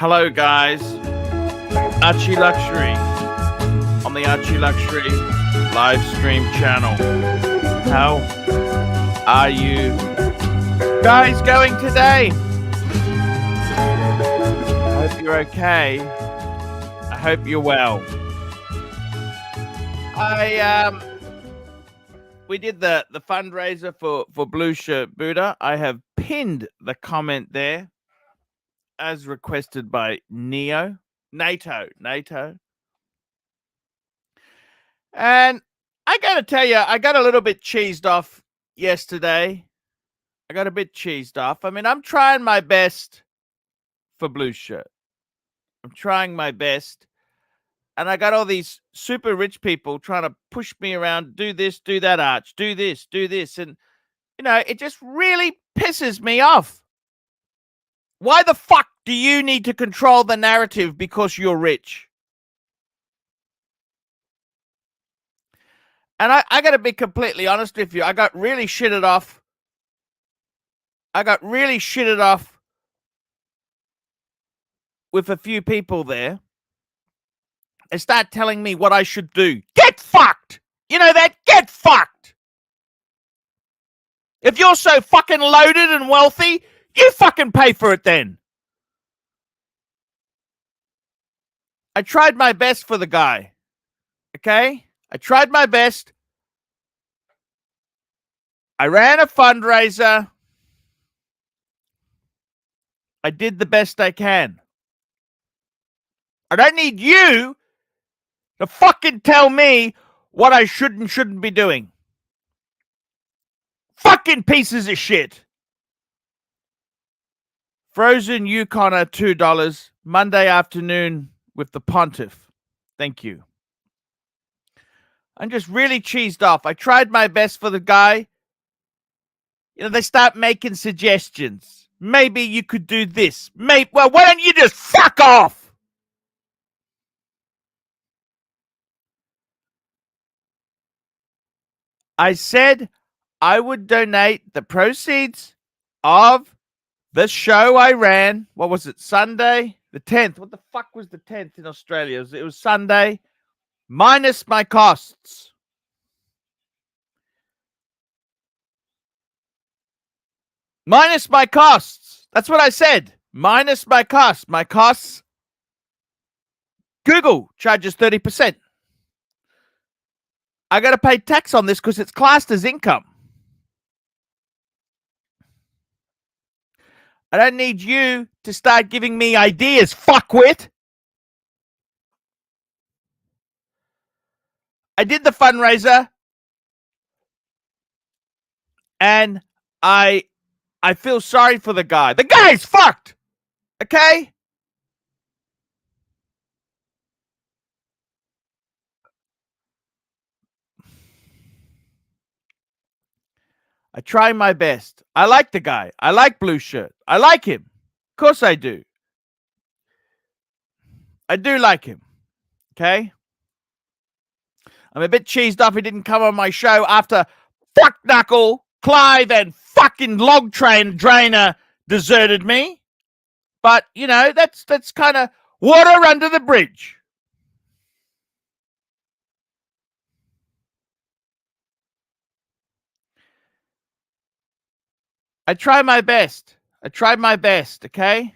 Hello guys, Archie Luxury on the Archie Luxury live stream channel. How are you guys going today? I hope you're okay. I hope you're well. We did the fundraiser for Blue Shirt Buddha. I have pinned the comment there, as requested by NATO. And I got to tell you, I got a little bit cheesed off yesterday. I mean, I'm trying my best for Blue Shirt. I'm trying my best. And I got all these super rich people trying to push me around, do this, do that, Arch, do this, do this. And, you know, it just really pisses me off. Why the fuck do you need to control the narrative because you're rich? And I got to be completely honest with you. I got really shitted off. With a few people there. They start telling me what I should do. Get fucked! You know that? Get fucked! If you're so fucking loaded and wealthy, you fucking pay for it then. I tried my best for the guy. Okay? I tried my best. I ran a fundraiser. I did the best I can. I don't need you to fucking tell me what I should and shouldn't be doing. Fucking pieces of shit. Frozen Yukoner, $2. Monday afternoon with the Pontiff. Thank you. I'm just really cheesed off. I tried my best for the guy. You know, they start making suggestions. Maybe you could do this. Well, why don't you just fuck off? I said I would donate the proceeds of the show I ran. What was it? Sunday? The 10th. What the fuck was the 10th in Australia? It was Sunday. Minus my costs. Minus my costs. That's what I said. Minus my costs. My costs. Google charges 30%. I got to pay tax on this because it's classed as income. I don't need you to start giving me ideas, fuckwit. I did the fundraiser. And I feel sorry for the guy. The guy's fucked. Okay? I try my best. I like the guy. I like Blue Shirt. I like him. Of course I do. I do like him. Okay? I'm a bit cheesed up he didn't come on my show after Fuck Knuckle, Clive, and fucking Log Train Drainer deserted me. But, you know, that's kind of water under the bridge. I try my best. I tried my best, okay?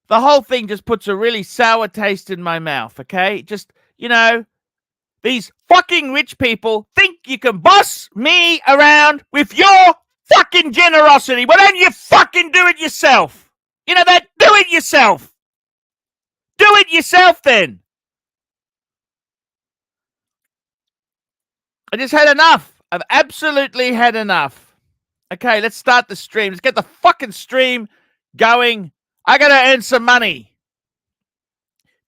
The whole thing just puts a really sour taste in my mouth, okay? Just, you know, these fucking rich people think you can boss me around with your fucking generosity. Why don't you fucking do it yourself? You know that? Do it yourself. Do it yourself then. I just had enough. I've absolutely had enough. Okay, let's start the stream. Let's get the fucking stream going. I gotta earn some money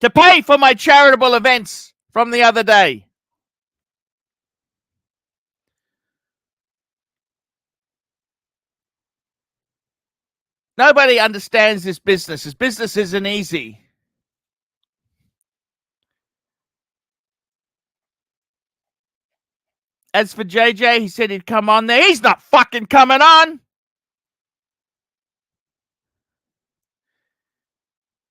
to pay for my charitable events from the other day. Nobody understands this business. This business isn't easy. As for JJ, he said he'd come on there. He's not fucking coming on.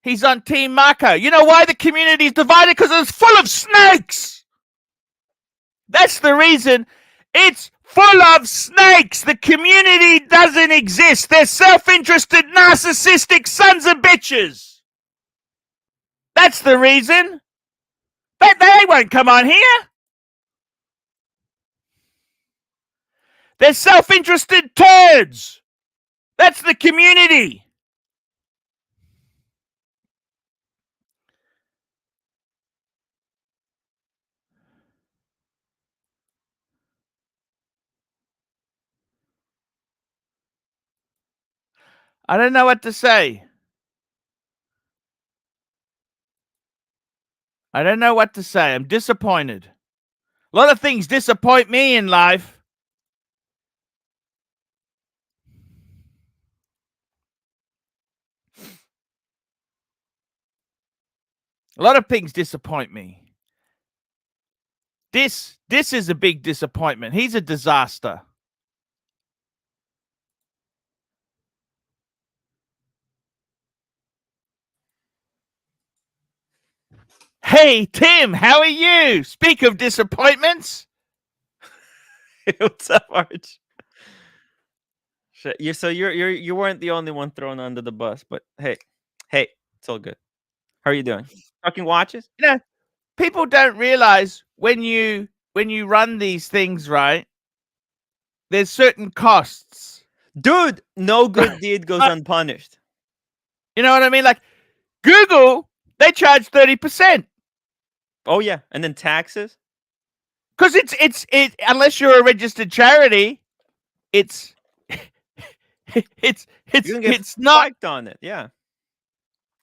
He's on Team Marco. You know why the community is divided? Because it's full of snakes. That's the reason. It's full of snakes. The community doesn't exist. They're self-interested, narcissistic sons of bitches. That's the reason. But they won't come on here. They're self-interested turds. That's the community. I don't know what to say. I don't know what to say. I'm disappointed. A lot of things disappoint me in life. A lot of things disappoint me. This is a big disappointment. He's a disaster. Hey, Tim, how are you? Speak of disappointments. What's up, Arch? You weren't the only one thrown under the bus, but hey, it's all good. How are you doing? Fucking watches? You know, people don't realize when you run these things, right? There's certain costs. Dude, no good deed goes unpunished. You know what I mean? Like Google, they charge 30%. Oh yeah, and then taxes? Because it's unless you're a registered charity, it's it's not spiked on it. Yeah,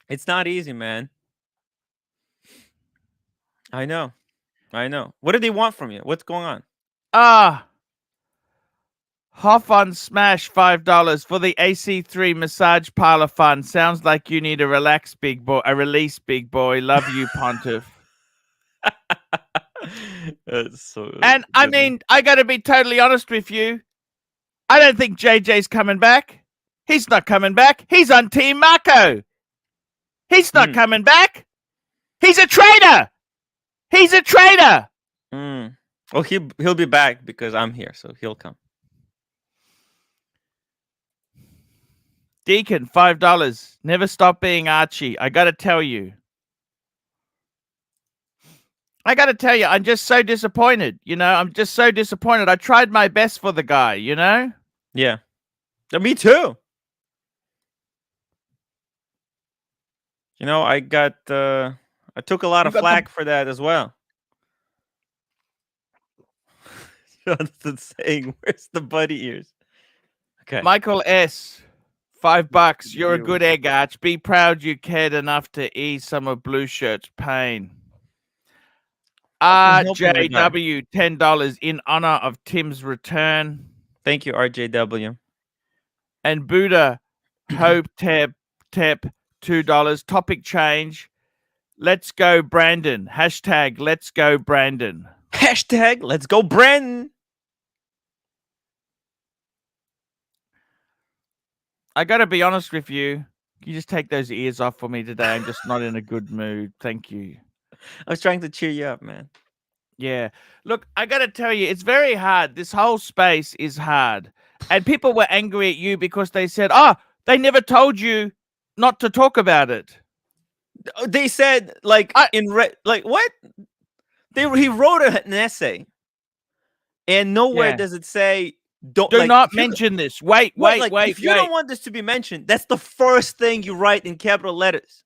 it's not easy, man. I know. What do they want from you? What's going on? Hoff on Smash $5 for the AC3 massage parlor fund. Sounds like you need a relax, big boy. A release, big boy. Love you, Pontiff. And I mean, I got to be totally honest with you. I don't think JJ's coming back. He's not coming back. He's on Team Marco. He's not coming back. He's a traitor. He's a traitor. Well, he'll be back because I'm here, so he'll come. Deacon, $5. Never stop being Archie. I got to tell you. I'm just so disappointed. You know, I'm just so disappointed. I tried my best for the guy, you know? Yeah. Me too. You know, I took a lot of flack for that as well. Jonathan saying, "Where's the bunny ears?" Okay. Michael S. $5. You're a Deal. good egg, Arch. Be proud you cared enough to ease some of Blue Shirt's pain. Fucking helping my guy. RJW $10 in honor of Tim's return. Thank you, RJW. And Buddha Hope Tep $2. Topic change. Let's go, Brandon. Hashtag let's go, Brandon. Hashtag let's go, Brandon. I got to be honest with you. Can you just take those ears off for me today? I'm just not in a good mood. Thank you. I was trying to cheer you up, man. Yeah. Look, I got to tell you, it's very hard. This whole space is hard. And people were angry at you because they said, oh, they never told you not to talk about it. They said, like, like, what? He wrote an essay, and nowhere Yeah. does it say, do not mention this. Wait. If you don't want this to be mentioned, that's the first thing you write in capital letters.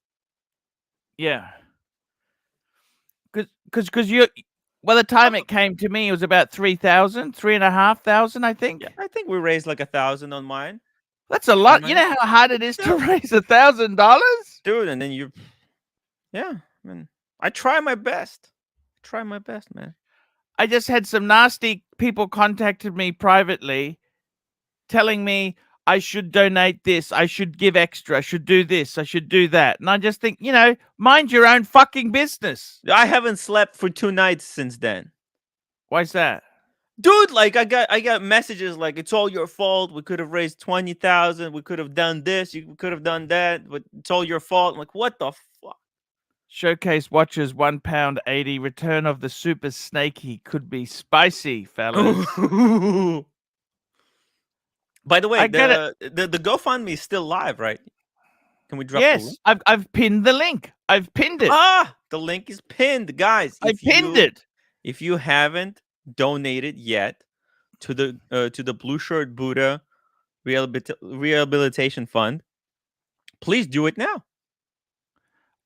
Yeah. Because you, by the time it came to me, it was about 3,000, 3,500, I think. Yeah, I think we raised like 1,000 on mine. That's a lot. You know how hard it is to raise $1,000, dude. And then yeah. I mean, I try my best. Try my best, man. I just had some nasty people contacted me privately, telling me I should donate this, I should give extra, I should do this, I should do that. And I just think, mind your own fucking business. I haven't slept for 2 nights since then. Why's that? Dude, like I got messages like, it's all your fault. We could have raised 20,000. We could have done this. We could have done that, but it's all your fault. I'm like, what the fuck? Showcase watches £1.80. Return of the super snaky could be spicy, fellas. By the way, the GoFundMe is still live, right? Can we drop the link? Yes, I've pinned the link. I've pinned it. The link is pinned, guys. I pinned it. If you haven't donated yet to the Blue Shirt Buddha Rehabilitation Fund, please do it now.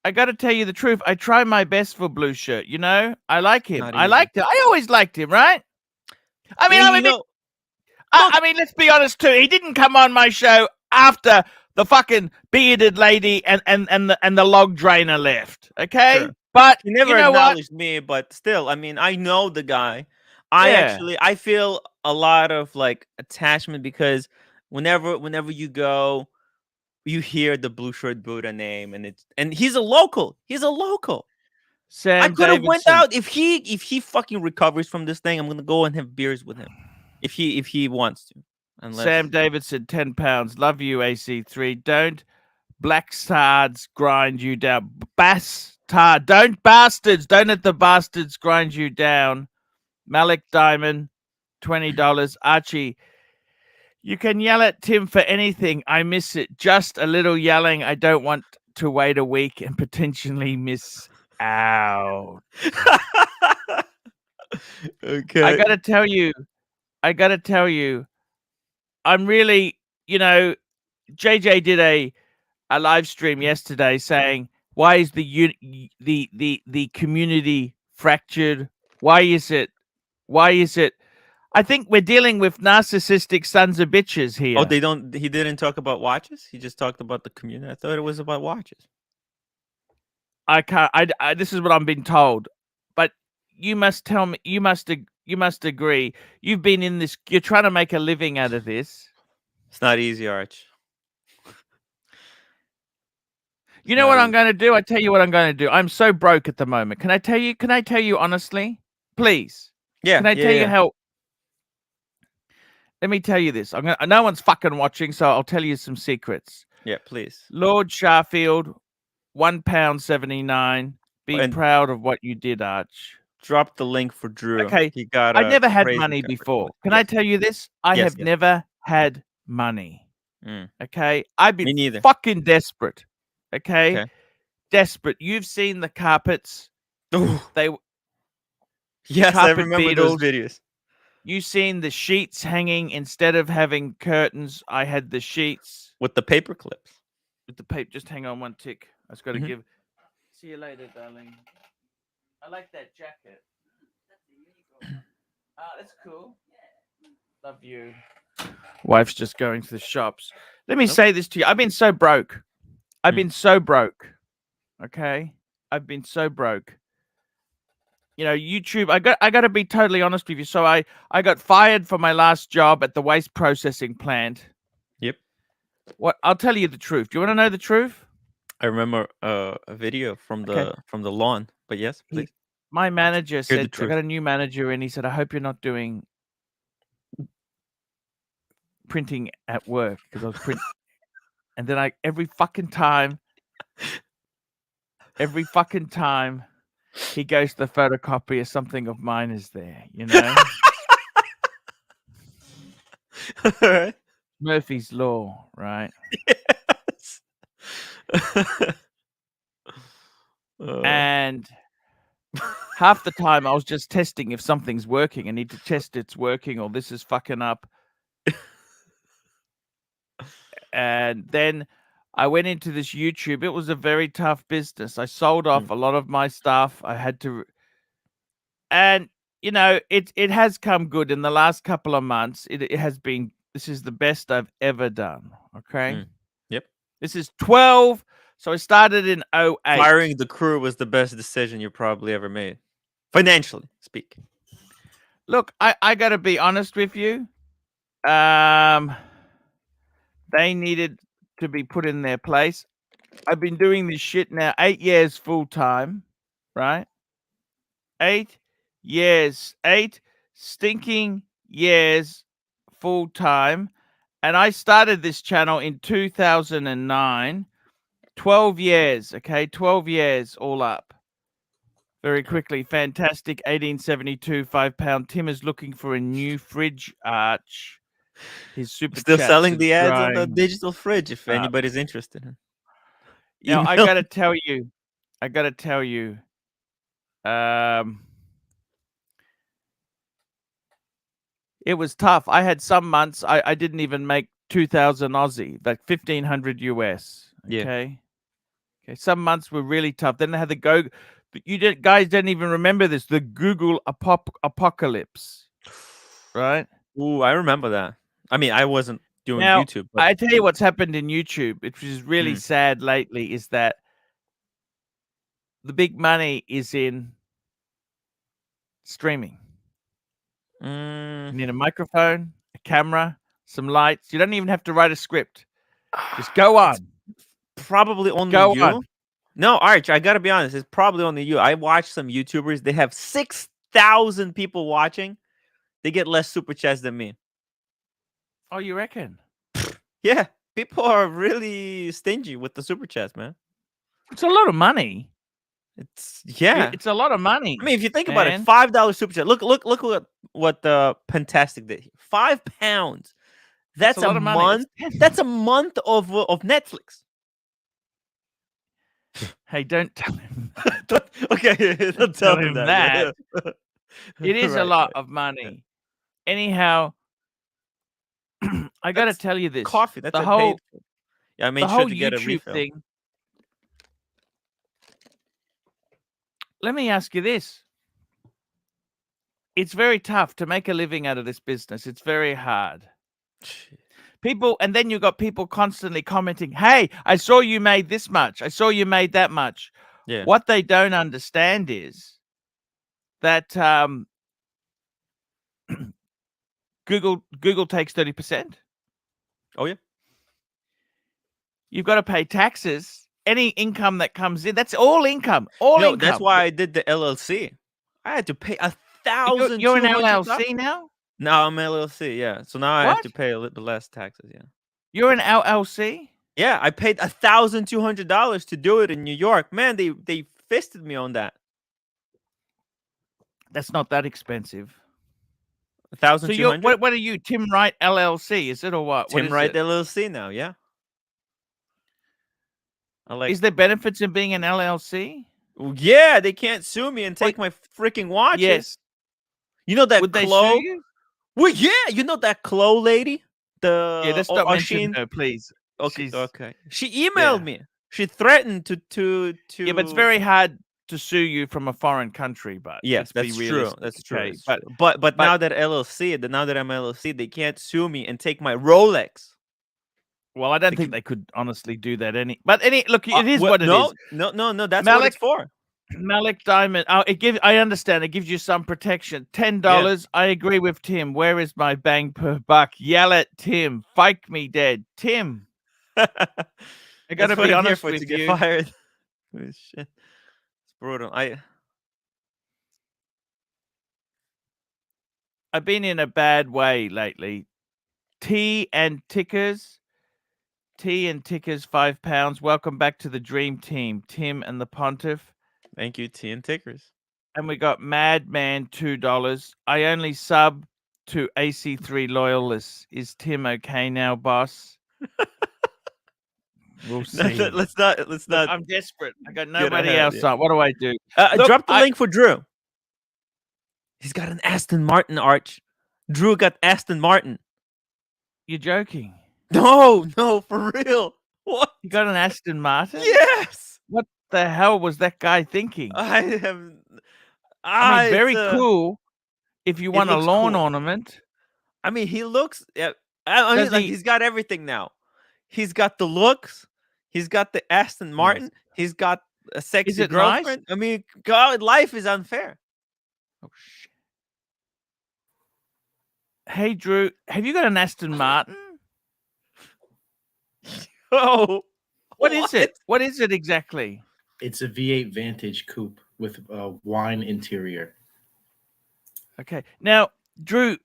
I got to tell you the truth. I try my best for Blue Shirt. I like him. I liked it. I always liked him, right? I mean, let's be honest too. He didn't come on my show after the fucking bearded lady and the log drainer left. Okay, sure. But he never acknowledged me. But still, I mean, I know the guy. I feel a lot of like attachment because whenever you go, you hear the Blue Shirt Buddha name, and he's a local. He's a local. Sam I could have went Davidson. out if he fucking recovers from this thing. I'm gonna go and have beers with him if he wants to. Sam Davidson, £10. Love you, AC3. Don't blackstards grind you down. Don't let the bastards grind you down. Malik Diamond, $20. Archie, you can yell at Tim for anything. I miss it. Just a little yelling. I don't want to wait a week and potentially miss out. Okay. I gotta tell you, I'm really, JJ did a live stream yesterday saying, why is the community fractured? Why is it? I think we're dealing with narcissistic sons of bitches here. Oh, he didn't talk about watches? He just talked about the community. I thought it was about watches. This is what I'm being told. But you must tell me, you must agree. You've been in this, you're trying to make a living out of this. It's not easy, Arch. You know what I'm going to do? I tell you what I'm going to do. I'm so broke at the moment. Can I tell you honestly? Please. Yeah. Can I tell you how? Let me tell you this. No one's fucking watching, so I'll tell you some secrets. Yeah, please. Lord Sharfield, £1.79. Be proud of what you did, Arch. Drop the link for Drew. Okay. I never had money before. Can I tell you this? I have never had money. Okay. I've been fucking desperate. Okay? Desperate. You've seen the carpets. Yes, I remember those videos. You've seen the sheets hanging instead of having curtains. I had the sheets with the paper clips. With the paper. Just hang on one tick. I just got to give. See you later, darling. I like that jacket. That's cool. Love you. Wife's just going to the shops. Let me Nope. say this to you. I've been so broke. I've Mm. been so broke. Okay? I've been so broke. You know, YouTube, I got to be totally honest with you. So I got fired from my last job at the waste processing plant. Yep. What I'll tell you the truth. Do you want to know the truth? I remember a video from Okay. the lawn. But yes, please. My manager Hear the said, I truth. got a new manager, and he said, I hope you're not doing printing at work, because I was print. And then every fucking time he goes to the photocopier, something of mine is there, you know? All right. Murphy's Law, right? Yes. And half the time I was just testing if something's working. I need to test it's working, or this is fucking up. And then I went into this YouTube. It was a very tough business. I sold off a lot of my stuff. I had to, and you know, it has come good in the last couple of months. It has been. This is the best I've ever done. Okay. Yep. This is 12. So I started in 08. Firing the crew was the best decision you probably ever made, financially speaking. Look, I got to be honest with you. They needed to be put in their place. I've been doing this shit now 8 years full time, right? 8 years, 8 stinking years full time. And I started this channel in 2009. 12 years, okay? 12 years all up. Very quickly. Fantastic. 1872, £5. Tim is looking for a new fridge, Arch. His super Still chats selling are the ads on the drying digital fridge if up. anybody's interested. Now, I Email. got to tell you, it was tough. I had some months I didn't even make 2,000 Aussie, like 1,500 US. Yeah. Okay. Okay. Some months were really tough. Then I had the go. Guys don't even remember this. The Google apocalypse, right? Ooh, I remember that. I mean, I wasn't doing Now, YouTube, but I tell you what's happened in YouTube, which is really Mm. sad lately, is that the big money is in streaming. You need a microphone, a camera, some lights. You don't even have to write a script. Just go on. probably only Go you. on. No, Arch, I gotta be honest. It's probably only you. I watch some YouTubers. They have 6,000 people watching. They get less super chats than me. Oh, you reckon? Yeah, people are really stingy with the super chats, man. It's a lot of money. It's yeah. It's a lot of money. I mean, if you think about it, man. $5 super chat. Look what the Fantastic did. £5. That's a lot a of money. month. That's a month of Netflix. Hey, don't tell him. Okay, don't tell him that. It is a lot of money. Anyhow, I got to tell you this. Coffee. That's the I whole paid for. Yeah, I made the sure whole to get a YouTube refill. thing. Let me ask you this. It's very tough to make a living out of this business. It's very hard. People, and then you got people constantly commenting, hey, I saw you made this much. I saw you made that much. Yeah. What they don't understand is that Google takes 30%. Oh, yeah. You've got to pay taxes. Any income that comes in, that's all income. All income. That's why I did the LLC. I had to pay $1,200. You're an LLC now? No, I'm LLC, yeah. So now I have to pay a little bit less taxes, yeah. You're an LLC? Yeah, I paid $1,200 to do it in New York. Man, they fisted me on that. That's not that expensive. $1,200. So what are you, Tim Wright LLC? Is it or what? Tim Wright LLC now, yeah. Is there benefits in being an LLC? Yeah, they can't sue me and take my freaking watches. Yes. You know that Would Chloe? they sue you? Well, yeah, you know that Chloe lady? Yeah, let's not mention her, please. Okay. She emailed me. She threatened to Yeah, but it's very hard to sue you from a foreign country, but Yes, let's be that's true. realistic. That's true. Okay? That's true. But now that now that I'm LLC, they can't sue me and take my Rolex. Well, I don't They think could- they could honestly do that. Look, it is what it no, is. no. That's what Malik, it's for. Malik Diamond. Oh, I understand. It gives you some protection. $10. I agree with Tim. Where is my bang per buck? Yell at Tim. Fike me dead. Tim. I got to That's what be I'm here honest for, with to get you. fired. Shit. It's brutal. I've been in a bad way lately. Tea and tickers, £5. Welcome back to the dream team, Tim and the Pontiff. Thank you, T and Tickers. And we got Madman, $2. I only sub to AC3 loyalists. Is Tim okay now, boss? We'll see. Let's not. Look, I'm desperate. I got get nobody ahead, else yeah. on. What do I do? Drop the link for Drew. He's got an Aston Martin, Arch. Drew got Aston Martin. You're joking. No, for real. What? You got an Aston Martin? Yes. What the hell was that guy thinking? I mean, very cool if you want a looks lawn cool. ornament. I mean, he looks. I mean, like he's got everything now. He's got the looks. He's got the Aston Martin. Yes. He's got a sexy Is it girlfriend. nice? I mean, God, life is unfair. Oh shit. Hey Drew, have you got an Aston Martin? Oh, What is it? What is it exactly? It's a V8 Vantage coupe with a wine interior. Okay. Now, Drew,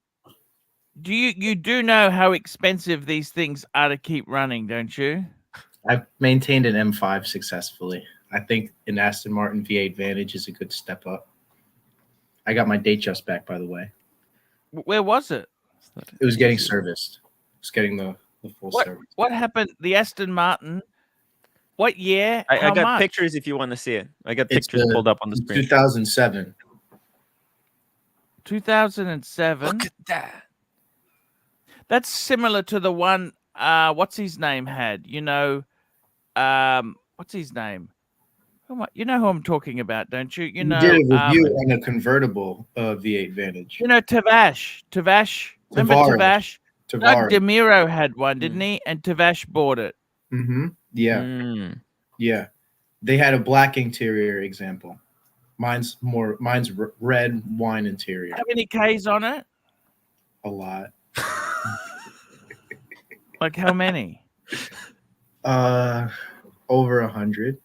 you do know how expensive these things are to keep running, don't you? I've maintained an M5 successfully. I think an Aston Martin V8 Vantage is a good step up. I got my date just back, by the way. Where was it? It was getting serviced. It was getting the full service. What happened? The Aston Martin. What year? I How got much? pictures if you want to see it. I got It's pictures pulled up on the screen. 2007. 2007. Look at that. That's similar to the one. What's his name had? You know, what's his name? You know who I'm talking about, don't you? You know, did a review on a convertible V8 Vantage. You know, Tavash. Remember Tavash? Doug Tavares. DeMiro had one, didn't he? And Tavash bought it. Mm-hmm. Yeah. Mm. Yeah. They had a black interior example. Mine's red wine interior. How many Ks on it? A lot. Like how many? Over 100.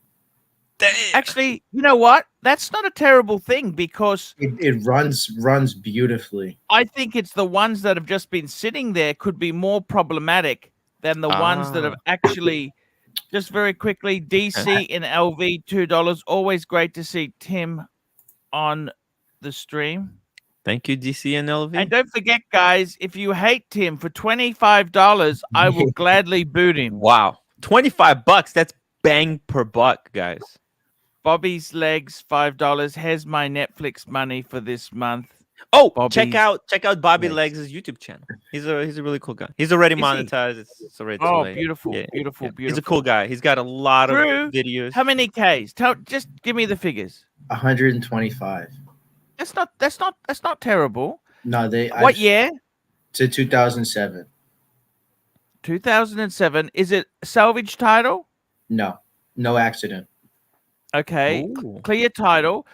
Actually, you know what? That's not a terrible thing because It runs beautifully. I think it's the ones that have just been sitting there could be more problematic than the ones that have actually. Just very quickly, DC and LV, $2. Always great to see Tim on the stream. Thank you, DC and LV. And don't forget, guys, if you hate Tim for $25, I will gladly boot him. Wow, $25. That's bang per buck, guys. Bobby's Legs, $5. Here's my Netflix money for this month. Oh, Bobby's check out Bobby Legs. Legs' YouTube channel. He's a really cool guy. He's already monetized. It's already too late. Beautiful, Yeah, beautiful, yeah. beautiful. He's a cool guy. He's got a lot Drew, of videos. How many Ks? Just give me the figures. 125. That's not terrible. No, What year? To 2007. 2007. Is it salvage title? No accident. Okay, Ooh. clear title,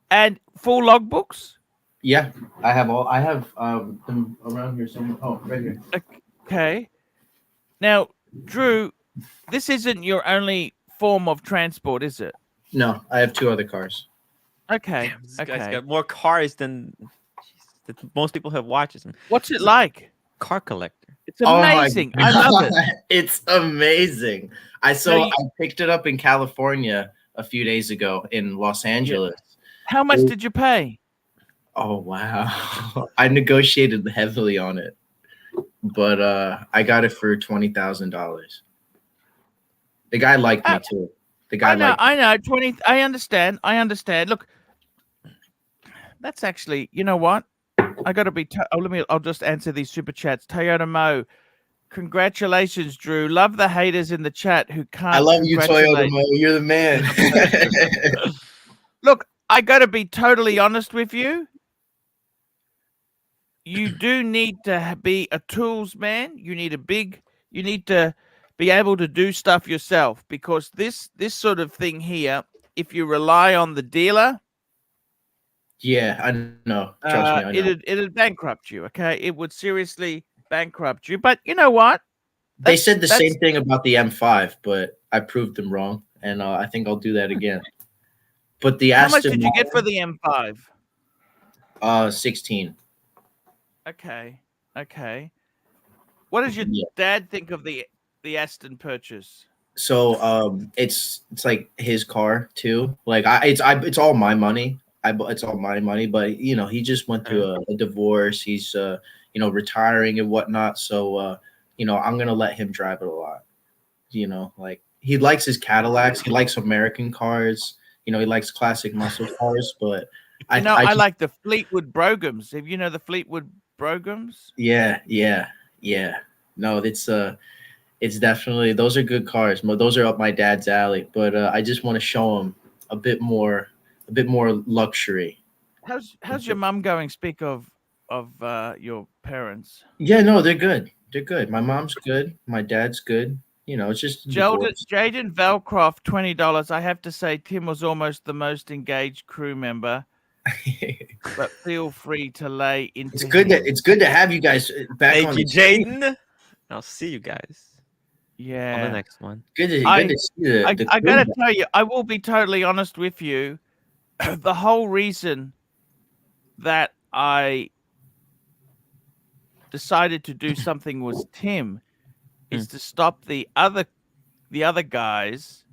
and full logbooks. Yeah, I have them around here somewhere. Oh, right here. Okay. Now, Drew, this isn't your only form of transport, is it? No, I have 2 other cars. Okay. Damn, this guy's got more cars than most people have watches. What's it like? Car collector. It's amazing. I love it. It's amazing. I picked it up in California a few days ago in Los Angeles. How much did you pay? Oh wow. I negotiated heavily on it. But I got it for $20,000. The guy liked me too. The guy I know. 20. I understand. Look, that's actually. You know what? I got to be. I'll just answer these super chats. Toyota Mo, congratulations, Drew. Love the haters in the chat who can't. I love you, Toyota Mo. You're the man. Look, I got to be totally honest with you. You do need to be a tools man. You need to be able to do stuff yourself, because this sort of thing here, if you rely on the dealer, Yeah, I know. Trust me, I know. it'd bankrupt you. Okay, it would seriously bankrupt you. But you know what? They said the That's same thing about the M5, but I proved them wrong, and I think I'll do that again. But the how much Aston did you get for Martin, the M5? 16. Okay, okay. What does your Yeah. dad think of the Aston purchase? So it's like his car too. Like it's all my money. It's all my money, but you know, he just went through a divorce. He's you know, retiring and whatnot. So you know, I'm gonna let him drive it a lot. You know, like he likes his Cadillacs, he likes American cars, you know, he likes classic muscle cars, but You know, I I just like the Fleetwood Brogans. If you know the Fleetwood Brogans, yeah. No, it's definitely, those are good cars. Those are up my dad's alley, but I just want to show him a bit more luxury. how's your mum going? Speak of your parents. Yeah, no, they're good. They're good. My mom's good. My dad's good. You know, it's just a divorce. Jaden Velcroft, $20. I have to say, Tim was almost the most engaged crew member, but feel free to lay into him. It's good to have you guys back Thank on you, the screen. Jaden. I'll see you guys on the Yeah, next one. Good I to see the I crew gotta back. tell you, I will be totally honest with you. The whole reason that I decided to do something was Tim is to stop the other guys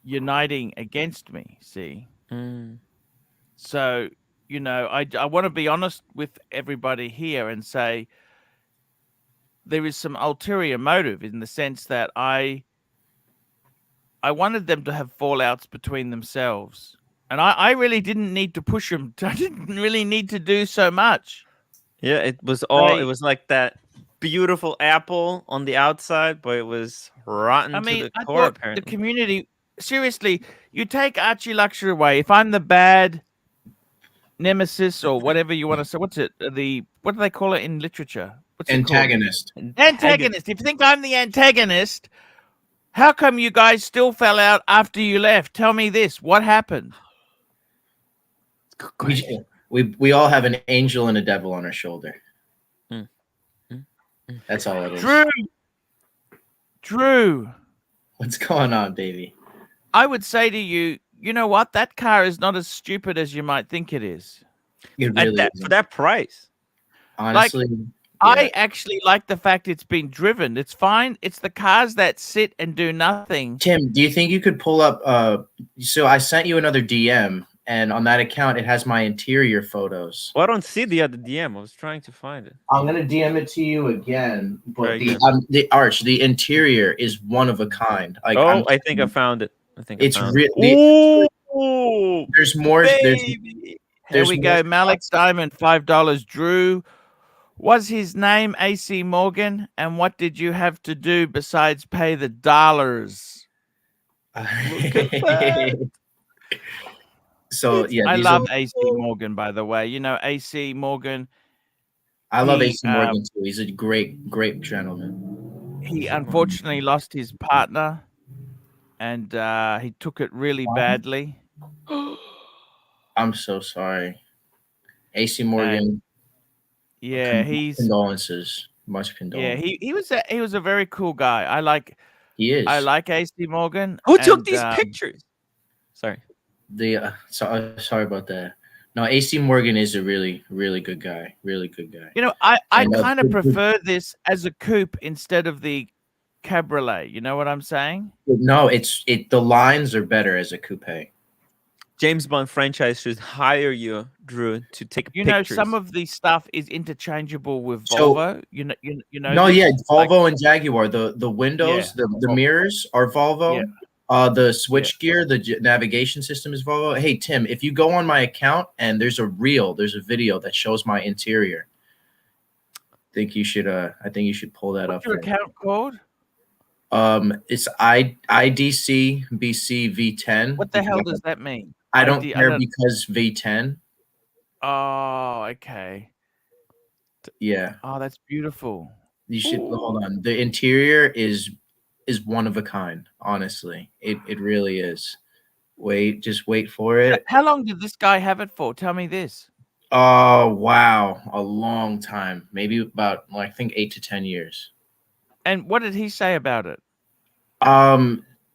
uniting against me. See, Mm. so you know, I want to be honest with everybody here and say there is some ulterior motive, in the sense that I wanted them to have fallouts between themselves. And I really didn't need to push them. I didn't really need to do so much. Yeah, it was They, like that beautiful apple on the outside, but it was I rotten to mean, the I core, thought the apparently. community, seriously, you take Archie Luxury away. If I'm the bad nemesis or whatever you want to say, what do they call it in literature? What's it called? Antagonist. Antagonist. If you think I'm the antagonist, how come you guys still fell out after you left? Tell me this. What happened? Good We, question. we all have an angel and a devil on our shoulder. Mm, mm, That's all it is. Drew, What's going on, baby? I would say to you, you know what? That car is not as stupid as you might think it is. It At really that, is. for that price. Honestly, I actually like the fact it's been driven. It's fine. It's the cars that sit and do nothing. Tim, do you think you could pull up? So I sent you another DM, and on that account, it has my interior photos. Well, I don't see the other DM. I was trying to find it. I'm gonna DM it to you again, but Very good. the interior is one of a kind. Like, I think I found it. it's really. really. Ooh, There's more. baby. Here we more go. Malik Diamond, $5. Drew, was his name AC Morgan? And what did you have to do besides pay the dollars? Look at that. So yeah, I these love are, AC Morgan, by the way. You know, AC Morgan, I love he, AC Morgan too. He's a great gentleman. he unfortunately lost his partner, and he took it really badly. I'm so sorry, AC Morgan. Yeah, he's condolences. Much yeah, condolences. he was a very cool guy. He is. I like AC Morgan. Who took and, these pictures? Sorry. Sorry about that. No, AC Morgan is a really good guy. Really good guy. You know, I And, kind of prefer this as a coupe instead of the cabriolet. You know what I'm saying? No, the lines are better as a coupe. James Bond franchise should hire you, Drew, to take You pictures. know, some of the stuff is interchangeable with So- Volvo. You know. No, this? yeah, Volvo and Jaguar. The windows, Yeah. the mirrors are Volvo. Yeah. The switch gear, the navigation system is Volvo. Hey Tim, if you go on my account and there's a video that shows my interior. I think you should pull that What's up. your there. account called? It's IDC BC V10. What the hell does that mean? I don't I care don't. because V10. Oh, okay. Yeah, Oh, that's beautiful. you should hold Ooh. on. The interior is one of a kind. Honestly, it really is. Just wait for it. How long did this guy have it for? Tell me this. Oh wow, a long time. Maybe about I think 8 to 10 years. And what did he say about it?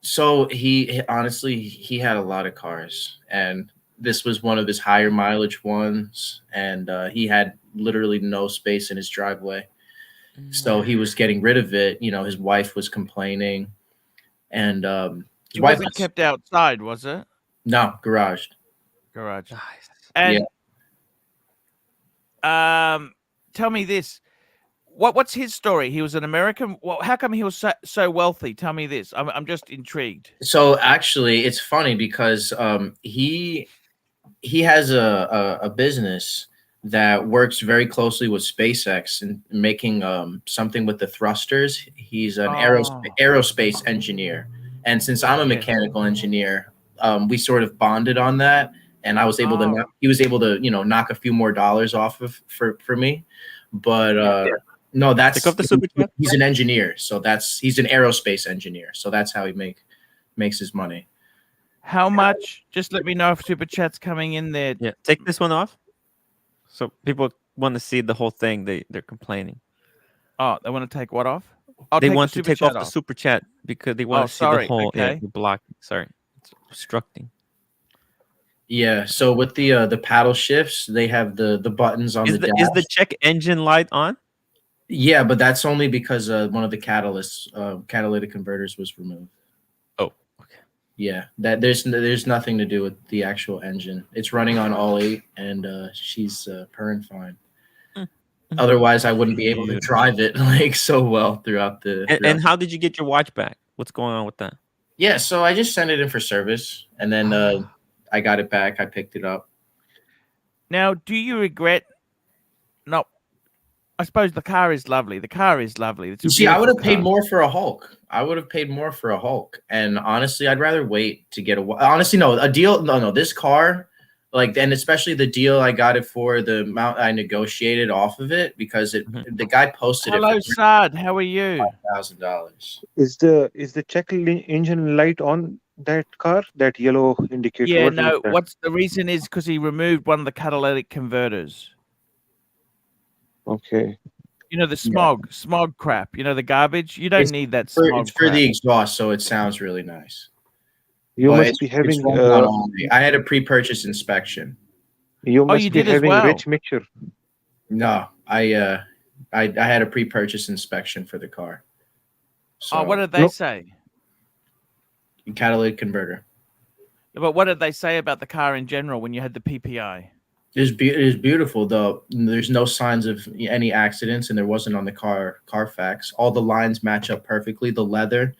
So he honestly he had a lot of cars, and this was one of his higher mileage ones, and he had literally no space in his driveway. So he was getting rid of it. You know, his wife was complaining, and his It wife wasn't was kept outside, was it? no garaged. Garage. Nice. And tell me this. What's his story? He was an American. Well, how come he was so wealthy? Tell me this. I'm just intrigued. So actually, it's funny because he has a business that works very closely with SpaceX and making something with the thrusters. He's an Oh, aerospace engineer, and since I'm a yes. mechanical engineer, we sort of bonded on that. And I was able to, he was able to, knock a few more dollars off of for me. But no, that's Take off the super chat. he's an engineer, so he's an aerospace engineer, so that's how he makes his money. How much? Just let me know if super chat's coming in there. Yeah, take this one off. So people want to see the whole thing. They're complaining. Oh, they want to take what off? They want to take off the super chat because they want to see the whole. Okay. Yeah, you're blocking. Sorry, it's obstructing. Yeah. So with the paddle shifts, they have the buttons on the dash. Is the check engine light on? Yeah, but that's only because one of the catalytic converters was removed. Oh, okay. Yeah, that there's nothing to do with the actual engine. It's running on all 8, and she's purring fine. Mm-hmm. Otherwise, I wouldn't be able to drive it so well throughout the. And how did you get your watch back? What's going on with that? Yeah, so I just sent it in for service, and then I got it back. I picked it up. Now, do you regret not? I suppose the car is lovely. The car is lovely. You see, I would have paid more for a Hulk. And honestly, I'd rather wait to get honestly, no, a deal. No, this car, and especially the deal I got it for, the amount I negotiated off of it, because the guy posted Hello, it. Saad. How are you? $5,000. Is the check engine light on that car? That yellow indicator? Yeah, no. What's the reason is because he removed one of the catalytic converters. Okay. You know, the smog crap. You know, the garbage. You don't need that smog. It's for the exhaust, so it sounds really nice. You must be having. I had a pre-purchase inspection. You must be having rich mixture. No, I had a pre-purchase inspection for the car. So, what did they say? Catalytic converter. But what did they say about the car in general when you had the PPI? It is beautiful, though. There's no signs of any accidents, and there wasn't on the Carfax. All the lines match up perfectly. The leather,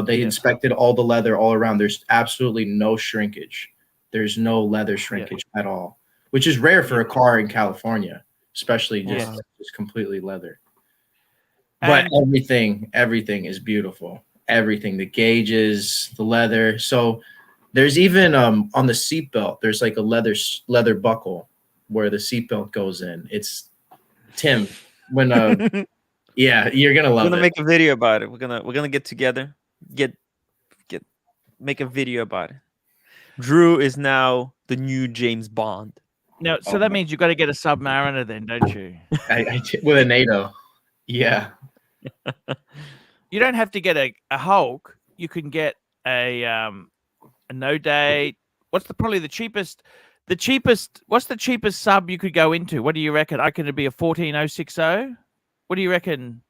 they inspected all the leather all around. There's absolutely no shrinkage. There's no leather shrinkage at all, which is rare for a car in California, especially just completely leather. But everything is beautiful. Everything, the gauges, the leather. So there's even on the seatbelt, there's like a leather buckle where the seatbelt goes in. It's Tim. When yeah, you're gonna love it. We're gonna make a video about it. We're gonna get together, make a video about it. Drew is now the new James Bond. No, so that means you got to get a Submariner then, don't you? I with a NATO. Yeah. You don't have to get a Hulk. You can get a no date. What's probably the cheapest? What's the cheapest sub you could go into? What do you reckon? I reckon it'd be a 14060. What do you reckon?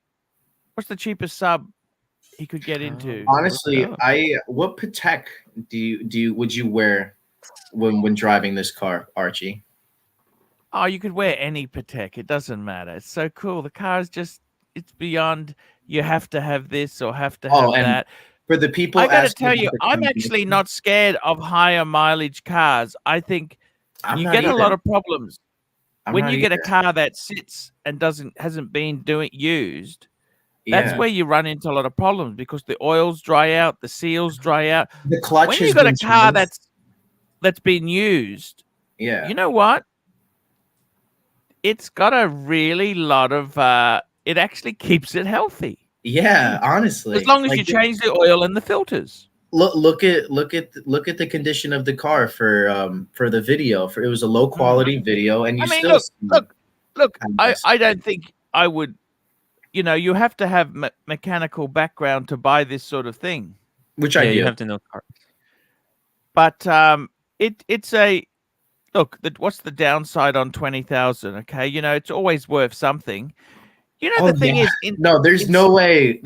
What's the cheapest sub he could get into? Honestly, what Patek would you wear when driving this car, Archie? Oh, you could wear any Patek. It doesn't matter. It's so cool. The car is it's beyond. You have to have this or have to have that. For the people, I got to tell you, I'm actually not scared of higher mileage cars. I think you get a lot of problems when you get a car that sits and hasn't been used. That's Yeah. where you run into a lot of problems because the oils dry out, the seals dry out. The clutch When has you got a been car changed. that's been used, Yeah. you know what? It's got a really lot of it actually keeps it healthy. Yeah, honestly. As long as Like, you change the oil and the filters. look at the condition of the car for the video. For it was a low quality video, and you I mean, still look. how I messy. I don't think I would. You know, you have to have mechanical background to buy this sort of thing. Which I Yeah, do. you have to know cars. But it's a look. What's the downside on 20,000? Okay, you know, it's always worth something. You know, Oh, the thing yeah. is, No, there's no way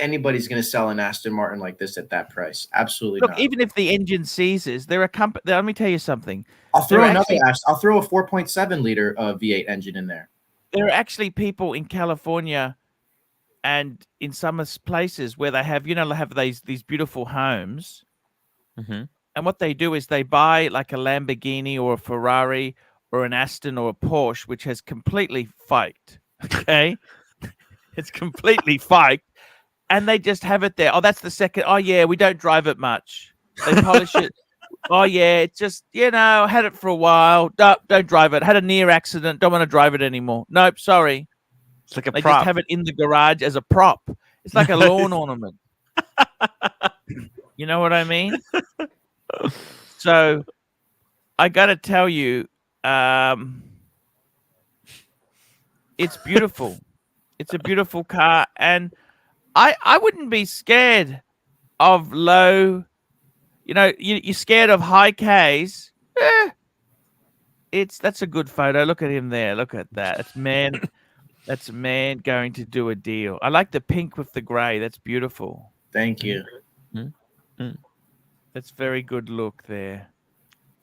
anybody's gonna sell an Aston Martin like this at that price. Absolutely look, not. even if the engine seizes, there are company. Let me tell you something. I'll throw They're another actually- I'll throw a 4.7 liter V8 engine in there. There are actually people in California and in some places where they have, you know, they have these beautiful homes. Mm-hmm. And what they do is they buy like a Lamborghini or a Ferrari or an Aston or a Porsche, which has completely faked. Okay. It's completely faked. And they just have it there. Oh, that's the second. Oh, yeah, we don't drive it much. They polish it. Oh, yeah, it's just, you know, had it for a while. Don't drive it. Had a near accident. Don't want to drive it anymore. Nope, sorry. It's like a They prop. just have it in the garage as a prop. It's like a lawn ornament. You know what I mean? So I got to tell you, it's beautiful. It's a beautiful car. And I wouldn't be scared of low, you know, you're scared of high Ks. That's a good photo. Look at him there. Look at that. That's a man going to do a deal. I like the pink with the gray. That's beautiful. Thank you. That's very good look there.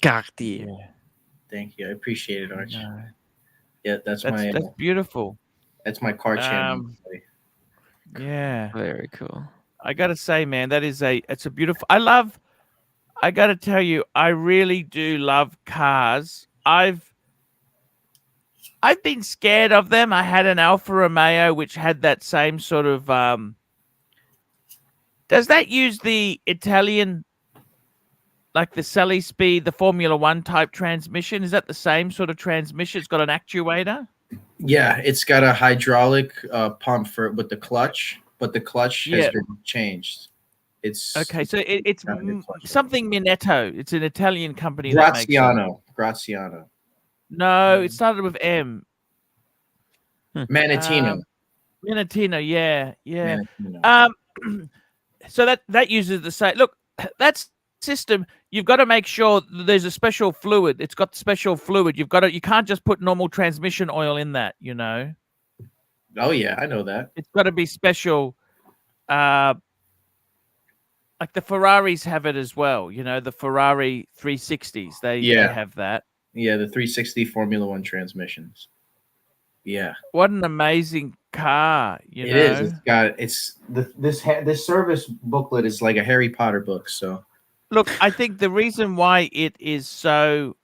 Cartier. Yeah. Thank you. I appreciate it, Arch. No, Yeah, that's my beautiful. that's my car channel. Yeah. Very cool. I gotta say, man, it's a beautiful. I gotta tell you, I really do love cars. I've been scared of them. I had an Alfa Romeo which had that same sort of does that use the Italian, like the Sally Speed, the Formula One type transmission? Is that the same sort of transmission? It's got an actuator? Yeah, it's got a hydraulic pump with the clutch, but the clutch has Yeah. been changed. It's Okay, so it's not a good clutch. something Minetto. It's an Italian company that makes it. Graziano. No, it started with M. Manatino. Minatino, yeah. Manatino. So that uses the same. Look, that system. You've got to make sure there's a special fluid. It's got special fluid. You can't just put normal transmission oil in that. You know. Oh yeah, I know that. It's got to be special. Like the Ferraris have it as well. You know, the Ferrari 360s. They have that. Yeah, the 360 Formula One transmissions. Yeah. What an amazing car! It is. This service booklet is like a Harry Potter book. So look, I think the reason why it is so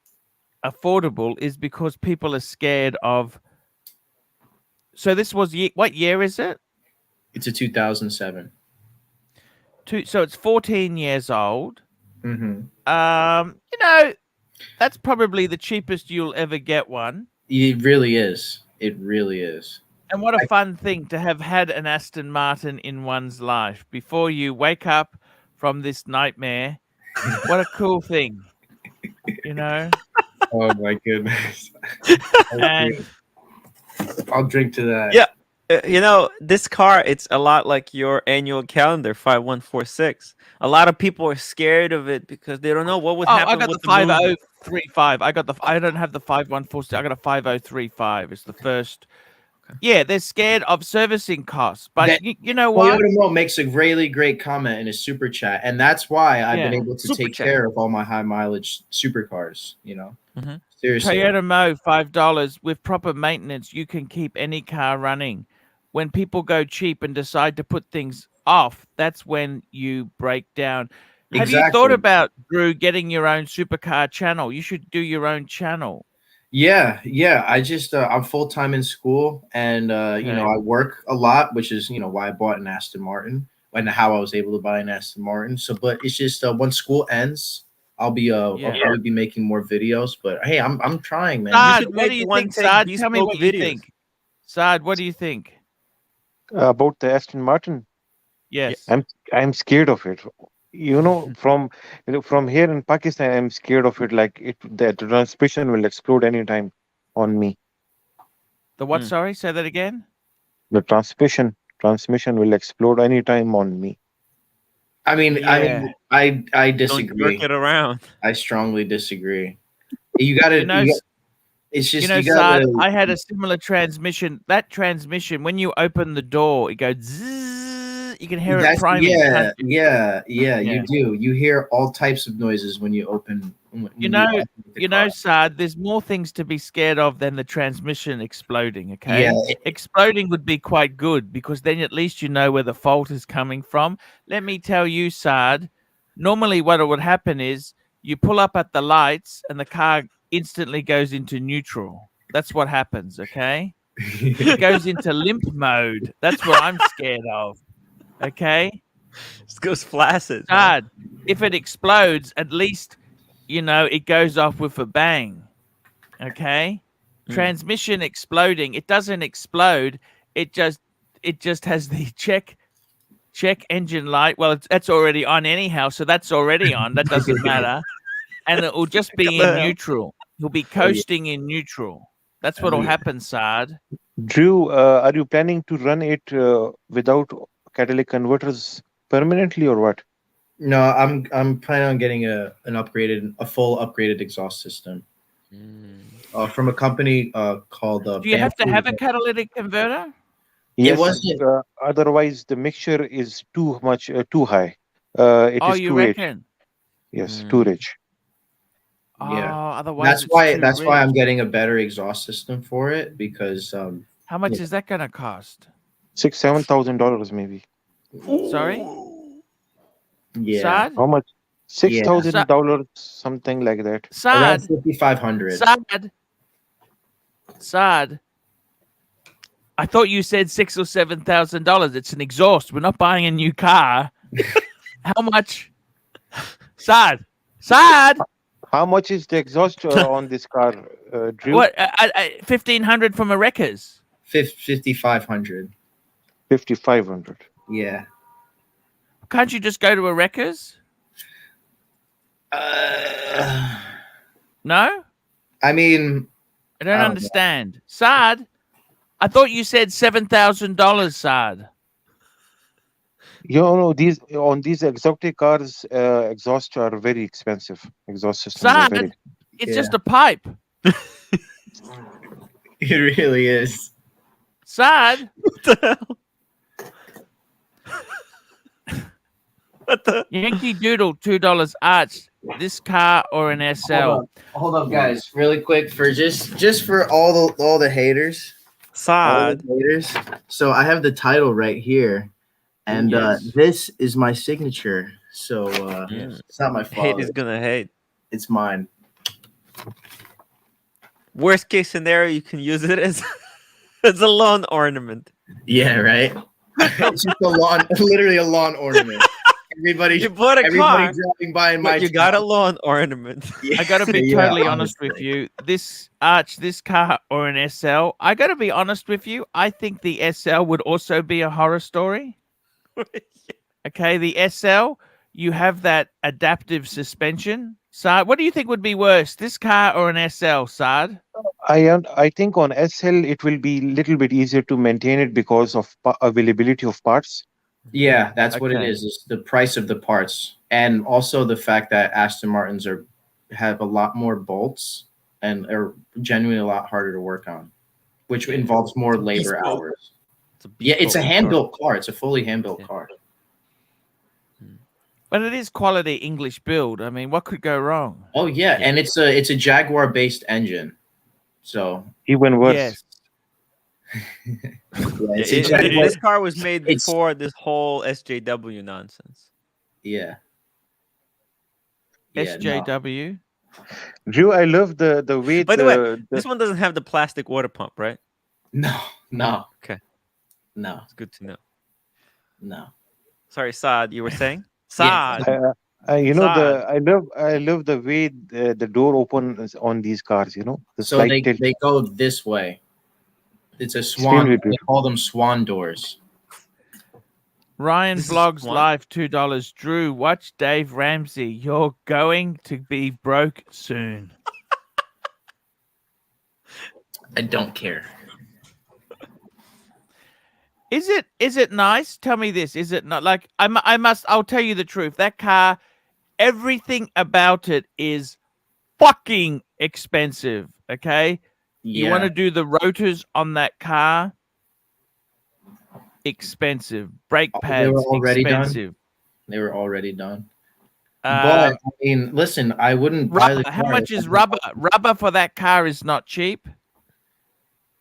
affordable is because people are scared of. So this was what year is it? it's a 2007. So it's 14 years old. Mm-hmm. You know, that's probably the cheapest you'll ever get one. It really is. It really is. And what a fun thing to have had an Aston Martin in one's life before you wake up from this nightmare. What a cool thing, you know? Oh my goodness. And I'll drink to that. Yeah. You know, this car, it's a lot like your annual calendar, 5146. A lot of people are scared of it because they don't know what would happen I got with the the movement. 5035. I don't have the 5146. I got a 5035. It's the first. Yeah, they're scared of servicing costs. But you know what? Toyota Mo makes a really great comment in his super chat, and that's why I've been able to take care of all my high mileage supercars. You know, seriously. Toyota Mo, $5 with proper maintenance. You can keep any car running. When people go cheap and decide to put things off, that's when you break down. Have you thought about, Drew, getting your own supercar channel? You should do your own channel. Yeah. I just I'm full time in school, and Okay. I work a lot, which is why I bought an Aston Martin and how I was able to buy an Aston Martin. So, but it's just once school ends, I'll Yeah. probably be making more videos. But hey, I'm trying, man. You Saad, should what make do you one think, take Saad? Tell me bespoke what you videos. think. Saad, what do you think? About the Aston Martin, Yes. I'm scared of it. From here in Pakistan, I'm scared of it. Like the transmission will explode anytime on me. The what? Mm. Sorry, say that again. The transmission will explode anytime on me. I mean, Yeah. I Don't jerk disagree. it around. I strongly disagree. You gotta, You know, you got, it's just you Saad, gotta. I had a similar transmission. That transmission, when you open the door, it goes zzz. You can hear it That's priming, can't you? yeah. Yeah. You do. You hear all types of noises when you open when You you know, open the car. Saad, there's more things to be scared of than the transmission exploding, Yeah, okay? Exploding would be quite good because then at least you know where the fault is coming from. Let me tell you, Saad, normally what would happen is you pull up at the lights and the car instantly goes into neutral. That's what happens, okay? It goes into limp mode. That's what I'm scared of, okay? Just goes flaccid. man. Saad, if it explodes, at least it goes off with a bang. Okay? Mm. Transmission exploding. It doesn't explode. It just has the check engine light. Well, that's already on anyhow, so that's already on. That doesn't matter. And it will just be the in hell? neutral. He'll be Oh, yeah. coasting in neutral. That's what'll yeah. happen, Saad. Drew, are you planning to run it without catalytic converters permanently or what? No, I'm planning on getting a full upgraded exhaust system Mm. from a company called Do you have to Banfield. have a catalytic converter? Yes, wasn't. otherwise the mixture is too much, too high. It Oh, is you too rich. reckon? Yes, too Mm. rich. Yeah. Oh, otherwise it's too That's why rich. I'm getting a better exhaust system for it because How much Yeah. is that gonna cost? $6,000-7,000 maybe. Sorry? yeah, Saad? How much? yeah, $6,000, something like that. around Saad? 5,500. Saad, I thought you said $6,000 or $7,000. It's an exhaust. We're not buying a new car. How much? Saad, How much is the exhaust on this car, Drew? what? 1,500 from a Wreckers. 5,500. 5,500. Yeah. Can't you just go to a Wreckers? No, I mean, I don't I don't know. understand. Saad, I thought you said $7,000. Saad. These exotic cars, exhausts are very expensive. Exhaust systems are very. Saad, it's Yeah. just a pipe. it really is. Saad, What the hell? What the? Yankee Doodle, $2 Arch. This car or an SL? Hold up, guys, really quick for just for all the haters. All Sad. the haters. So I have the title right here, and Yes. this is my signature. So Yes. it's not my Hate father's. is gonna hate. It's mine. Worst case scenario, you can use it as as a lawn ornament. Yeah, right. It's just a lawn, literally a lawn ornament. Everybody, You bought a everybody car, driving by in my. but you got a lawn ornament. Yeah, I gotta be yeah, totally honest with honestly. you. This car or an SL, I gotta be honest with you. I think the SL would also be a horror story. Okay, the SL, you have that adaptive suspension. Saad, what do you think would be worse, this car or an SL, Saad? I think on SL it will be little bit easier to maintain it because of availability of parts. Yeah, that's what it Okay. is. It's the price of the parts, and also the fact that Aston Martins have a lot more bolts and are genuinely a lot harder to work on, which involves more labor bespoke. hours. It's a Yeah, it's a bespoke hand car. built car. It's a fully hand built Yeah. car. But it is quality English build. I mean, what could go wrong? Oh yeah, Yeah. and it's a Jaguar based engine. So Even worse. Yes. yeah, it's a It- Jaguar. this car was made It's- before this whole SJW nonsense. Yeah. Yeah, no. SJW. Drew, I love the way By the way, the this one doesn't have the plastic water pump, right? No, no, Okay, no, it's good to know. no. Sorry, Saad, you were saying? Yeah. Saad. you know Saad. I love the way the door opens on these cars. You know, the So slight tilt. they go this way. It's a swan. Extremely They beautiful. call them swan doors. Ryan This is Vlogs one? Live $2. Drew, watch Dave Ramsey. You're going to be broke soon. I don't care. Is it nice? Tell me this. Is it not like I'll tell you the truth. That car, everything about it is fucking expensive. Okay. You want to do the rotors on that car? Expensive. Brake They pads, were already done. expensive. They were already done. But I mean, listen, I wouldn't buy the Rubber. How car much if is I- rubber? Rubber for that car is not cheap.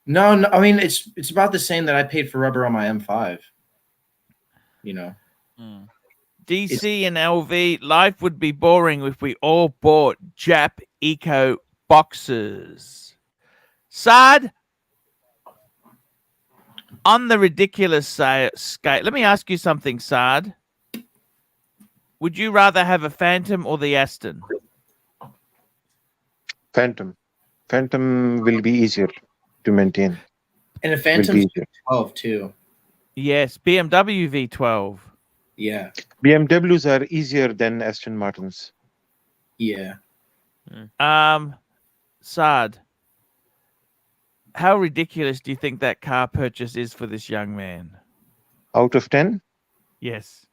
No, no. I mean, it's about the same that I paid for rubber on my M5. You know. DC and LV, life would be boring if we all bought Jap Eco boxes. Saad, on the ridiculous scale, let me ask you something, Saad. Would you rather have a Phantom or the Aston? Phantom. Phantom will be easier to maintain. And a Will Phantom's be easier. 12 too. Yes, BMW V12. Yeah. BMWs are easier than Aston Martins. Yeah. Saad, how ridiculous do you think that car purchase is for this young man? Out of 10, Yes.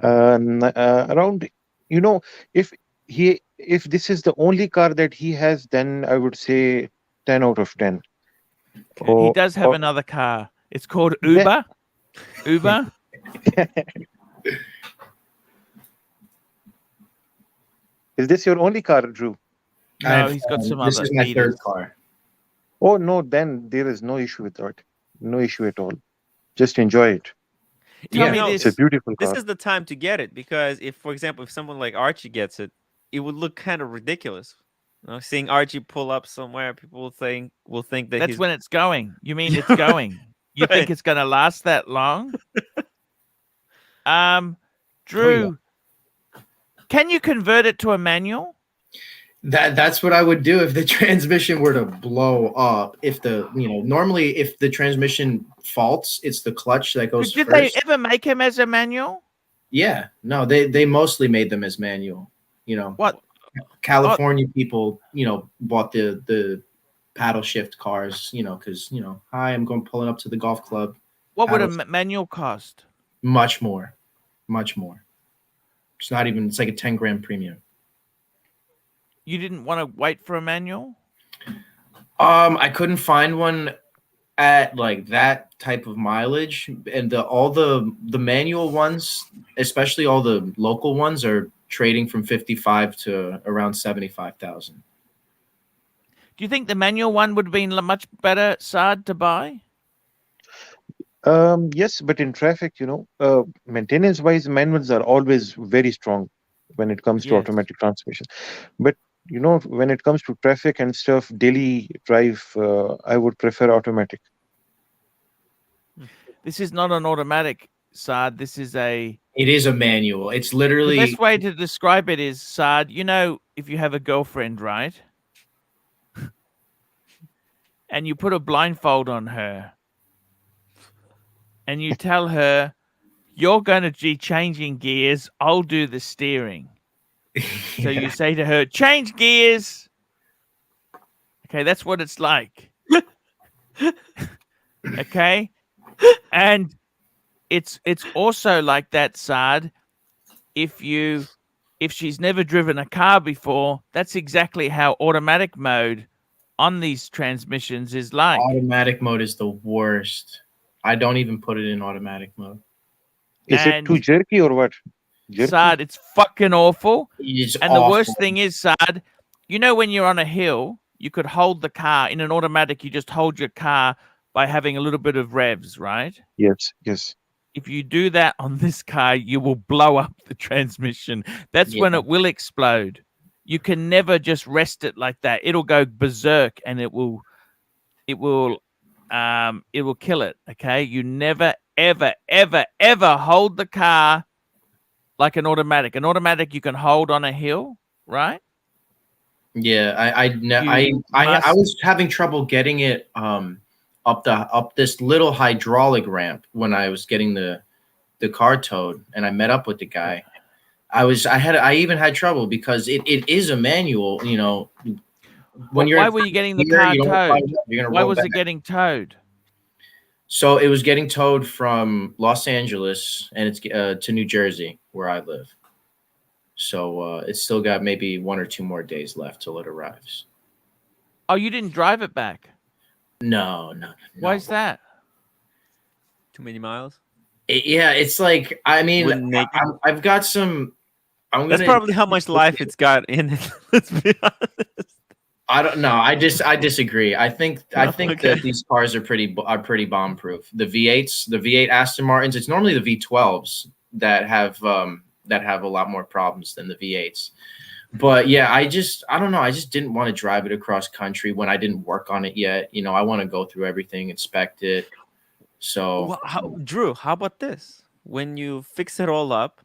around, you know, if this is the only car that he has, then I would say 10 out of 10. He does have another car. It's called Uber. Uber. Is this your only car, Drew? No, he's got some This other is my beaters. third car. Oh no, then there is no issue with that. No issue at all. Just enjoy it. Tell Yeah. me No, It's a this. beautiful This car. is the time to get it because if, for example, if someone like Archie gets it, it would look kind of ridiculous. You know, seeing Archie pull up somewhere, people will think that That's he's when it's going. You mean it's going? You think Right. it's going to last that long? Drew, can you convert it to a manual? That's what I would do if the transmission were to blow up. If normally if the transmission faults, it's the clutch that goes Did first. they ever make him as a manual? Yeah. No, they mostly made them as manual. You know. What? California people, bought the paddle shift cars, because hi, I'm going pulling up to the golf club. What would a Paddle- manual cost? Much more. It's not even. It's like a 10 grand premium. You didn't want to wait for a manual? I couldn't find one at like that type of mileage, and all the manual ones, especially all the local ones, are trading from 55 to around 75,000. Do you think the manual one would have been much better, Saad, to buy? Yes, but in traffic, maintenance-wise, manuals are always very strong when it comes to Yes. automatic transmission. But when it comes to traffic and stuff, daily drive, I would prefer automatic. This is not an automatic, Saad. This is a... It is a manual. It's The literally best way to describe it is, Saad, if you have a girlfriend, right? And you put a blindfold on her and you tell her, you're going to be changing gears. I'll do the steering. So you say to her, change gears. Okay, that's what it's like. Okay? And it's also like that, Saad. If she's never driven a car before, that's exactly how automatic mode on these transmissions is like. automatic mode is the worst. I don't even put it in automatic mode. Is it And too jerky or what? Jerky? Saad, it's fucking awful. It's And the awful. worst thing is, Saad, when you're on a hill, you could hold the car in an automatic. You just hold your car by having a little bit of revs, right? Yes. If you do that on this car, you will blow up the transmission. That's when Yeah. it will explode. you can never just rest it like that. It'll go berserk and it will kill it. Okay. You never, ever, ever, ever hold the car like an automatic. An automatic you can hold on a hill, right? Yeah, I must- was having trouble getting it up this little hydraulic ramp when I was getting the car towed, and I met up with the guy. I even had trouble because it is a manual, you know. When Why were you getting the gear, car you don't towed? find out, you're gonna Why roll was back. it getting towed? So it was getting towed from Los Angeles and it's to New Jersey where I live. So it's still got maybe 1 or 2 more days left till it arrives. Oh, you didn't drive it back. No. Why is that? Too many miles. Yeah, it's like, I mean, Wouldn't make it. I've got some. That's probably how much life it's got in it. Let's be honest. I don't know. I disagree. I think Okay. that these cars are pretty bomb proof. The V8s, the V8 Aston Martins. It's normally the V12s that have a lot more problems than the V8s. But yeah, I don't know. I just didn't want to drive it across country when I didn't work on it yet. You know, I want to go through everything, inspect it. So, Drew, how about this? When you fix it all up,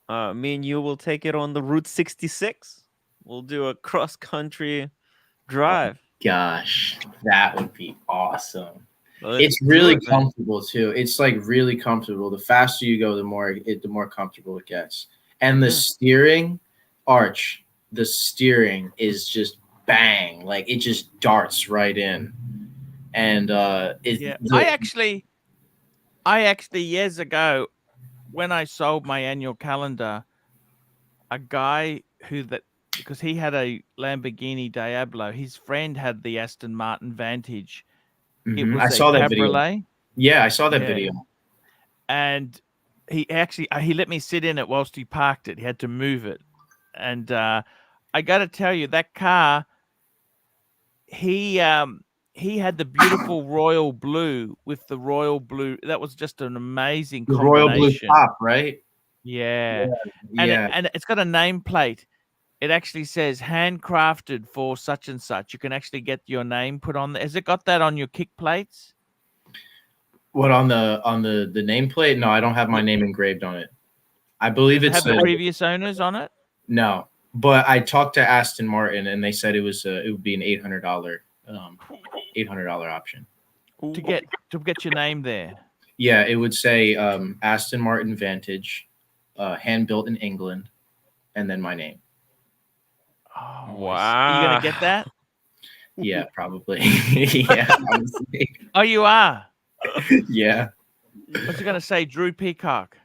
me and you will take it on the Route 66. We'll do a cross country drive. gosh, that would be awesome. Let's It's do really it, man. comfortable too. It's like really comfortable. The faster you go, the more comfortable it gets. And the steering, Arch, the steering is just bang, like it just darts right in. And I actually years ago, when I sold my annual calendar, a guy because he had a Lamborghini Diablo, his friend had the Aston Martin Vantage. It was I saw that video. cabriolet. Yeah, I saw that video. And he let me sit in it whilst he parked it. He had to move it. And I got to tell you, that car, he had the beautiful royal blue with the royal blue. That was just an amazing The combination. royal blue top, right? Yeah. Yeah. And it's got a nameplate. It actually says handcrafted for such and such. You can actually get your name put on there. Has it got that on your kick plates? What, on the nameplate? No, I don't have my name engraved on it. I believe Does it it's have the previous owners on it? no. But I talked to Aston Martin and they said it would be an $800 option. To get your name there. Yeah, it would say Aston Martin Vantage, hand built in England, and then my name. Oh, Wow. Are you gonna get that? Yeah, probably. Yeah, honestly. Oh, you are. Yeah. What's it gonna say? Drew Peacock.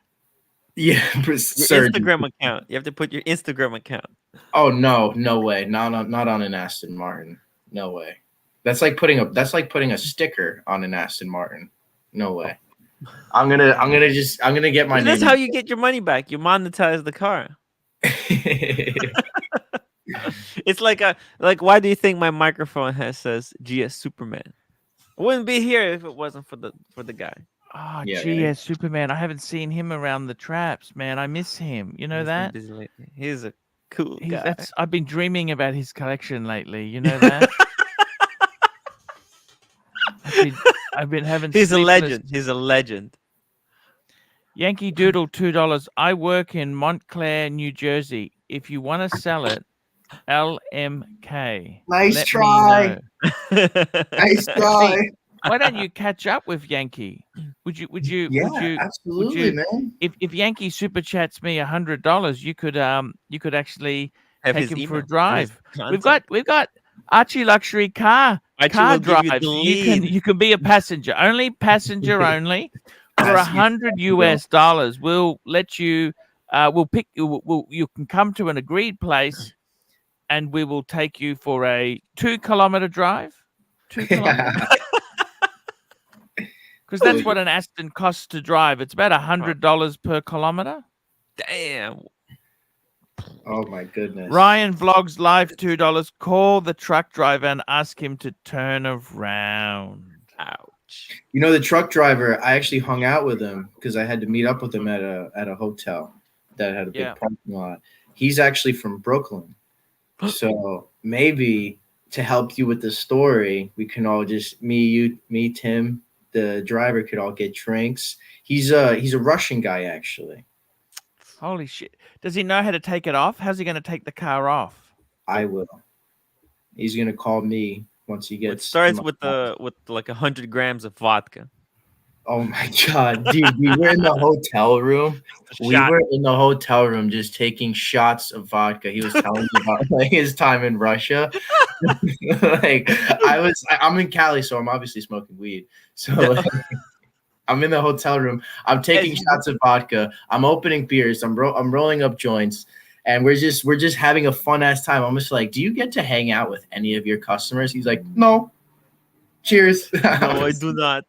Yeah, Your surgeon. Instagram account. You have to put your Instagram account. Oh no way. Not on an Aston Martin. No way. That's like putting a sticker on an Aston Martin. No way. I'm gonna get my name. That's how you get your money back. You monetize the car. It's like why do you think my microphone says GS Superman? I wouldn't be here if it wasn't for the guy. Oh, Yeah, gee, right. Superman. I haven't seen him around the traps, man. I miss him. You know He's been that? busy lately. He's a cool guy. I've been dreaming about his collection lately. You know that? I've been having He's a sleepless- legend. He's a legend. Yankee Doodle, $2. I work in Montclair, New Jersey. If you want to sell it, LMK. Nice Let me try. know. Nice try. Why don't you catch up with Yankee? Would you Absolutely, man. if Yankee super chats me $100, you could actually Have take his him for a email, drive. his We've contact. got Archie Luxury car Archie will give you drives. the You can be a passenger, only passenger only. For $100 US, we'll let you. We'll pick you. You can come to an agreed place, and we will take you for a 2-kilometer drive. 2 kilometers. Because that's what an Aston costs to drive. It's about $100 per kilometer. Damn. Oh my goodness. Ryan Vlogs Live, $2. Call the truck driver and ask him to turn around. Ouch. You know, the truck driver, I actually hung out with him because I had to meet up with him at a hotel that had a big parking lot. He's actually from Brooklyn. So maybe to help you with the story, we can all just me, Tim, the driver could all get drinks. He's a Russian guy actually. Holy shit! Does he know how to take it off? How's he going to take the car off? I will. He's gonna call me once he It gets in starts my with house. like 100 grams of vodka. Oh my god, dude, we were in the hotel room. We Shot. were in the hotel room just taking shots of vodka. He was telling me about like his time in Russia. Like I'm in Cali, so I'm obviously smoking weed. So I'm in the hotel room. I'm taking shots of vodka. I'm opening beers. I'm rolling up joints, and we're just having a fun ass time. I'm just like, do you get to hang out with any of your customers? He's like, no. Cheers. No, I do not.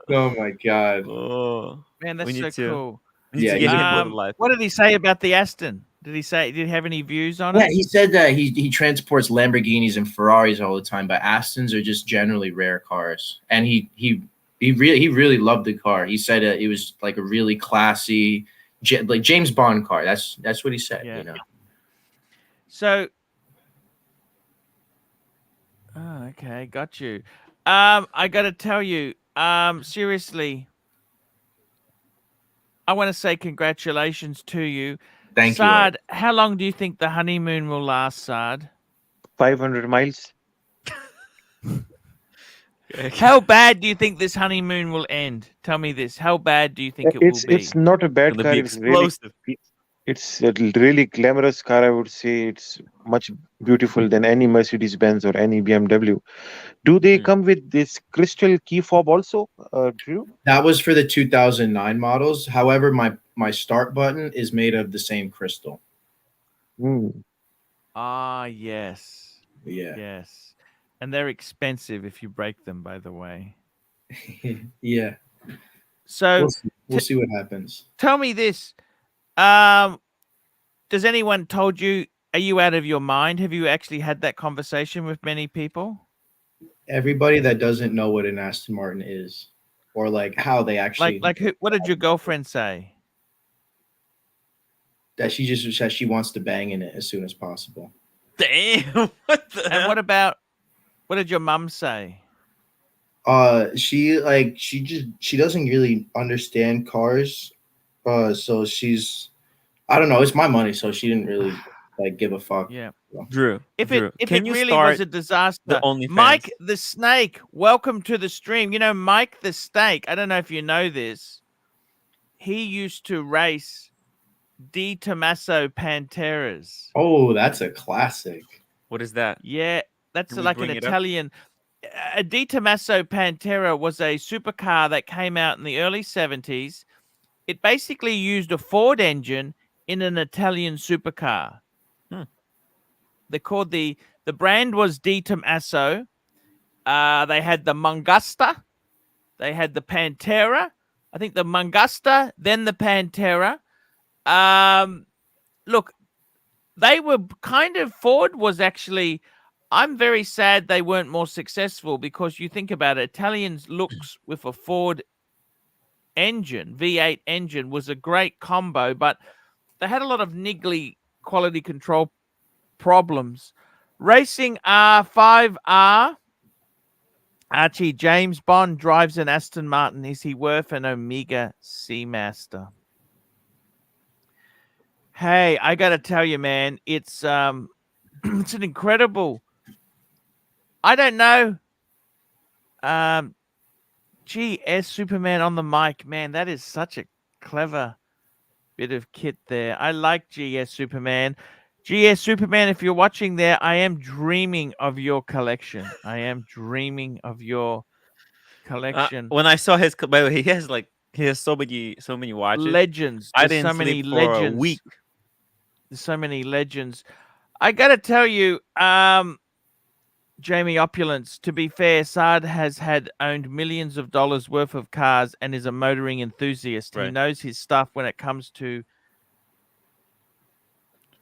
Oh my god. Oh, Man, we that's need so to. cool. We need Yeah, to get he's him a- for the life. What did he say about the Aston? Did he have any views on Yeah, it? he said that he transports Lamborghinis and Ferraris all the time, but Astons are just generally rare cars. And he really loved the car. He said it was like a really classy, like James Bond car. That's what he said. Yeah. You know. So, oh, okay, got you. I got to tell you, seriously, I want to say congratulations to you. Thank you. Saad, how long do you think the honeymoon will last, Saad? 500 miles. How bad do you think this honeymoon will end? Tell me this. How bad do you think it will be? It's not a bad Gonna car. be It's really explosive. it's a really glamorous car. I would say it's much beautiful than any Mercedes Benz or any BMW. Do they Mm. come with this crystal key fob also, Drew? That was for the 2009 models. However, my start button is made of the same crystal. Hmm. Ah, yes. Yeah. Yes. And they're expensive if you break them, by the way. Yeah. So We'll see what happens. tell me this. Does anyone told you, are you out of your mind? Have you actually had that conversation with many people? Everybody that doesn't know what an Aston Martin is, or like how they actually What did your girlfriend say? that she just says she wants to bang in it as soon as possible. Damn. What the And hell? what did your mum say? She doesn't really understand cars. So I don't know, it's my money, so she didn't really like give a fuck. Yeah. Drew. If Drew, it can you really was start a disaster, the OnlyFans? Mike the Snake, welcome to the stream. You know, Mike the Snake, I don't know if you know this. He used to race Di Tommaso Panteras. Oh, that's a classic. What is that? Yeah, that's Can we like an bring it up? Italian. A Di Tommaso Pantera was a supercar that came out in the early 70s. It basically used a Ford engine in an Italian supercar. Hmm. They called the brand was Di Tommaso. They had the Mangusta. They had the Pantera. I think the Mangusta, then the Pantera. Look, they were kind of Ford was actually. I'm very sad they weren't more successful because you think about it, Italians looks with a Ford engine, V8 engine was a great combo, but they had a lot of niggly quality control problems. Racing R5R. Archie, James Bond drives an Aston Martin. Is he worth an Omega Seamaster? Hey, I got to tell you, man, it's it's an incredible. I don't know. GS Superman on the mic, man, that is such a clever bit of kit there. I like GS Superman. GS Superman, if you're watching there, I am dreaming of your collection. I am dreaming of your collection. When I saw his, by the way, he has so many watches. Legends. I There's didn't so many sleep for a legends. week. There's so many legends. I gotta tell you, Jamie Opulence, to be fair, Saad has owned millions of dollars worth of cars and is a motoring enthusiast. He Right. knows his stuff when it comes to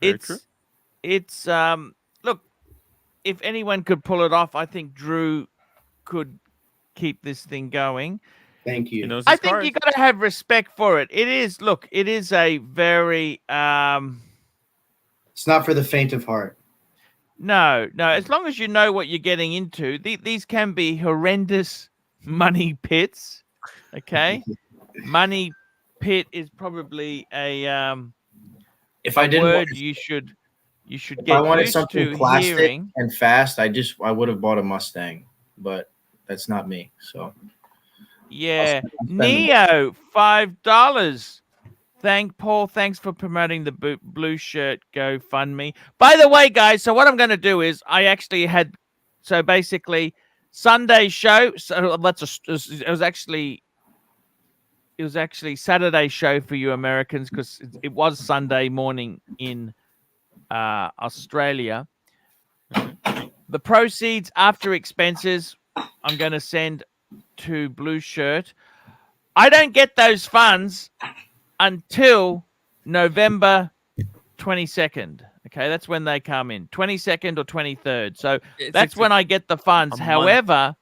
Very true. it's look, if anyone could pull it off, I think Drew could keep this thing going. Thank He you. knows I his think cars. you got to have respect for it. It is a very It's not for the faint of heart. No. As long as you know what you're getting into, these can be horrendous money pits. Okay, money pit is probably If I a didn't word want, you should if I get wanted used something to plastic hearing. and fast, I would have bought a Mustang, but that's not me. So Yeah, I'll spend the money. Neo, $5. Paul. Thanks for promoting the blue shirt GoFundMe. By the way, guys, so what I'm going to do is I actually had, so basically Sunday show. So it was actually Saturday show for you Americans because it was Sunday morning in Australia. The proceeds after expenses, I'm going to send to Blue Shirt. I don't get those funds until November 22nd. Okay, that's when they come in, 22nd or 23rd. So that's when I get the funds. However,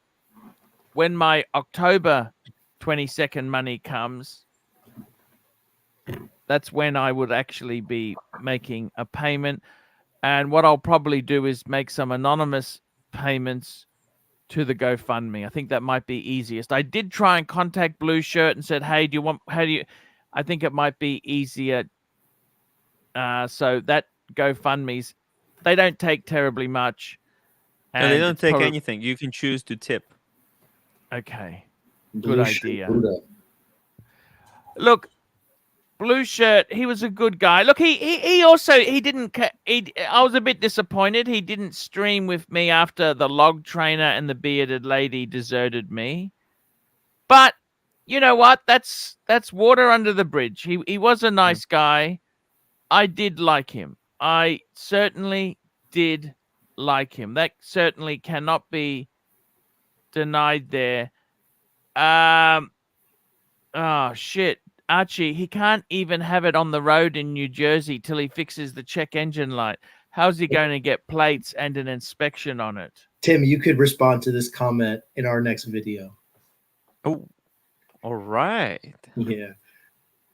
when my October 22nd money comes, that's when I would actually be making a payment. And what I'll probably do is make some anonymous payments to the GoFundMe. I think that might be easiest. I did try and contact Blue Shirt and said, hey, I think it might be easier. So that GoFundMe's, they don't take terribly much. No, they don't take anything. You can choose to tip. Okay. Blue Good shirt idea. Buddha. Look, Blue Shirt, he was a good guy. Look, he also, he didn't, I was a bit disappointed. He didn't stream with me after the log trainer and the bearded lady deserted me. But you know what? That's water under the bridge. He was a nice guy. I did like him. I certainly did like him. That certainly cannot be denied there. Oh shit. Archie, he can't even have it on the road in New Jersey till he fixes the check engine light. How's he going to get plates and an inspection on it? Tim, you could respond to this comment in our next video. Oh, all right. Yeah,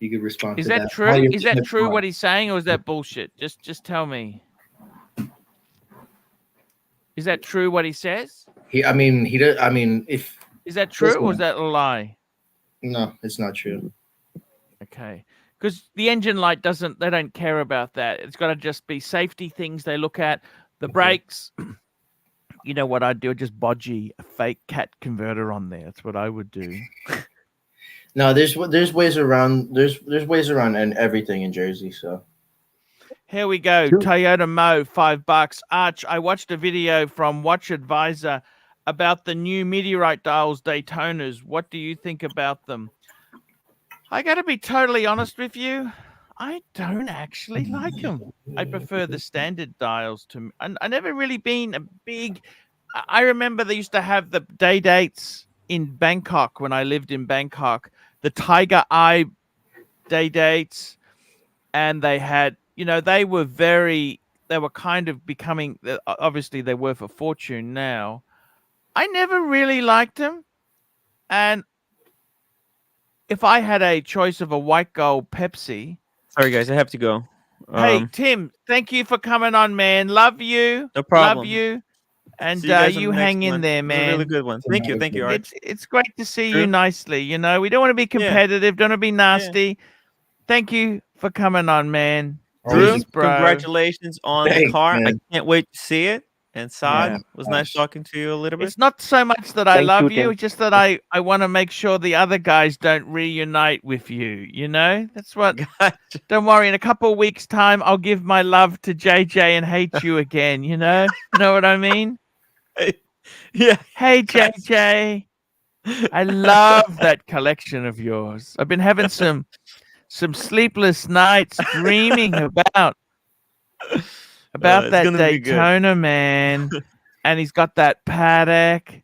you could respond Is to that that. true? Is that true what he's saying, or is that bullshit? Just tell me. Is that true what he says? He does. I mean, if Is that true or is that a lie? no, it's not true. Okay. Because the engine light they don't care about that. It's got to just be safety things they look at. The brakes, you know what I'd do? I'd just bodgy a fake cat converter on there. That's what I would do. No, there's ways around. There's ways around and everything in Jersey. So here we go. Toyota Mo, $5. Arch, I watched a video from Watch Advisor about the new meteorite dials Daytonas. What do you think about them? I got to be totally honest with you. I don't actually like them. I prefer the standard dials to. I never really been a big. I remember they used to have the day dates in Bangkok when I lived in Bangkok. The Tiger Eye day dates, and they had, they were kind of becoming. Obviously, they're worth a fortune now. I never really liked them, and if I had a choice of a white gold Pepsi. Sorry, guys, I have to go. Hey, Tim, thank you for coming on, man. Love you. No problem. Love you. And you hang in there, man. A really good one. Thank you, Arch. It's great to see you nicely. We don't want to be competitive. Don't want to be nasty. Yeah. Thank you for coming on, man. Drew, congratulations on the car. Man. I can't wait to see it. And Saad, was nice talking to you a little bit. It's not so much that I love you, it's just that I want to make sure the other guys don't reunite with you, That's what. Gotcha. Don't worry, in a couple of weeks' time, I'll give my love to JJ and hate you again, You know what I mean? Yeah. Hey, JJ. I love that collection of yours. I've been having some sleepless nights dreaming about that Daytona, man. And he's got that Patek.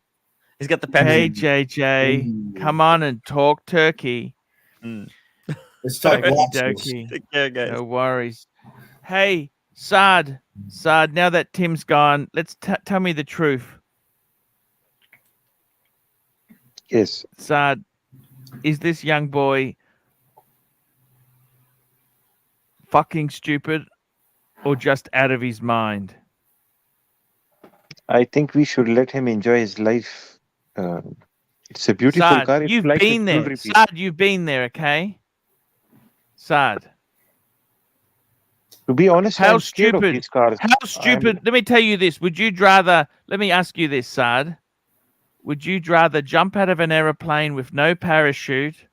He's got the Patek. Hey, JJ, come on and talk turkey. Let's talk dokey. Take care, guys. No worries. Hey, Saad, now that Tim's gone, let's tell me the truth. Yes. Saad, is this young boy fucking stupid? or just out of his mind? I think we should let him enjoy his life. Uh, it's a beautiful Saad, car. It's you've like a been there. jewelry piece. Saad, you've been there, okay? Saad. To be honest, How I'm scared of stupid. these cars. How stupid. Let me tell you this. Would you rather, let me ask you this, Saad. Would you rather jump out of an aeroplane with no parachute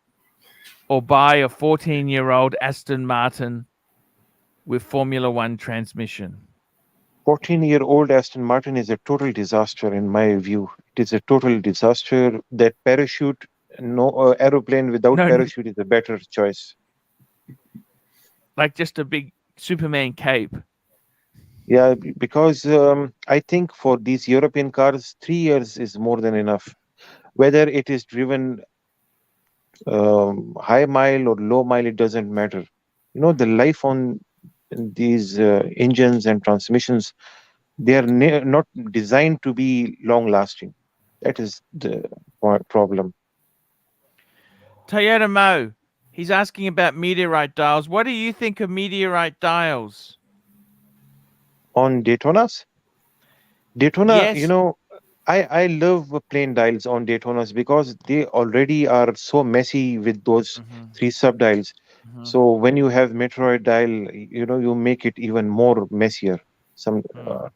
or buy a 14-year-old Aston Martin with Formula One transmission? 14-year-old Aston Martin is a total disaster in my view. It is a total disaster. That parachute, no aeroplane without No, parachute is a better choice. like just a big Superman cape. Yeah, because I think for these European cars, 3 years is more than enough. Whether it is driven high mile or low mile, it doesn't matter. You know, the life on these engines and transmissions, they are not designed to be long lasting. That is the problem. Toyota Mo, he's asking about meteorite dials. What do you think of meteorite dials? On Daytonas, Daytona, you Yes. know, I love plain dials on Daytonas because they already are so messy with those Mhm, three sub dials. mhm, So when you have Metroid dial, you know, you make it even more messier. Some mm.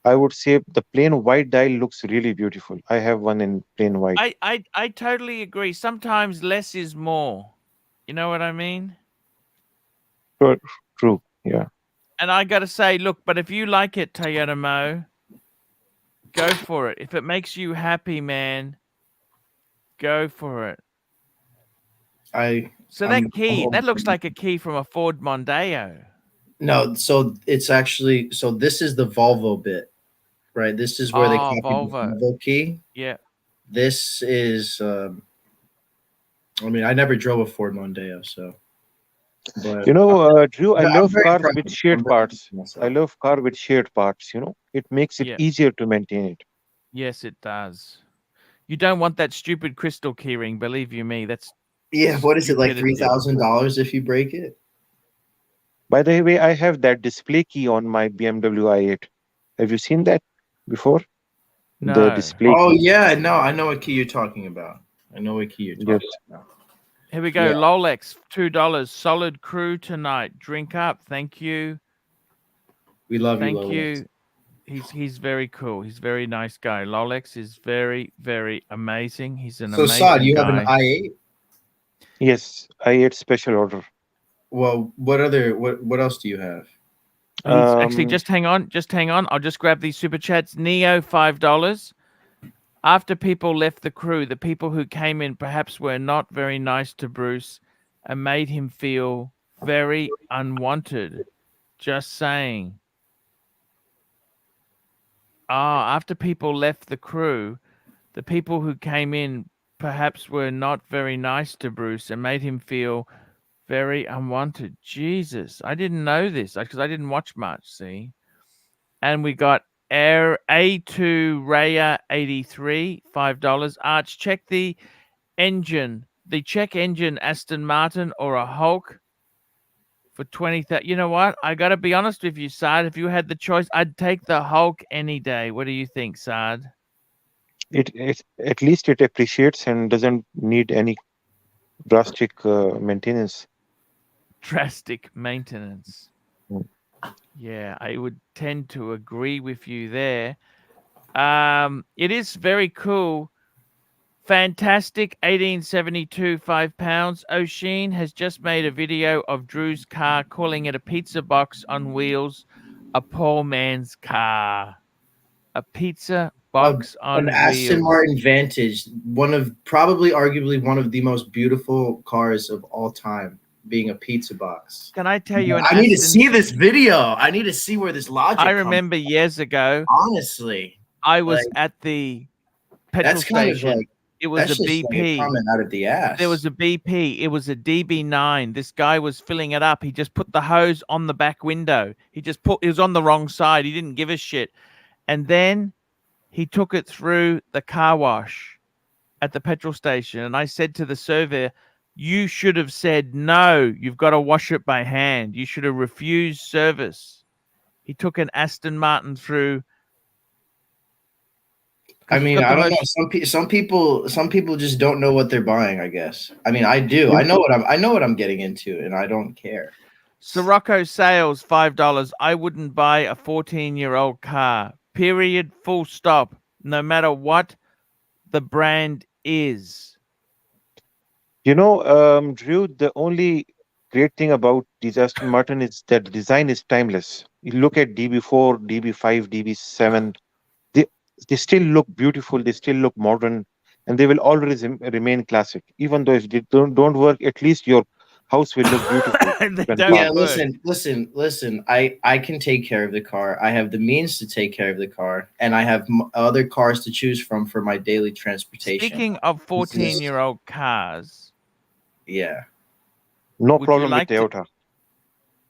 I would say the plain white dial looks really beautiful. I have one in plain white. I totally agree. Sometimes less is more. You know what I mean? True, true. Yeah. And I got to say, look, but if you like it, Toyota Mo, go for it. If it makes you happy, man, go for it. So that key, that looks like a key from a Ford Mondeo. No, so it's actually, so this is the Volvo bit, right? This is where they Oh, copied the Volvo. Volvo key. Yeah. This is, I mean, I never drove a Ford Mondeo, so, but You know, Drew, I I'm love very cars proud. with I'm shared very proud parts. of myself. I love car with shared parts, you know. It makes it Yeah. easier to maintain it. Yes, it does. You don't want that stupid crystal keyring, believe you me. That's Yeah, what is it, like stupidity. $3,000 if you break it? By the way, I have that display key on my BMW i8. Have you seen that before? The No. display Oh key. yeah, no, I know what key you're talking about. I know what key you're Yes. talking about. Here we go. Yeah. Rolex, $2. Solid crew tonight. Drink up. Thank you. We love you, Thank Lolex. you. He's very cool. He's a very nice guy. Lolex is very, very amazing. He's an So amazing Saad, you have an guy. i8. Yes, i8 special order. Well, what else do you have? He's actually Um, just hang on. Just hang on. I'll just grab these super chats. Neo, $5. After people left the crew, the people who came in perhaps were not very nice to Bruce and made him feel very unwanted. Just saying. After people left the crew, the people who came in perhaps were not very nice to Bruce and made him feel very unwanted. Jesus, I didn't know this because I didn't watch much, see? And we got Air A2 Raya 83, $5. Arch, check the engine, the check engine Aston Martin or a Hulk for 20,000. You know what? I got to be honest with you, Saad. If you had the choice, I'd take the Hulk any day. What do you think, Saad? it at least it appreciates and doesn't need any drastic maintenance. Drastic maintenance. Mm. Yeah, I would tend to agree with you there. It is very cool. Fantastic 1872, £5. O'Sheen has just made a video of Drew's car, calling it a pizza box on wheels, a poor man's car. A pizza box An on Aston wheels. Martin Vantage, one of probably arguably one of the most beautiful cars of all time, being a pizza box. Can I tell you an I need to Aston? see this video. I need to see where this logic I comes remember years ago, from. Honestly, I was like, at the petrol that's kind of station. like, It was a that's just like a BP. comment out of the ass. There was a BP. It was a DB9. This guy was filling it up. He just put the hose on the back window. It was on the wrong side. He didn't give a shit. And then he took it through the car wash at the petrol station. And I said to the surveyor, you should have said, no, you've got to wash it by hand. You should have refused service. he took an Aston Martin through. I 'Cause it's mean, got I the don't know. most. Some people just don't know what they're buying, I guess. I mean, I do. I know what I'm getting into, and I don't care. Sirocco sales $5. I wouldn't buy a 14-year-old car. Period. Full stop. No matter what the brand is. Drew, the only great thing about these Aston Martin is that the design is timeless. You look at DB4, DB5, DB7, they they still look beautiful, they still look modern, and they will always remain classic. Even though if they don't work, at least your house will look beautiful They when don't Yeah, parked. work. listen. I can take care of the car. I have the means to take care of the car, and I have other cars to choose from for my daily transportation. Speaking of This is 14-year-old cars, yeah. No would you problem with like to Toyota.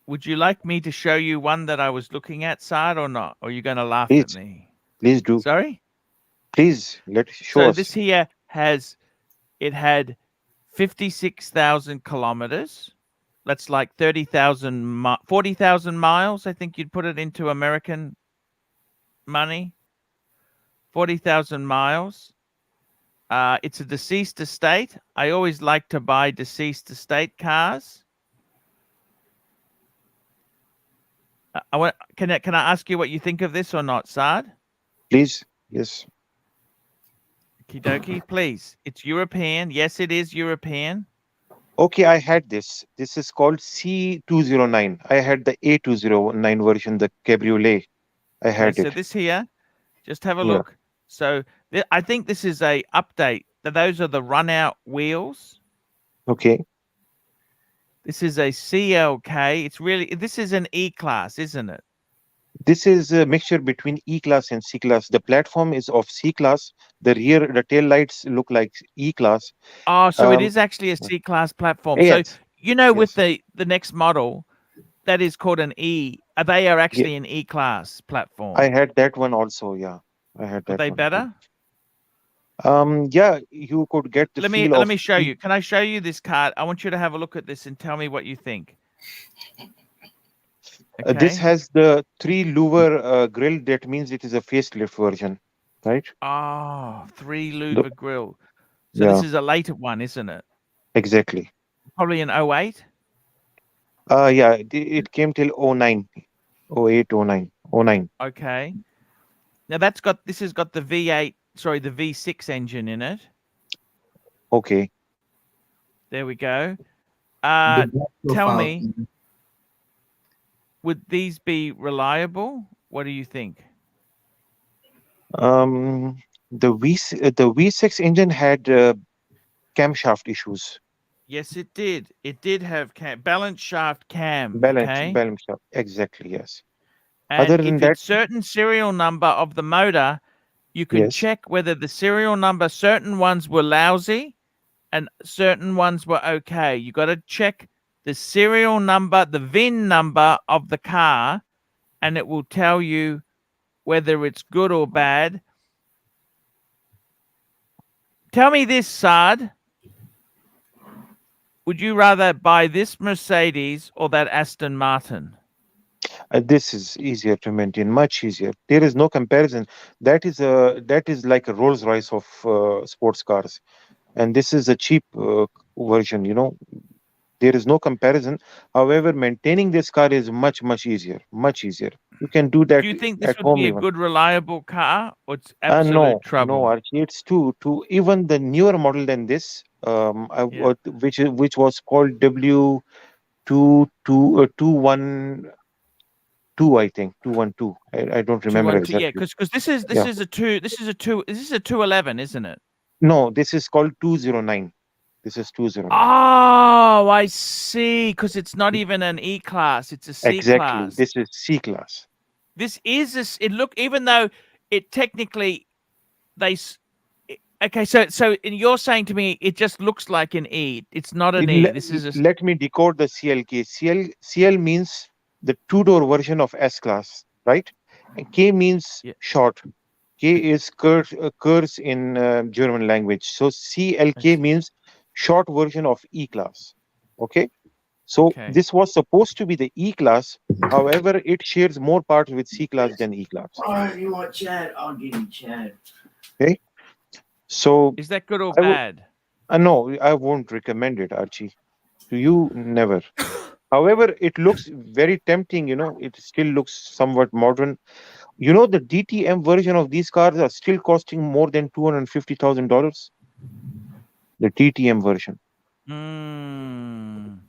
would you like me to show you one that I was looking at, Saad, or not? Or are you going to laugh at Please, me? please do. Sorry? Please let show So us. this here had 56,000 kilometers. That's like 40,000 miles. I think you'd put it into American money. 40,000 miles. It's a deceased estate. I always like to buy deceased estate cars. Can I ask you what you think of this or not, Saad? Please, yes. Okie dokie, please. It's European. Yes, it is European. Okay, I had this. This is called C209. I had the A209 version, the Cabriolet. I Okay, had so it. this here, just have a Yeah. look. So I think this is a update. Those are the run out wheels. Okay. This is a CLK. This is an E class, isn't it? This is a mixture between E class and C class. The platform is of C class. The tail lights look like E class. Oh, so it Um, is actually a C class platform. So yes, with yes. the next model, that is called an E. They are Yeah, actually an E class I platform. had that one also. Yeah, I had Are that they one too. better? Yeah, you could get the feel Let of me show you. Can I show you this card? I want you to have a look at this and tell me what you think. This Okay. has the three louver grill. That means it is a facelift version, right? Oh, 3 The, louver grill. So this yeah, is a later one, isn't it? exactly. Probably an 08. Yeah, it came till 09, 08, 09, 09. Okay. Now this has got the the V6 engine in it. Okay. There we go. The black Tell profile. me, would these be reliable? What do you think? The V6 engine had camshaft issues. Yes, it did. It did have balance shaft cam. Okay. Balance shaft. Exactly, yes. And Other than if that, it's certain serial number of the motor, you can yes. check whether the serial number, certain ones were lousy and certain ones were okay. You got to check the serial number, the VIN number of the car, and it will tell you whether it's good or bad. Tell me this, Saad. Would you rather buy this Mercedes or that Aston Martin? This is easier to maintain, much easier. There is no comparison. That is like a Rolls Royce of sports cars, and this is a cheap version. There is no comparison. However, maintaining this car is much easier, much easier. You can do Do that you think this at would home be a even. good, reliable car or it's absolute No, trouble? Archie, it's too even the newer model than this, Yeah. which was called W22 I think 212. I don't remember 212. Yeah, exactly. because Yeah. this is a 211, isn't it? No, this is called 209. This is 209. Oh, I see. Because it's not even an E class; it's a C Exactly. class. This is C class. This is even though it technically they. Okay, so and you're saying to me it just looks like an E. It's not an E. This is a Let me decode the CLK. CL means the two-door version of S class, right? And K means yeah. short. K is curse in German language. So CLK Okay. means short version of E class. Okay. So Okay. this was supposed to be the E class. However, it shares more parts with C class than E class. All right, you want Chad? I'll give you Chad. Okay. So Is that good or I would bad? no, I won't recommend it, Archie. To you, never. However, it looks very tempting. It still looks somewhat modern. The DTM version of these cars are still costing more than $250,000. The DTM version. Mm.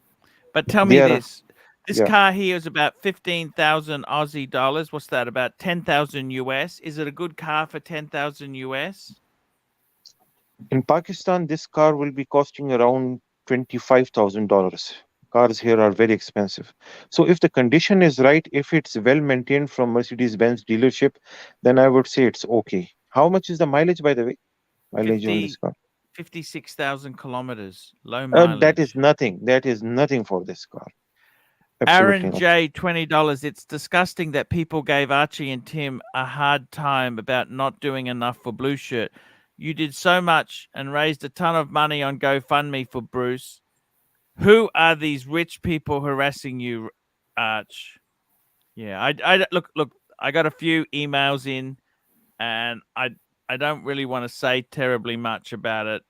But tell They me are, this. This yeah. car here is about 15,000 Aussie dollars. What's that? About 10,000 US. Is it a good car for 10,000 US? In Pakistan, this car will be costing around $25,000. Cars here are very expensive. So if the condition is right, if it's well maintained from Mercedes-Benz dealership, then I would say it's okay. How much is the mileage, by the way? Mileage on this 50, car? 56,000 kilometers. Low That is mileage. nothing. That is nothing for this car. Absolutely Aaron not. J, $20. It's disgusting that people gave Archie and Tim a hard time about not doing enough for Blue Shirt. You did so much and raised a ton of money on GoFundMe for Bruce. Who are these rich people harassing you, Arch? Yeah, I look. I got a few emails in, and I don't really want to say terribly much about it,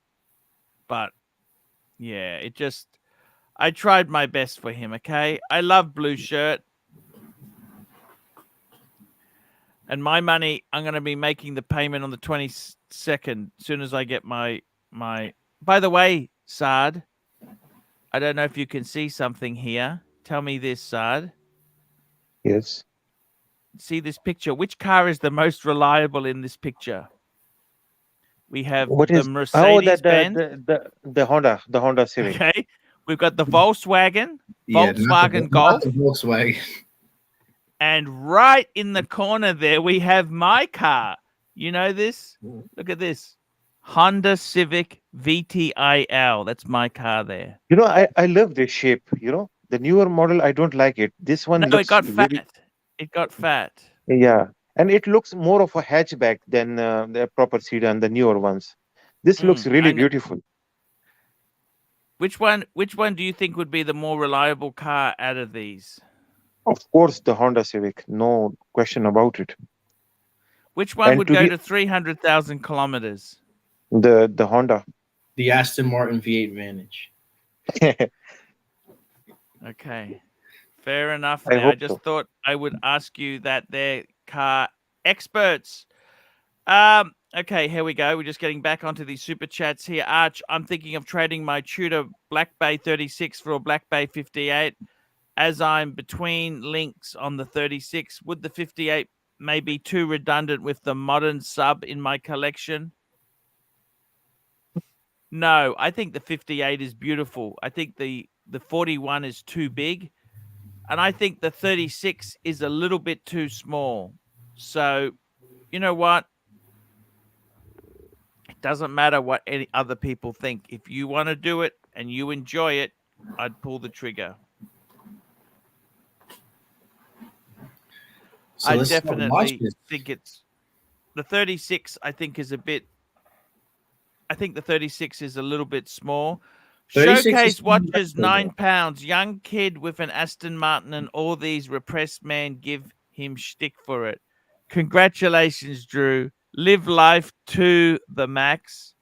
but yeah, it just. I tried my best for him. Okay, I love Blue Shirt. And my money, I'm going to be making the payment on the 22nd, as soon as I get my. By the way, Saad, I don't know if you can see something here. Tell me this, Saad. Yes. See this picture. Which car is the most reliable in this picture? We have What the is? Oh, Mercedes that the Benz. the Honda Civic. Okay. We've got the Volkswagen, Yeah, Volkswagen not Golf. the Volkswagen. And right in the corner there, we have my car. You know this? Look at this. Honda Civic VTIL. That's my car there. I love this shape. The newer model, I don't like it. This one No, it looks got very, fat. It got fat. yeah, and it looks more of a hatchback than the proper sedan, the newer ones. This looks really beautiful. Which one do you think would be the more reliable car out of these? Of course, the Honda Civic, no question about it. Which one And would go to 300,000 kilometers? The Honda. The Aston Martin V8 Vantage. Okay. Fair enough. I There. I hope just so. thought I would ask you that they're car experts. Okay, here we go. We're just getting back onto these super chats here. Arch, I'm thinking of trading my Tudor Black Bay 36 for a Black Bay 58 as I'm between links on the 36. Would the 58 may be too redundant with the modern sub in my collection? No, I think the 58 is beautiful. I think the 41 is too big. And I think the 36 is a little bit too small. So, you know what? It doesn't matter what any other people think. If you want to do it and you enjoy it, I'd pull the trigger. So I let's watch definitely this. think it's the 36. I think is a bit. I think the 36 is a little bit small. 36 is Showcase too watches much, though. £9. Young kid with an Aston Martin, and all these repressed man give him shtick for it. Congratulations, Drew. Live life to the max.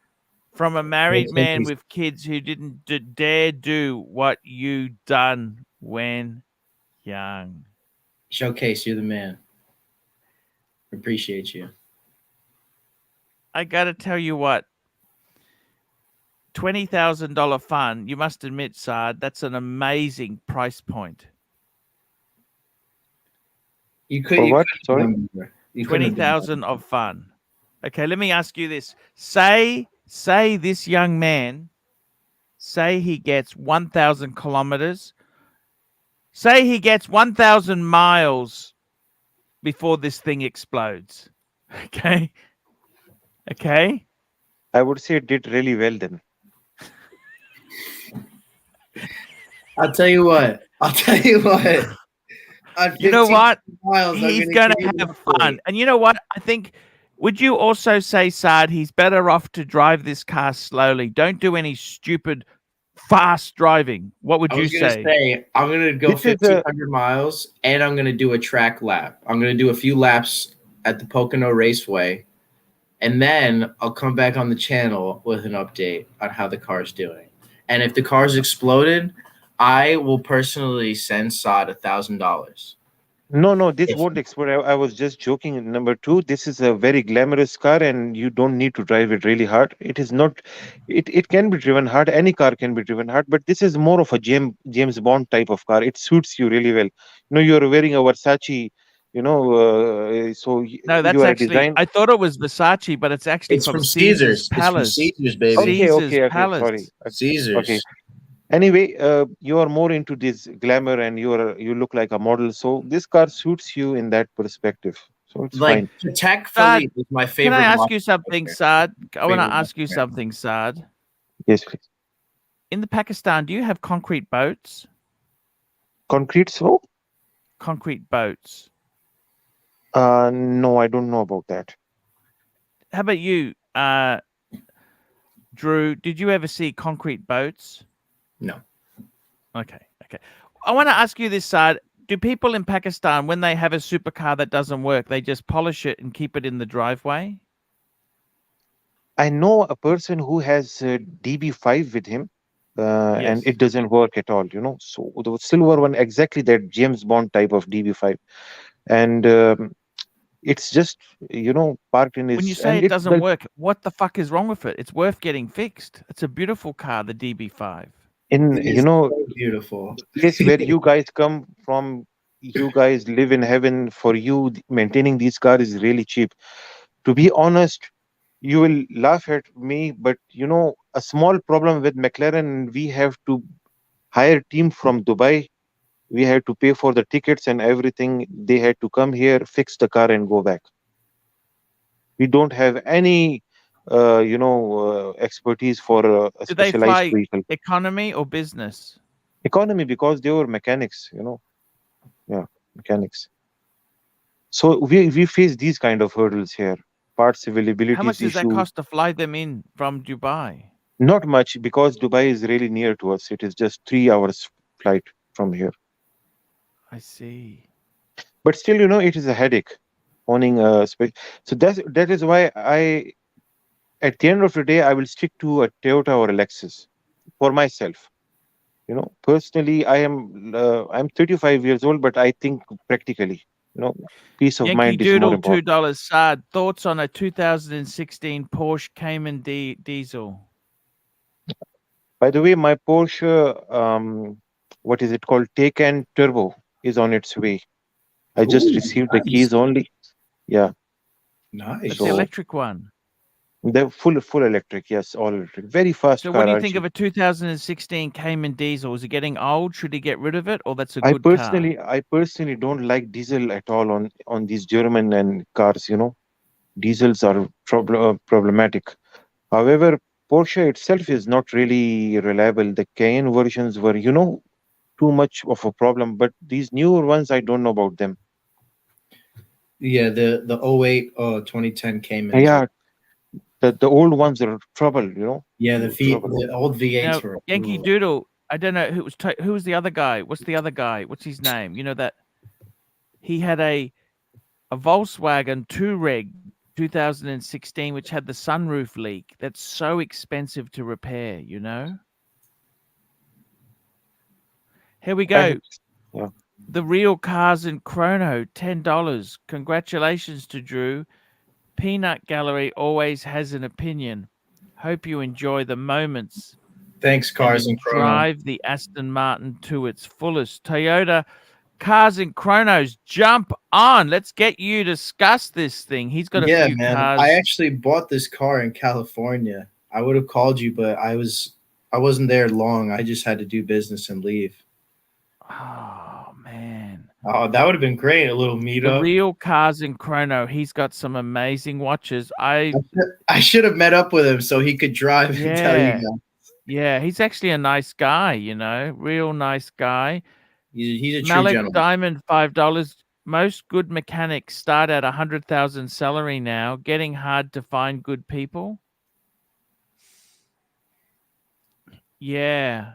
From a married man with kids who didn't dare do what you done when young. Showcase, you're the man. Appreciate you. I gotta tell you what. $20,000 fun. You must admit, Saad, that's an amazing price point. You could. For You what? couldn't Sorry? have done better. You couldn't have done 20,000 of fun. Okay, let me ask you this. Say this young man, say he gets 1,000 kilometers. Say he gets 1,000 miles before this thing explodes. Okay? Okay? I would say it did really well then. I'll tell you what. You know what? Miles, He's going to have fun. And you know what? I think, would you also say, Saad, he's better off to drive this car slowly? Don't do any stupid fast driving, what would I you was gonna say? say I'm gonna go This is a 1,500 miles, and I'm gonna do a track lap. I'm gonna do a few laps at the Pocono Raceway, and then I'll come back on the channel with an update on how the car's doing. And if the car's exploded, I will personally send Saad $1,000. no. This If won't explode. I was just joking. Number two, this is a very glamorous car, and you don't need to drive it really hard. It is not. It can be driven hard. Any car can be driven hard, but this is more of a James Bond type of car. It suits you really well. You're wearing a Versace. No, You that's are a actually, design. I thought it was Versace, but it's actually it's from from Caesar's Caesars. It's from Palace. Caesars, baby. Okay, Caesar's okay. Palace. Sorry. Okay. Caesars. Anyway, you are more into this glamour, and you look like a model. So this car suits you in that perspective. So it's Like fine. Patek Saad, Philippe is my can favorite. I ask watch you something, maker. Saad? I want to Favorite ask you watch maker. something, Saad. Yes, please. In the Pakistan, do you have concrete boats? Concrete so? Concrete boats. No, I don't know about that. How about you, Drew? Did you ever see concrete boats? No. Okay. I want to ask you this, Saad. Do people in Pakistan, when they have a supercar that doesn't work, they just polish it and keep it in the driveway? I know a person who has DB5 with him, and Yes. it doesn't work at all. So the silver one, exactly that James Bond type of DB5, and it's just parked in When you his, say and it it doesn't the work, what the fuck is wrong with it? It's worth getting fixed. It's a beautiful car, the DB5. in It is so beautiful. place where you guys come from. You guys live in heaven. For you, maintaining these cars is really cheap. To be honest, you will laugh at me, but a small problem with McLaren, we have to hire team from Dubai. We had to pay for the tickets and everything. They had to come here, fix the car, and go back. We don't have any, expertise for a Do they specialized fly vehicle. economy or business? Economy, because they were mechanics. Yeah, mechanics. So we face these kind of hurdles here. Parts How availability much is does that issue. cost to fly them in from Dubai? Not much, because Dubai is really near to us. It is just 3 hours flight from here. I see. But still, it is a headache owning a space. So that is why at the end of the day, I will stick to a Toyota or a Lexus for myself. Personally, I'm 35 years old, but I think practically. Peace of Yankee mind is more Doodle, important. $2. Saad, thoughts on a 2016 Porsche Cayman diesel? By the way, my Porsche, what is it called? Taycan Turbo is on its way. I just Ooh, received the nice. keys only. Yeah, Nice. It's So- the electric one. the full electric. Yes, all electric. Very fast So car. what do you think Archie. of a 2016 Cayman diesel? Is it getting old? Should he get rid of it? Or that's a I good car? personally don't like diesel at all on these German and cars. Diesels are problematic. However, Porsche itself is not really reliable. The Cayenne versions were, too much of a problem. But these newer ones, I don't know about them. Yeah, the 08 2010 came in. Yeah, the old ones are trouble. Yeah, Trouble. the old V8s Now, were Yankee ooh. Doodle, I don't know who was the other guy. What's the other guy? What's his name? You know that he had a Volkswagen Touareg 2016 which had the sunroof leak. That's so expensive to repair, Here we go. Yeah. The real cars in chrono, $10. Congratulations to Drew. Peanut Gallery always has an opinion. Hope you enjoy the moments Thanks, Cars and Chrono. drive the Aston Martin to its fullest. Toyota Cars and Chronos, jump on. Let's get you to discuss this thing. He's got a Yeah, few man. cars. I actually bought this car in California. I would have called you, but I wasn't there long. I just had to do business and leave. Oh, man. Oh, that would have been great. A little The meetup. real Cars and Chrono. He's got some amazing watches. I should have met up with him so he could drive and tell you Yeah. guys. Yeah, he's actually a nice guy, real nice guy. He's a true Malik gentleman. Diamond, $5. Most good mechanics start at 100,000 salary now. Getting hard to find good people. Yeah.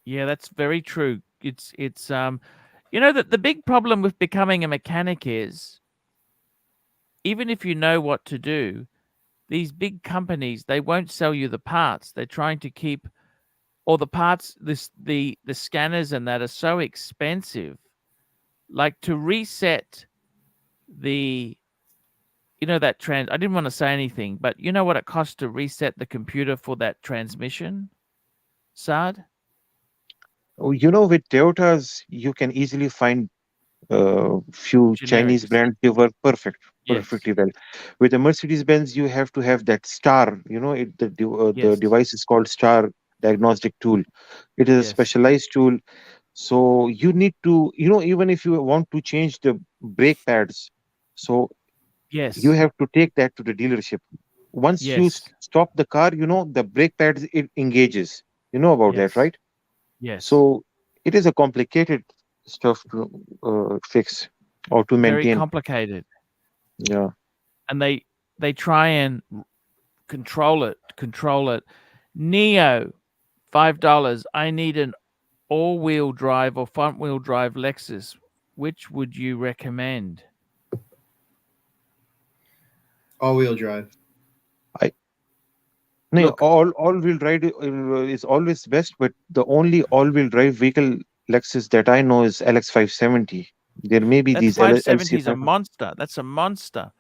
Yeah, that's very true. It's you know that the big problem with becoming a mechanic is even if you know what to do, these big companies, they won't sell you the parts. They're trying to keep all the parts, the scanners and that are so expensive. Like to reset the that I didn't want to say anything, but you know what it costs to reset the computer for that transmission, Saad? Oh, with Toyotas, you can easily find few Chinese Generics. brands. They work Yes. perfectly well. With the Mercedes Benz, you have to have that star. The Yes. device is called Star Diagnostic Tool. It is a Yes. specialized tool. So you need to, even if you want to change the brake pads, so you Yes. have to take that to the dealership. Once you Yes. stop the car, the brake pads it engages. You know about that, Yes. right? Yes. So it is a complicated stuff to fix or to Very maintain. complicated. Yeah. And they try and control it. Neo, $5. I need an all-wheel drive or front-wheel drive Lexus. Which would you recommend? All-wheel drive. I no, Look, all-wheel drive is always best, but the only all-wheel drive vehicle Lexus that I know is LX570. There may be that these 570 is a LC5. monster. That's a monster.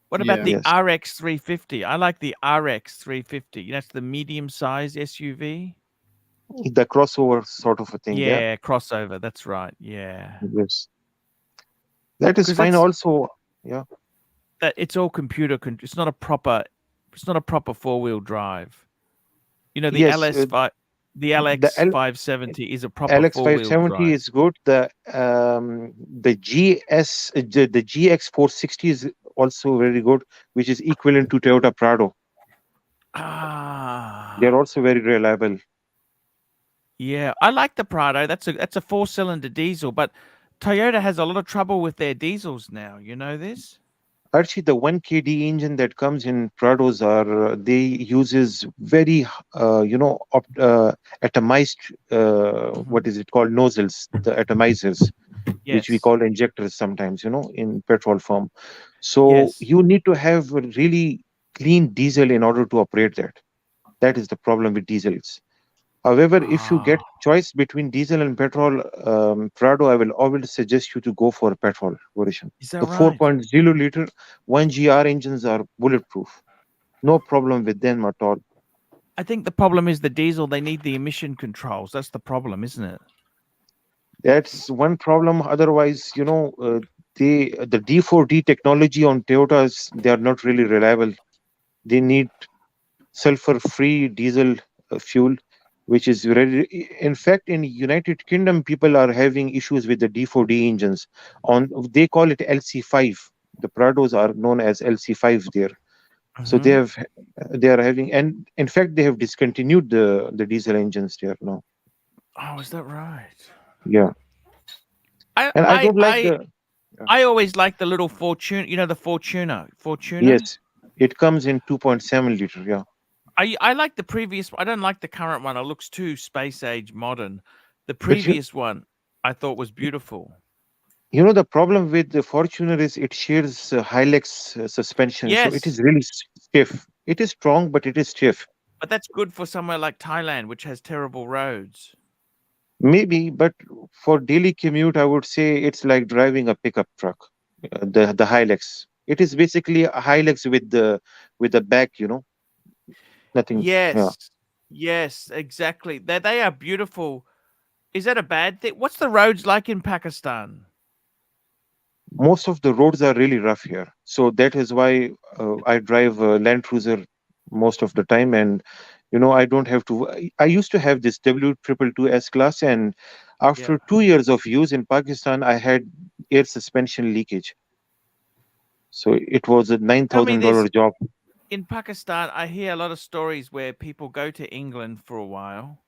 What about Yeah. the Yes, RX 350? I like the RX 350. That's the medium size SUV. the crossover sort of a thing. Yeah. Yeah, crossover. That's right. Yeah. Yes, that is Because fine. that's Also, yeah. that it's all it's not a proper four-wheel drive. The Yes, the the LX 570 is a proper four-wheel LX570 drive. is good. The the GX 460 is also very good, which is equivalent to Toyota Prado. They're Ah. also very reliable. Yeah, I like the Prado. That's a four-cylinder diesel, but Toyota has a lot of trouble with their diesels now. You know this? Actually, the 1 kd engine that comes in Prados they uses very atomized Hmm. what is it called, nozzles, the atomizers, which we Yes. call injectors sometimes, in petrol form. So Yes. you need to have a really clean diesel in order to operate that. That is the problem with diesels. However, if you get Ah, choice between diesel and petrol, Prado, I will always suggest you to go for a petrol version. is that The right? 4.0 liter 1GR engines are bulletproof. No problem with them at all. I think the problem is the diesel. They need the emission controls. That's the problem, isn't it? That's one problem. Otherwise, the D4D technology on Toyotas, they are not really reliable. They need sulfur-free diesel fuel, which is very. In fact, in United Kingdom, people are having issues with the D4D engines. They call it LC5. The Prados are known as LC5 there. So Hmm. they are having, and in fact, they have discontinued the diesel engines there now. Oh, is that right? Yeah, I and I I don't like I the. Yeah. I always like the little Fortuna. The Fortuna. Yes, it comes in 2.7 liter. Yeah, I like the previous. I don't like the current one. It looks too space age modern. The but previous one I thought was beautiful. the problem with the Fortuner is it shares Hilux suspension, so it Yes, is really stiff. It is strong, but it is stiff. but that's good for somewhere like Thailand, which has terrible roads. Maybe, but for daily commute, I would say it's like driving a pickup truck. The Hilux. It is basically a Hilux with the back. Nothing. Yeah. Yes, yes, exactly. They are beautiful. Is that a bad thing? What's the roads like in Pakistan? Most of the roads are really rough here, so that is why I drive a Land Cruiser most of the time, and I don't have to. I used to have this W222 S class, and Yeah. after 2 years of use in Pakistan, I had air suspension leakage. So it was a nine Tell me thousand this. dollar job. In Pakistan, I hear a lot of stories where people go to England for a while,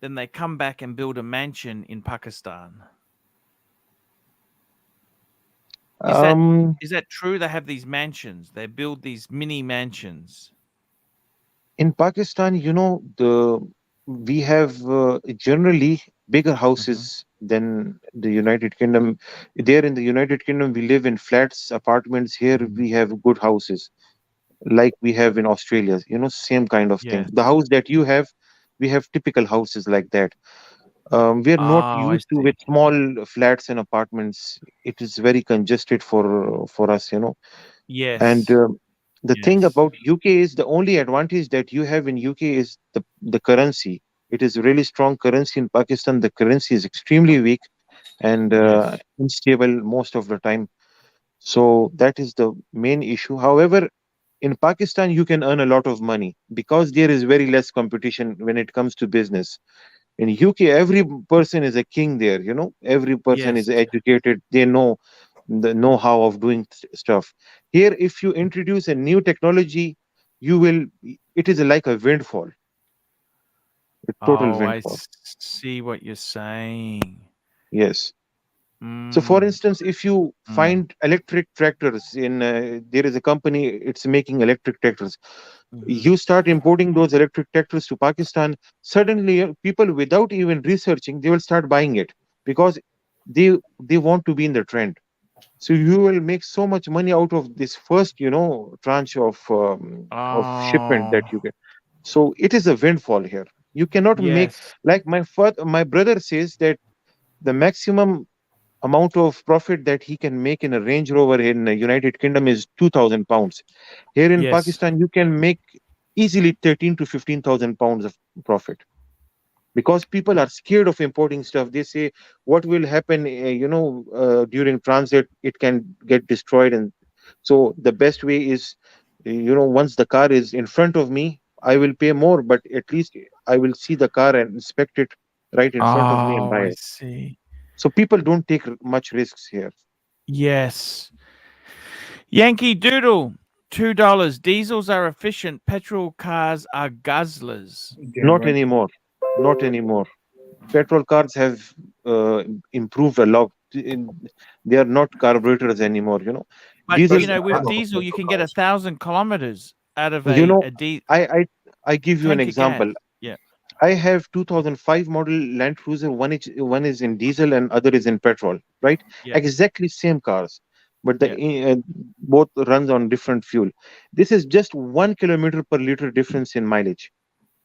then they come back and build a mansion in Pakistan. Is that Um, is that true? They have these mansions. They build these mini mansions. in Pakistan, the we have generally bigger Hmm. houses than the United Kingdom. There in the United Kingdom, we live in flats, apartments. Here we have good houses, like we have in Australia. Same kind of thing. Yes. The house that you have, we have typical houses like that. We are not Oh, I used to with see. small flats and apartments. It is very congested for us. And Yes. the thing Yes. about UK is the only advantage that you have in UK is the currency. It is really strong currency. In Pakistan, the currency is extremely weak and Yes. unstable most of the time. So that is the main issue. However, in Pakistan, you can earn a lot of money because there is very less competition when it comes to business. In UK, every person is a king there. Every person is Yes. educated. They know the know-how of doing stuff. Here, if you introduce a new technology, you will. It is like a windfall, a total Oh, windfall. see what you're saying. Yes. So, for Mm, instance, if you mm, find electric tractors in, there is a company, it's making electric tractors. mhm. You start importing those electric tractors to Pakistan. Suddenly, people, without even researching, they will start buying it because they want to be in the trend. So you will make so much money out of this first, tranche of shipment that Oh, you get. So it is a windfall here. You cannot make, yes. like my brother says that the maximum amount of profit that he can make in a Range Rover in the United Kingdom is £2,000. Here in Yes. Pakistan, you can make easily 13 to 15,000 pounds of profit because people are scared of importing stuff. They say what will happen, during transit, it can get destroyed. And so the best way is, once the car is in front of me, I will pay more, but at least I will see the car and inspect it right in front of me and Oh, buy I it. see. So people don't take much risks here. Yes. Yankee Doodle, $2. Diesels are efficient. Petrol cars are guzzlers. Damn Not right. anymore. Not anymore. Petrol cars have uh, improved a lot. They are not carburetors anymore. But, Diesel. Especially with turbo diesel, you electrical can get cars. 1,000 kilometers out of You know, a I give you an tank of gas. example. Yeah. I have 2005 model Land Cruiser. One is in diesel and other is in petrol. Right? Yeah. Exactly same cars, but Yeah. both runs on different fuel. This is just 1 kilometer per liter difference in mileage.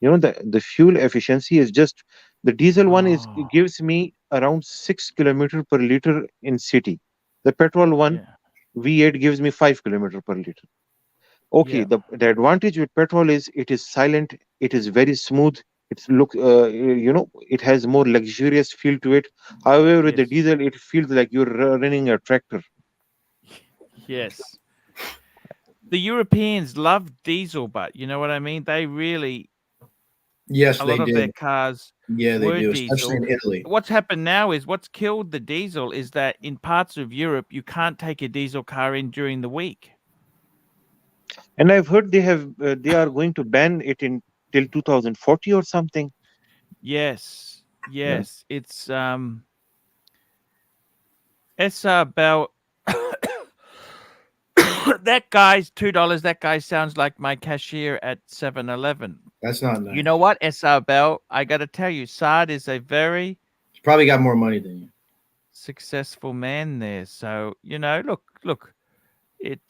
The fuel efficiency is just the diesel one is Oh, it gives me around 6 kilometer per liter in city. The petrol one yeah. V8 gives me 5 kilometer per liter. Okay, Yeah. the advantage with petrol is it is silent, it is very smooth, it has more luxurious feel to it. However, with the Yes. diesel, it feels like you're running a tractor. Yes. The Europeans love diesel, but you know what I mean? They really, Yes, a they lot of their did. cars Yeah, they were do, especially diesel. in Italy. What's happened now is what's killed the diesel is that in parts of Europe, you can't take a diesel car in during the week. And I've heard they are going to ban it in till 2040 or something. Yes. Yeah. Yes. It's about that guy's $2. That guy sounds like my cashier at 7-Eleven. That's not You nice. know what, SR Bell? I got to tell you, Saad is a very He's probably got more money than you. successful man there. So, look, it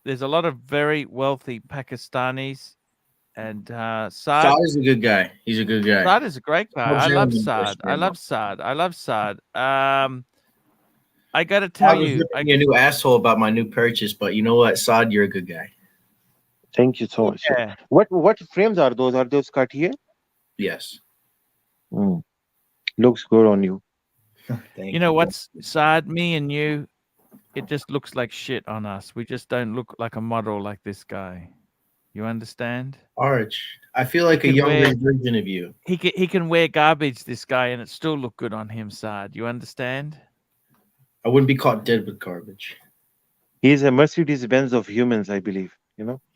there's a lot of very wealthy Pakistanis and Saad is a good guy. He's a good guy. Saad is a great guy. No I love gentleman Saad. I yesterday, man. love Saad. I love Saad. I got to tell Saad was you, ripping me a new asshole about my new purchase, but you know what, Saad, you're a good guy. Thank you so much. yeah. What frames are those? Are those Cartier? Yes. Mm, looks good on you. You Thank know you. what's Saad, me and you, it just looks like shit on us. We just don't look like a model like this guy. You understand? Arch, I feel He like a can younger wear version of you. he can wear garbage, this guy, and it still look good on him, Saad. You understand? I wouldn't be caught dead with garbage. He is a Mercedes Benz of humans, I believe.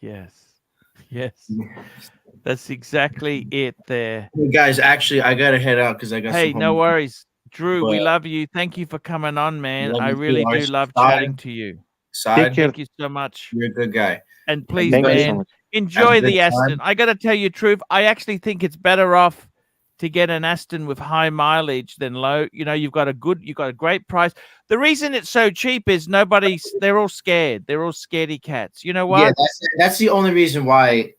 Yes. Yes. That's exactly it there. Hey guys, actually, I gotta head out because I got some Hey, no home. worries. Drew, we But love you. Thank you for coming on, man. love I you too, really do Arch. love chatting Side, to you. Take side, care. Thank you so much. you're a good guy. And Have you please, Thank you guys so man, much. Have a Enjoy good the Aston. time. I got to tell you the truth. I actually think it's better off to get an Aston with high mileage than low. You know, you've got a great price. The reason it's so cheap is they're all scared. They're all scaredy cats. You know Yeah, what? that's the only reason why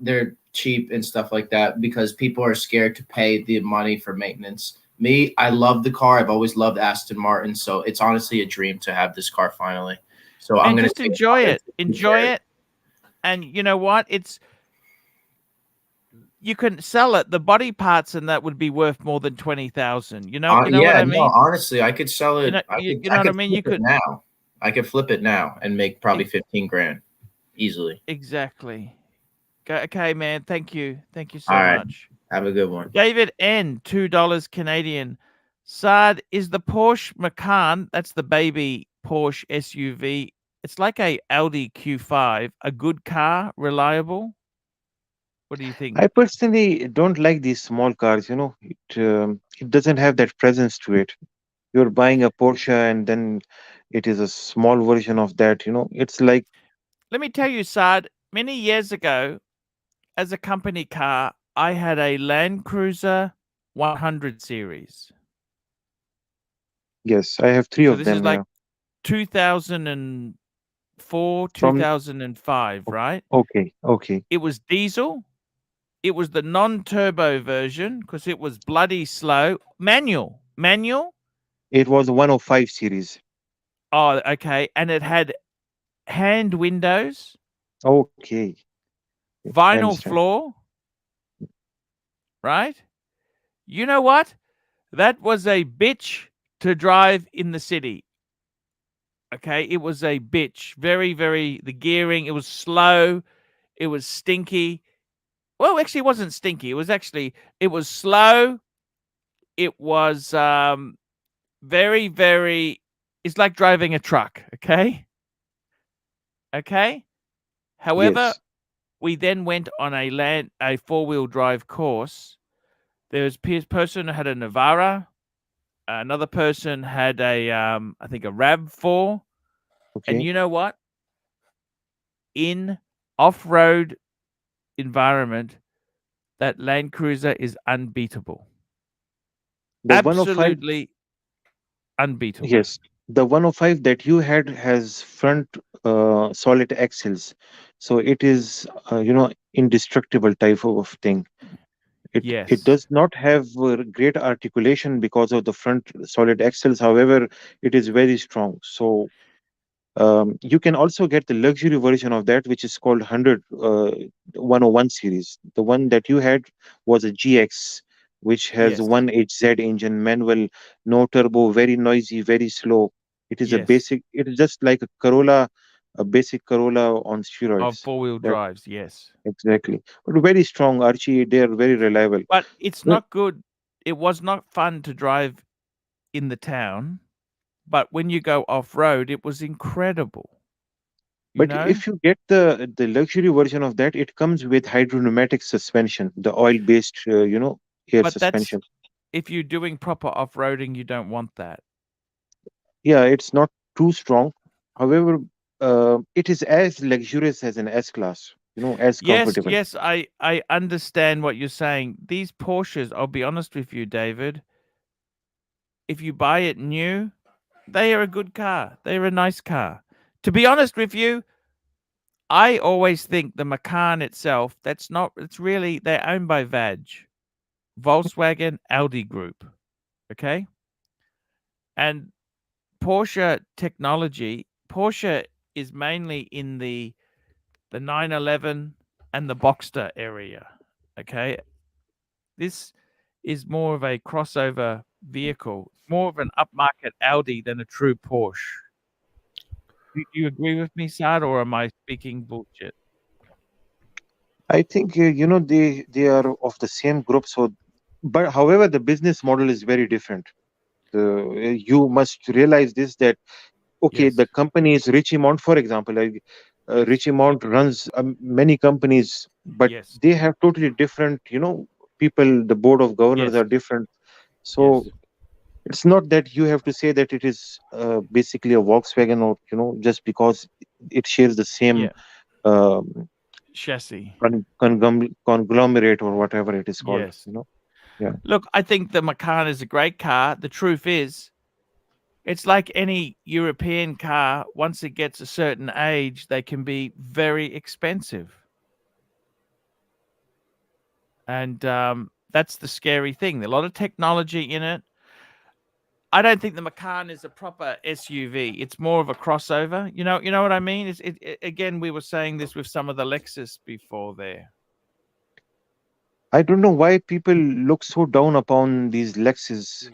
they're cheap and stuff like that, because people are scared to pay the money for maintenance. Me, I love the car. I've always loved Aston Martin, so it's honestly a dream to have this car finally. So I'm Man, gonna just enjoy it. Enjoy share it. And you know what? You can sell it. The body parts and that would be worth more than 20,000. You know what Yeah, I no, mean? honestly, I could sell You it. know, you know I what I could mean? flip You it could now. I could flip it now and make probably e- 15 grand easily. exactly. Okay, man. Thank you All so right, much. have a good one. David N, $2 Canadian. Saad, is the Porsche Macan, that's the baby Porsche SUV, it's like a Audi Q5, a good car, reliable? What do you think? I personally don't like these small cars. It doesn't have that presence to it. You're buying a Porsche and then it is a small version of that. It's like, Let me tell you, Saad, many years ago, as a company car, I had a Land Cruiser 100 series. yes, I have three So of this is them. like Yeah. 2004, From 2005, right? Okay, okay. It was diesel. It was the non-turbo version because it was bloody slow. Manual. It was 105 series. Oh, okay. And it had hand windows, Okay, I vinyl understand. floor, right? You know what? That was a bitch to drive in the city. Okay, it was a bitch. Very, very. The gearing. It was slow. It was stinky. Well, actually, it wasn't stinky. It was slow. It was very, very. It's like driving a truck. Okay. However, Yes. we then went on a 4-wheel drive course. There was person who had a Navara. Another person had I think a Rav4. And Okay. you know what? In off-road environment, that Land Cruiser is unbeatable. The 105, Absolutely unbeatable. yes, the 105 that you had has front solid axles, so it is indestructible type of thing. It Yes. does not have great articulation because of the front solid axles. However, it is very strong. So you can also get the luxury version of that, which is called 101 series. The one that you had was a GX, which has Yes. one HZ engine, manual, no turbo, very noisy, very slow. Yes. It is just like a Corolla, a basic Corolla on Of steroids. four-wheel That drives, yes. exactly. But very strong, Archie. They are very reliable. But it's Well, not good. It was not fun to drive in the town, but when you go off-road, it was incredible, you But know? if you get the luxury version of that, it comes with hydropneumatic suspension, the oil-based, air But that's suspension. if you're doing proper off-roading, you don't want that. Yeah, it's not too strong. However, it is as luxurious as an S class, as Yes, comfortable. yes, I understand what you're saying. These Porsches, I'll be honest with you, David, if you buy it new, they are a good car. They're a nice car. To be honest with you, I always think the Macan itself, it's really, they're owned by Volkswagen, Audi Group. Okay. And Porsche is mainly in the 911 and the Boxster area. Okay. This is more of a crossover vehicle, more of an upmarket Audi than a true Porsche. Do you agree with me, Sad, or am I speaking bullshit? I think they are of the same group. So, but however, the business model is very different. You must realize this, that okay, Yes. the company is Richemont, for example. Like Richemont runs many companies, but Yes. they have totally different, people. The board of governors Yes. are different. So Yes. it's not that you have to say that it is basically a Volkswagen, or just because it shares the same Yeah. um, chassis. Conglomerate or whatever it is called. Yes. Yeah. Look, I think the Macan is a great car. The truth is, it's like any European car. Once it gets a certain age, they can be very expensive. And that's the scary thing. There's a lot of technology in it. I don't think the Macan is a proper SUV. It's more of a crossover. You know what I mean? Again, we were saying this with some of the Lexus before there. I don't know why people look so down upon these Lexus.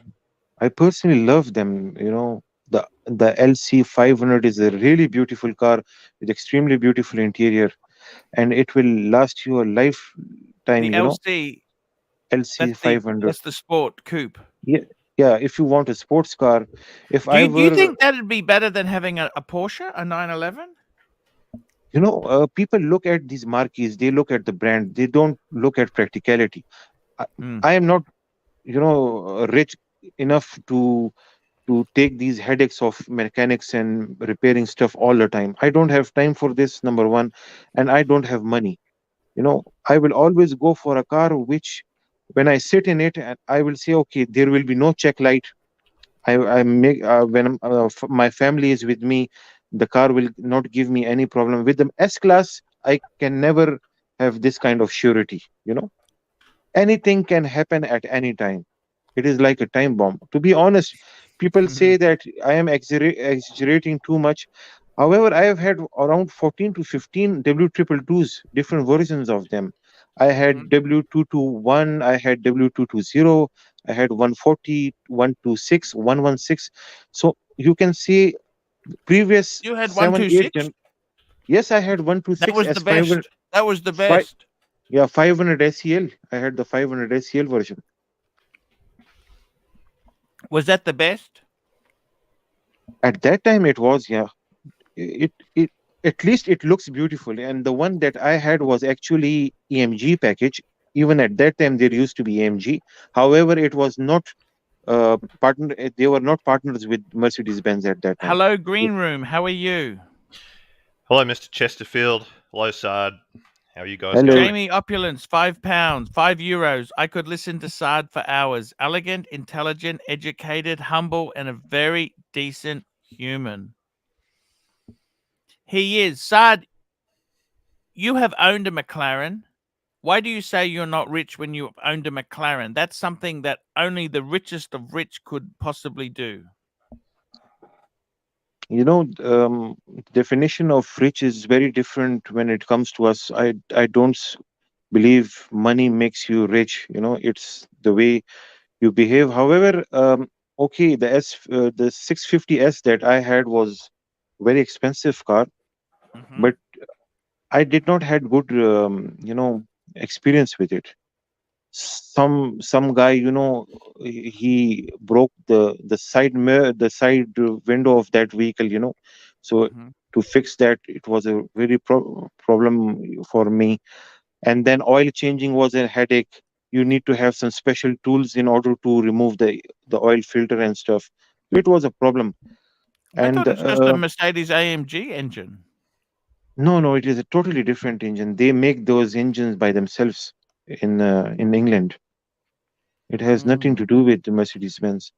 I personally love them. The LC 500 is a really beautiful car with extremely beautiful interior, and it will last you a lifetime. The LC, LC 500. that's the sport coupe. Yeah, yeah. If you want a sports car, if Do I you were, think that'd be better than having a Porsche, a 911? people look at these marquees. They look at the brand. They don't look at practicality. I, Mm. I am not, rich enough to take these headaches of mechanics and repairing stuff all the time. I don't have time for this, number one, and I don't have money. I will always go for a car which, when I sit in it, and I will say, okay, there will be no check light. I make when my family is with me, the car will not give me any problem. With the S class, I can never have this kind of surety. Anything can happen at any time. It is like a time bomb. To be honest, people say that I am exaggerating too much. However, I have had around 14 to 15 W222s, different versions of them. I had W221, I had W220, I had 140, 126, 116. So you can see previous You had 7, 8 126. Yes, I had That 126 was the best. That was the five, best. yeah, 500 SEL. I had the 500 SEL version. Was that the best? At that time, it was, yeah. It at least it looks beautiful. And the one that I had was actually EMG package. Even at that time, there used to be EMG. However, it was not partner. They were not partners with Mercedes Benz at that time. Hello, Green Room. How are you? Hello, Mr. Chesterfield. Hello, Saad. How are you guys Hello. going? Jamie Opulence, £5, €5. I could listen to Saad for hours. Elegant, intelligent, educated, humble, and a very decent human. He is. Saad, you have owned a McLaren. Why do you say you're not rich when you owned a McLaren? That's something that only the richest of rich could possibly do. Definition of rich is very different when it comes to us. I don't believe money makes you rich. It's the way you behave. However, okay, the 650S that I had was very expensive car, but I did not had good experience with it. Some guy, he broke the side mirror, the side window of that vehicle. So to fix that, it was a very problem for me. And then oil changing was a headache. You need to have some special tools in order to remove the oil filter and stuff. It was a problem. I And thought it was just a Mercedes AMG engine. no, it is a totally different engine. They make those engines by themselves in England. It has nothing to do with the Mercedes Benz.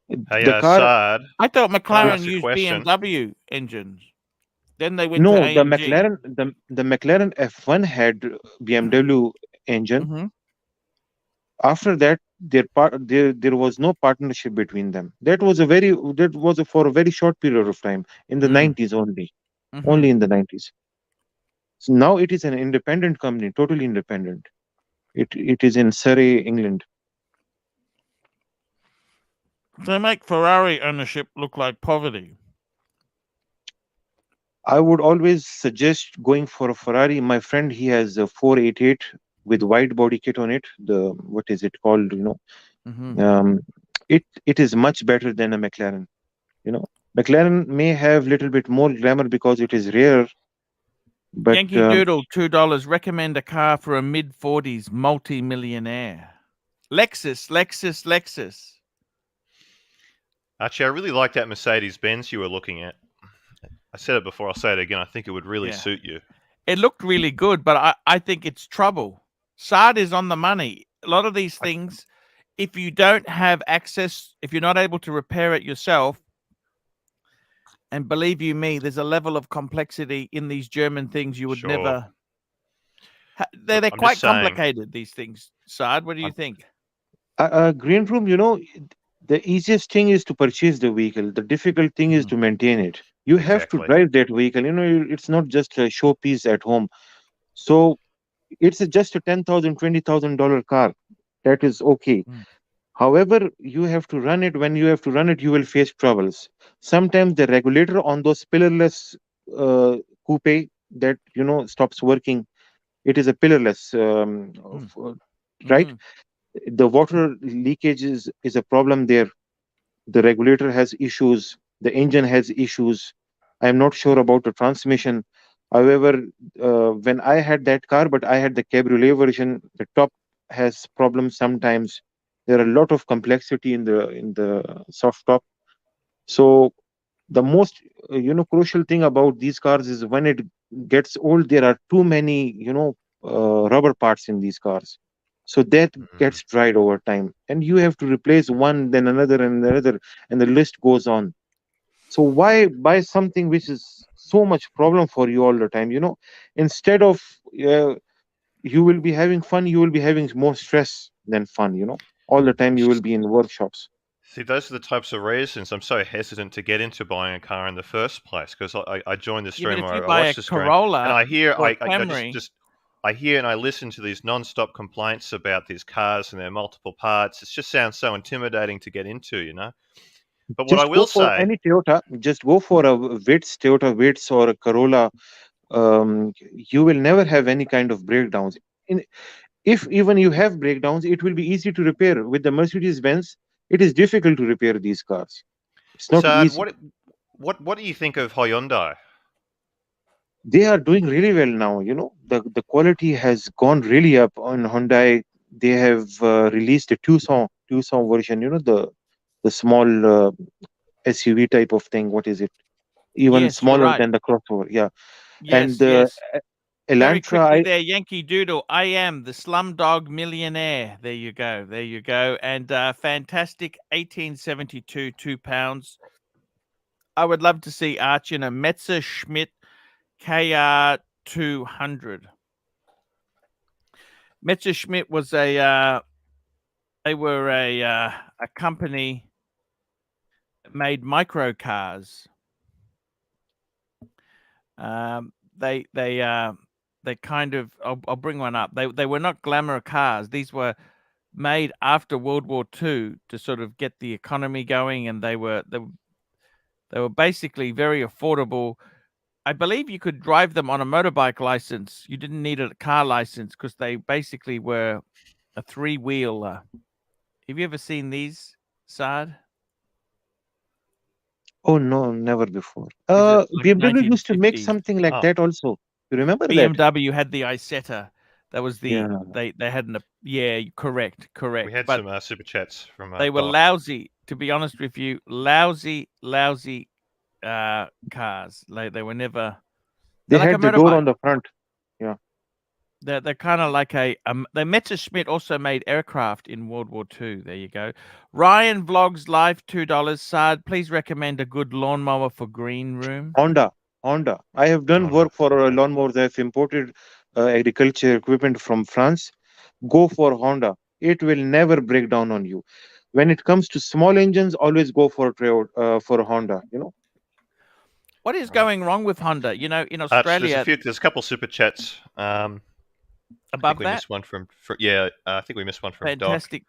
Hey, The car, Saad. I thought Can I McLaren ask a used question? BMW engines. Then they went to no, the AMG. McLaren F1 had BMW engine. Mm-hmm. After that, there was no partnership between them. For a very short period of time in the 90s only, only in the 90s. So now it is an independent company, totally independent. It is in Surrey, England. They make Ferrari ownership look like poverty. I would always suggest going for a Ferrari. My friend, he has a 488 with wide body kit on it. What is it called? It is much better than a McLaren. McLaren may have little bit more glamour because it is rare. But Yankee Doodle, $2. Recommend a car for a mid-40s multi-millionaire. Lexus. Actually, I really like that Mercedes Benz you were looking at. I said it before, I'll say it again. I think it would really suit you. It looked really good, but I think it's trouble. Saad is on the money. A lot of these things, if you don't have access, if you're not able to repair it yourself, and believe you me, there's a level of complexity in these German things you would Sure. never. They're I'm quite just saying. complicated, these things. Saad, what do you think? Green room, the easiest thing is to purchase the vehicle. The difficult thing is Mhm. to maintain it. You have to Exactly. drive that vehicle. It's not just a showpiece at home. So it's just a $10,000, $20,000 car. That is okay. Mm. However, you have to run it. When you have to run it, you will face troubles. Sometimes the regulator on those pillarless uh, coupe that stops working. It is a pillarless, Mm. right? Mhm. The water leakage is a problem there. The regulator has issues, the engine has issues. I'm not sure about the transmission. However, when I had that car, but I had the cabriolet version, the top has problems sometimes. There are a lot of complexity in the soft top. So the most crucial thing about these cars is when it gets old, there are too many rubber parts in these cars, so that Mhm. gets dried over time, and you have to replace one, then another, and another, and the list goes on. So why buy something which is so much problem for you all the time? Instead of uh, you will be having fun, you will be having more stress than fun. All the time you will be in workshops. See, those are the types of reasons I'm so hesitant to get into buying a car in the first place, because I joined the Yeah, but stream, if I you buy watched a the stream, and Corolla I hear, or a I Camry, I hear and I listen to these non-stop complaints about these cars and their multiple parts. It just sounds so intimidating to get into, But what I Just go will for say, any Toyota. Just go for a Vitz, Toyota Vitz, or a Corolla. You will never have any kind of breakdowns. If even you have breakdowns, it will be easy to repair. With the Mercedes Benz, it is difficult to repair these cars. It's not Saad, easy. what do you think of Hyundai? They are doing really well now. The quality has gone really up on Hyundai. They have released a Tucson version. The small SUV type of thing. What is it? Even yes, you're smaller right. than the crossover. Yeah, and Yes, the yes. Very quickly Elantra. there, Yankee Doodle. I am the Slumdog Millionaire. There you go. There you go. And fantastic 1872, £2. I would love to see Archie in a Messerschmitt KR 200. Messerschmitt was they were a company that made micro cars. They kind of I'll bring one up. They were not glamour cars. These were made after World War II to sort of get the economy going, and they were basically very affordable. I believe you could drive them on a motorbike license. You didn't need a car license because they basically were a three-wheel. Have you ever seen these, Saad? Oh no, never before. These are like BMW used to make 1950s. something like Oh, that also. You remember that? BMW had the Isetta. That was Yeah. they had an yeah, correct, we correct. had But some super chats from they were Doc. lousy, to be honest with you, lousy cars. They were never. They They're like a had the door motorbike. on the front. Yeah. They're kind of like a. They Messerschmitt also made aircraft in World War II. There you go. Ryan Vlogs Live $2. Saad, please recommend a good lawnmower for green room. Honda. I have done Honda. work for lawnmowers. I've imported agriculture equipment from France. Go for Honda. It will never break down on you. When it comes to small engines, always go for Honda. What is Right. going wrong with Honda? In Arch, Australia, there's a couple super chats. I think above we that, missed one yeah, I think we missed one from Doc. fantastic.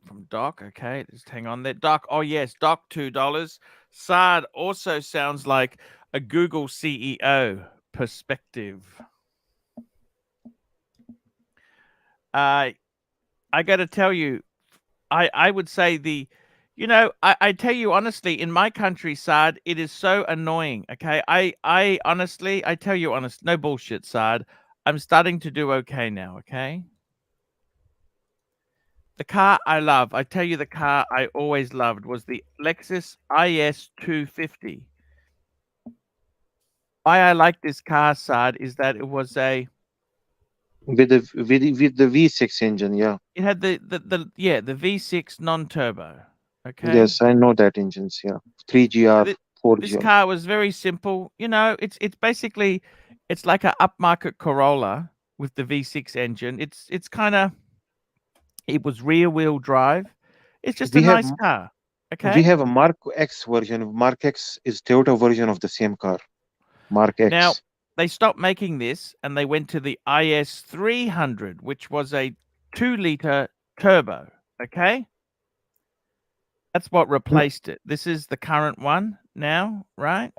From Doc, okay, just hang on there. Doc, oh yes, Doc, $2. Saad also sounds like a Google CEO perspective. I got to tell you, I would say I tell you honestly, in my country, Saad, it is so annoying. Okay, I honestly, I tell you honest, no bullshit, Saad. I'm starting to do okay now. Okay. The car I love, I tell you, the car I always loved was the Lexus IS 250. Why I like this car, Saad, is that it was a with the V6 engine. Yeah, it had the V6 non-turbo. Okay. yes, I know that engines. Yeah, So 3GR, this 4GR. car was very simple. You know, it's basically it's like a upmarket Corolla with the V6 engine. It's kind of it was rear wheel drive. It's just a We have nice car. we Okay. have a Mark X version. Mark X is Toyota version of the same car. Mark Now X. they stopped making this and they went to the IS 300, which was a 2-liter turbo. Okay. That's what Mm, replaced it. This is the current one now, right?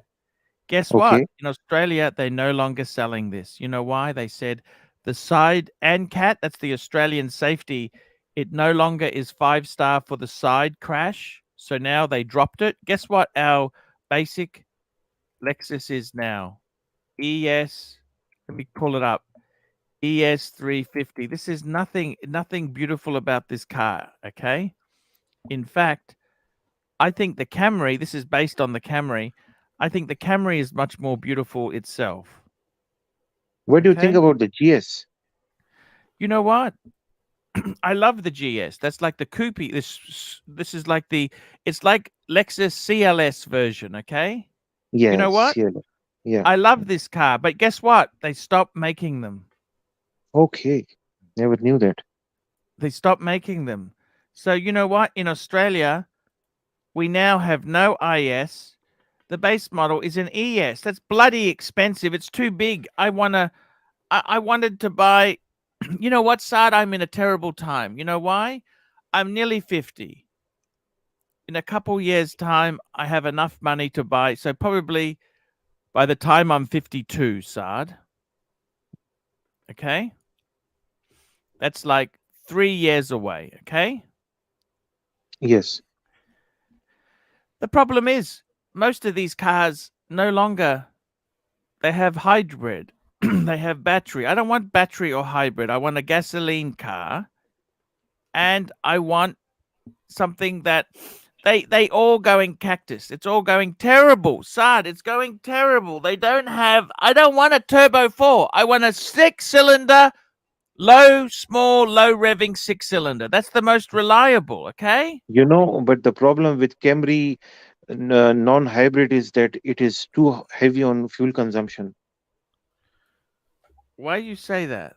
Guess what? okay. In Australia, they're no longer selling this. You know why? They said the side and cat, that's the Australian safety, it no longer is 5-star for the side crash. So now they dropped it. Guess what our basic Lexus is now? ES, let me pull it up. ES 350. This is nothing beautiful about this car, okay? In fact, I think the Camry, this is based on the Camry. I think the Camry is much more beautiful itself. What do you think Okay. about the GS? You know what? I love the GS. That's like the coupe. This is like it's like Lexus CLS version. Okay. You know Yes, what? yeah, yeah. I love this car, but guess what? They stopped making them. Okay, never knew that. They stopped making them. So you know what? In Australia, we now have no IS. The base model is an ES. That's bloody expensive. It's too big. I wanted to buy. You know what, Saad? I'm in a terrible time. You know why? I'm nearly 50. In a couple years' time, I have enough money to buy. So probably by the time I'm 52, Saad. Okay, that's like 3 years away. Okay. Yes, The problem is most of these cars no longer they have hybrid. They have battery. I don't want battery or hybrid. I want a gasoline car, and I want something that they all going cactus. It's all going terrible. Saad, it's going terrible. They don't have I don't want a turbo 4. I want a 6-cylinder, low revving 6-cylinder. That's the most reliable, okay? but the problem with Camry non-hybrid is that it is too heavy on fuel consumption. Why you say that?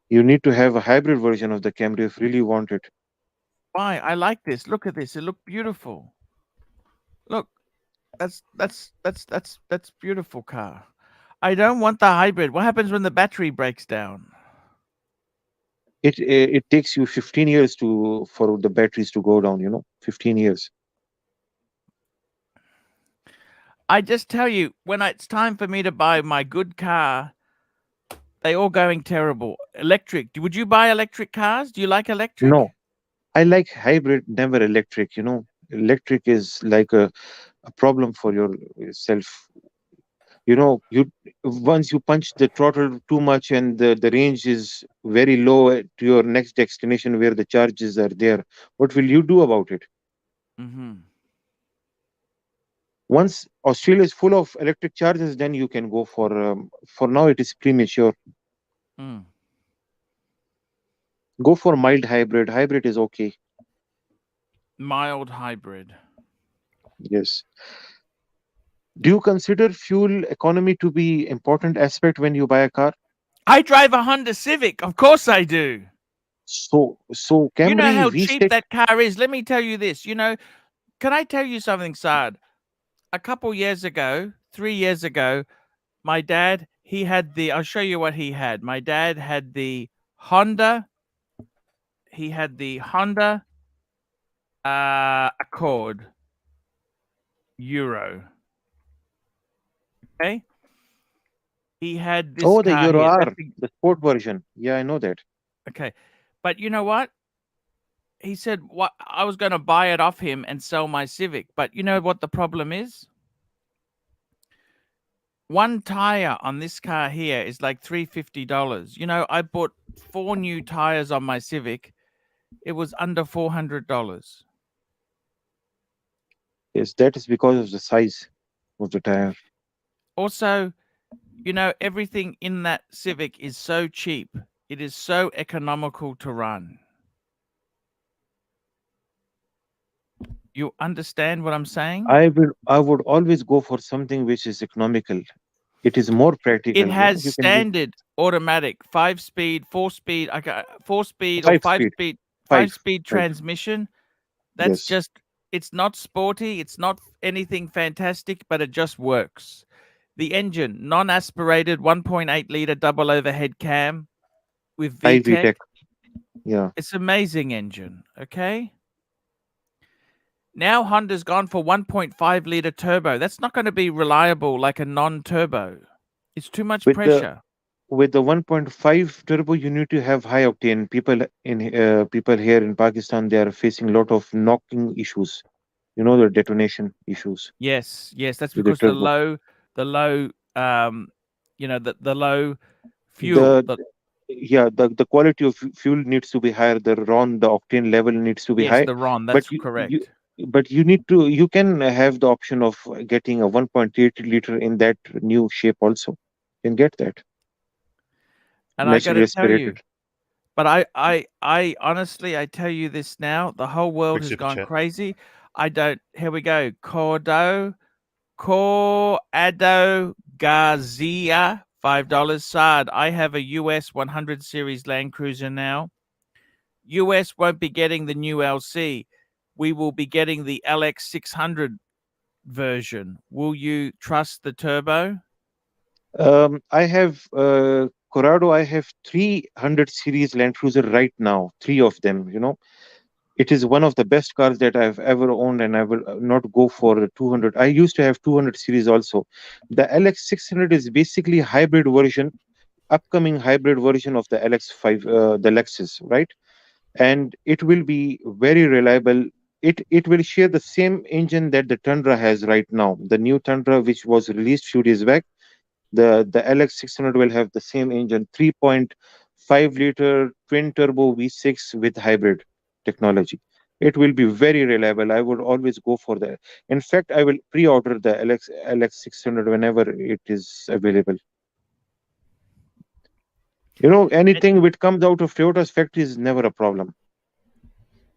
You need to have a hybrid version of the Camry if you really want it. Why? I like this. Look at this. It looked beautiful. Look, that's beautiful car. I don't want the hybrid. What happens when the battery breaks down? It takes you 15 years for the batteries to go down. 15 years. I just tell you, when it's time for me to buy my good car, they all going terrible. Electric. Would you buy electric cars? Do you like electric? No, I like hybrid, never electric. Electric is like a problem for yourself. You once you punch the throttle too much and the range is very low to your next destination where the charges are there, what will you do about it? Mm-hmm. Once Australia is full of electric chargers, then you can go for now it is premature. Mm. Go for mild hybrid is okay. Mild hybrid. Yes. Do you consider fuel economy to be important aspect when you buy a car? I drive a Honda Civic. Of course I do. So You know Camry how cheap V6. that car is? Let me tell you this. Can I tell you something, Saad? A couple years ago, 3 years ago, my dad, I'll show you what he had. My dad had the Honda. He had the Honda Accord Euro. Okay. He had this Oh, the car Euro here. R, the sport version. Yeah, I know that. Okay. But you know what? He said what I was going to buy it off him and sell my Civic. But you know what the problem is? One tire on this car here is like $350. I bought 4 new tires on my Civic. It was under $400. Yes, that is because of the size of the tire. Also, you know, everything in that Civic is so cheap. It is so economical to run. You understand what I'm saying? I would always go for something which is economical. It is more It practical. has You can do standard automatic 5-speed, 4-speed, I got 4-speed or 5 speed. 5-speed, Five. 5-speed Five. transmission. That's Yes. just, it's not sporty, it's not anything fantastic, but it just works. The engine, non-aspirated 1.8 liter double overhead cam with High VTEC. VTEC. Yeah. It's amazing engine, okay? Now Honda's gone for 1.5 liter turbo. That's not going to be reliable like a non-turbo. It's too much With the pressure. 1.5 turbo, you need to have high octane. People here in Pakistan, they are facing a lot of knocking issues. You know, the detonation issues Yes, yes, that's with the because the turbo. low you know, the low fuel, The Yeah, the quality of fuel needs to be higher. The RON, the octane level needs to be yes, high. the RON, But that's correct. you need to, you can have the option of getting a 1.8 liter in that new shape also. You can get that And I got naturally to tell you, aspirated. but I honestly, I tell you this now, the whole world Quick has super gone chat. crazy. I don't, here we go. Corado Garcia, $5. Sard, I have a US 100 series Land Cruiser now. US won't be getting the new LC. We will be getting the LX 600 version. Will you trust the turbo? I have Corrado. I have 300 series Land Cruiser right now. Three of them. You know, it is one of the best cars that I've ever owned, and I will not go for 200. I used to have 200 series also. The LX 600 is basically hybrid version, upcoming hybrid version of the LX5, the Lexus, right? And it will be very reliable. It will share the same engine that the Tundra has right now. The new Tundra, which was released few days back, the LX600 will have the same engine, 3.5 liter twin turbo V6 with hybrid technology. It will be very reliable. I would always go for that. In fact, I will pre-order the LX600 whenever it is available. You know, And anything which comes out of Toyota's factory is never a problem.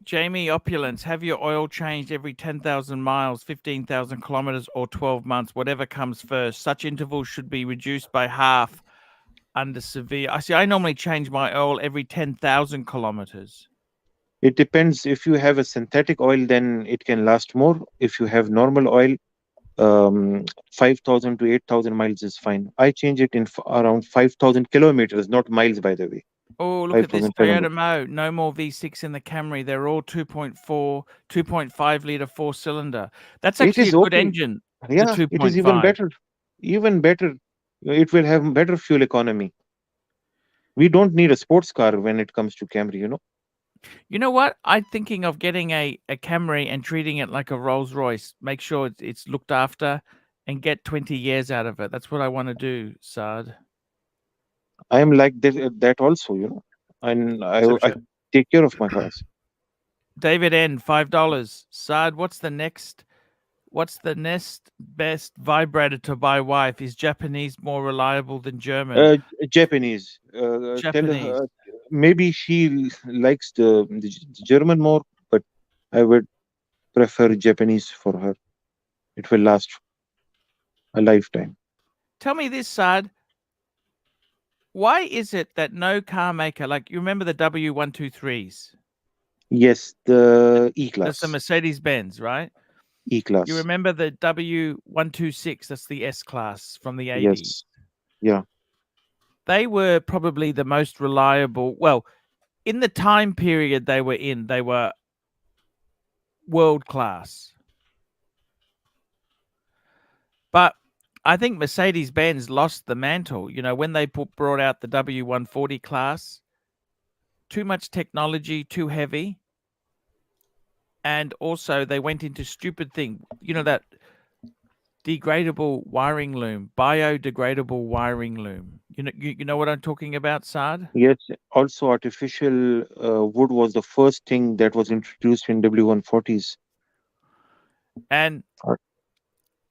Jamie Opulence, have your oil changed every 10,000 miles, 15,000 kilometers, or 12 months, whatever comes first. Such intervals should be reduced by half under severe. I see, I normally change my oil every 10,000 kilometers. It depends. If you have a synthetic oil, then it can last more. If you have normal oil, 5,000 to 8,000 miles is fine. I change it in around 5,000 kilometers, not miles, by the way. Oh, look at this 5,000 Toyota kilometers. Mo. No more V6 in the Camry. They're all 2.4, 2.5 liter four cylinder. That's It actually a is good okay. engine, the Yeah, it is even 2.5. better. Even better. It will have better fuel economy. We don't need a sports car when it comes to Camry, you know. You know what? I'm thinking of getting a Camry and treating it like a Rolls Royce. Make sure it's looked after and get 20 years out of it. That's what I want to do, Sard. I am like that also, you know. And Super I chat. take care of my cars. David N, $5. Sard, what's the next best vibrator to buy wife? Is Japanese more reliable than German? Japanese. Tell Japanese. her maybe she likes the German more, but I would prefer Japanese for her. It will last a lifetime. Tell me this, Sard. Why is it that no car maker, like you remember the W123s? Yes, the That's the E-Class. Mercedes Benz, right? You E-Class. remember the W126? That's the S class from the 80s. Yes. Yeah. They were probably the most reliable. Well, in the time period they were world class. But I think Mercedes Benz lost the mantle. You know, when they brought out the W140 class, too much technology, too heavy. And also they went into stupid thing. You know, that degradable wiring loom, biodegradable wiring loom. You know what I'm talking about, Saad? Yes. Also, artificial wood was the first thing that was introduced in W140s. And Ar-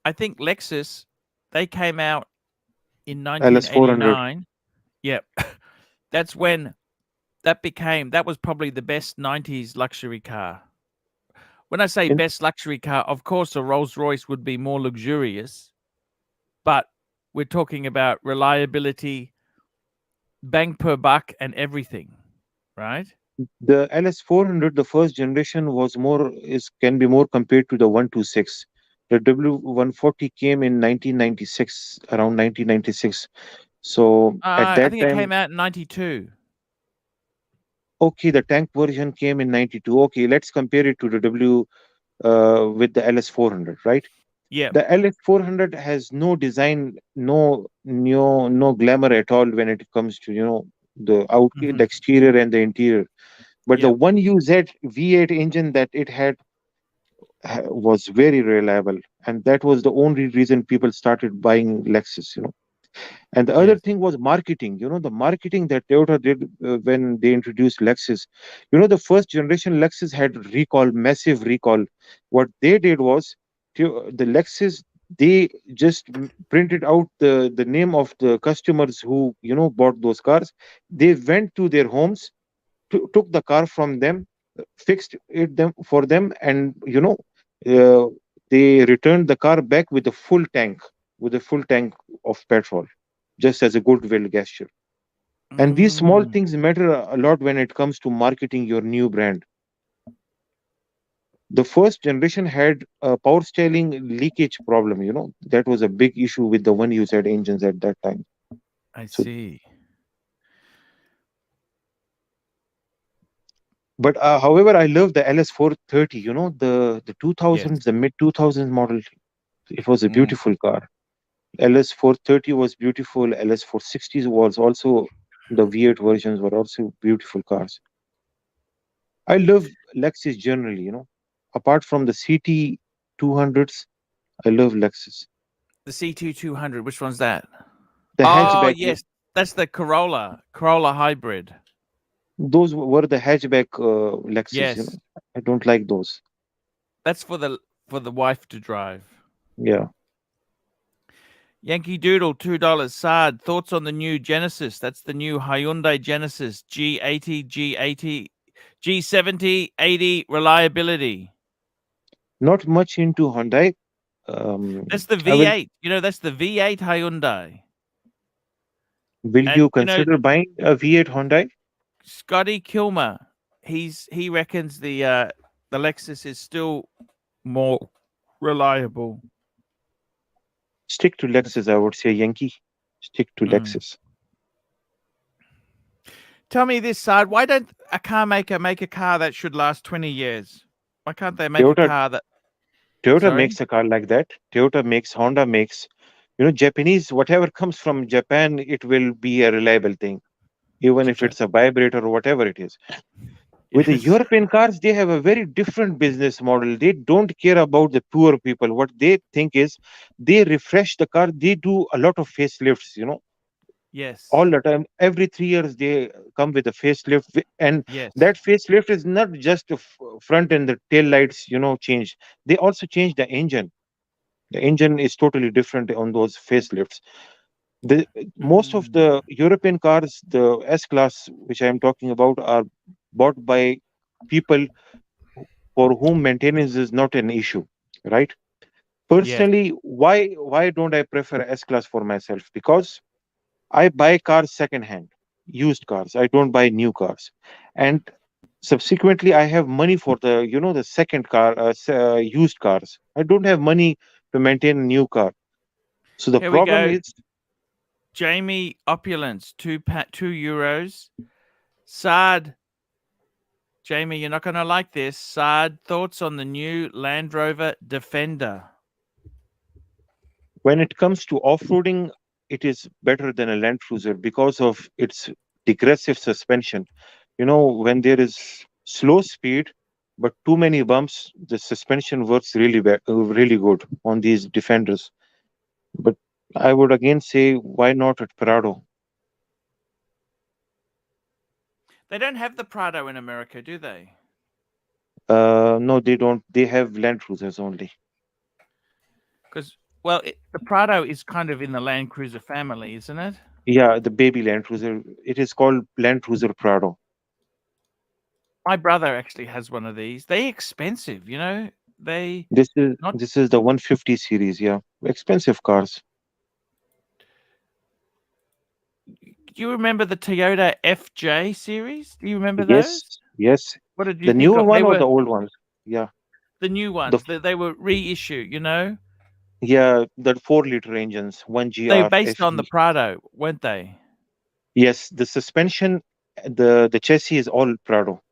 I think Lexus they came out in LS400. 1989. Yep. That's when that was probably the best 90s luxury car. When I say In best luxury car, of course a Rolls Royce would be more luxurious, but we're talking about reliability, bang per buck, and everything, right? the LS400, the first generation was more is can be more compared to the 126. The W140 came in 1996, around 1996. So at I that think it time, came out in 92. okay, the tank version came in 92. Okay, let's compare it to the W with the LS400, right? Yep. The LS400 has no design, no glamour at all when it comes to the Hmm. exterior and the interior. But the Yep. one UZ V8 engine that it had was very reliable, and that was the only reason people started buying Lexus. And the other Yes. thing was marketing. The marketing that Toyota did when they introduced Lexus. The first generation Lexus had recall, massive recall. What they did was the Lexus. They just printed out the name of the customers who bought those cars. They went to their homes, took the car from them, fixed it them for them, and uh, they returned the car back with a full tank of petrol, just as a goodwill gesture. And these small Mm, things matter a lot when it comes to marketing your new brand. The first generation had a power styling leakage problem. That was a big issue with the one used engines at that time. I So, see. but however, I love the LS430. The Yes. 2000s, the mid 2000s model. It was a Mm. beautiful car. LS430 was beautiful. LS460 was also, the V8 versions were also beautiful cars. I love Lexus generally. Apart from the CT 200s, I love Lexus. The CT200, which one's that? The Oh, hatchback, yes. That's the Corolla hybrid. those were the hatchback Lexus. Yes. I don't like those. That's for the wife to drive. Yeah, Yankee Doodle, $2. Sard, thoughts on the new Genesis? That's the new Hyundai Genesis G80, G80, G70, 80 reliability. not much into Hyundai. That's the I will. V8. That's the V8 Hyundai. Will And you consider buying a V8 Hyundai? Scotty Kilmer, he reckons the Lexus is still more reliable. Stick to That's- Lexus, I would say, Yankee. Stick to mm. Lexus. Tell me this, Sard. Why don't a car maker make a car that should last 20 years? Why can't they make a Toyota car that? Toyota Sorry? makes a car like that. Toyota makes, Honda makes. Japanese, whatever comes from Japan, it will be a reliable thing, even if Japan. it's a vibrator or whatever it is. With the Yes. European cars, they have a very different business model. They don't care about the poor people. What they think is they refresh the car. They do a lot of facelifts, all Yes. the time. Every 3 years, they come with a facelift. And Yes. that facelift is not just the front and the tail lights, change. They also change the engine. The engine is totally different on those facelifts. The most of Mm. the European cars, the S class, which I am talking about, are bought by people for whom maintenance is not an issue, right? Yes. Personally, why don't I prefer S class for myself? Because I buy cars second hand, used cars. I don't buy new cars, and subsequently, I have money for the second car, used cars. I don't have money to maintain a new car. So the Here we problem go. is, Jamie Opulence, €2. Sard, Jamie, you're not going to like this. Sard, thoughts on the new Land Rover Defender? when it comes to off-roading, it is better than a Land Cruiser because of its degressive suspension. When there is slow speed but too many bumps, the suspension works really good on these Defenders. But I would again say, why not at Prado? They don't have the Prado in America, do they? No, they don't. They have Land Cruisers only. Because Well, the Prado is kind of in the Land Cruiser family, isn't it? Yeah, the baby Land Cruiser. It is called Land Cruiser Prado. My brother actually has one of these. They're expensive, you know. They This is not. this is the 150 series. Yeah, expensive cars. Do you remember the Toyota FJ series? Do you remember Yes, those? yes. What did you The think newer of? They one or were the old ones? Yeah, the new the ones. They were reissue, you know. yeah, the 4-liter engines, one They were GR based on the FE. Prado, weren't they? Yes, the suspension, the chassis is all Prado.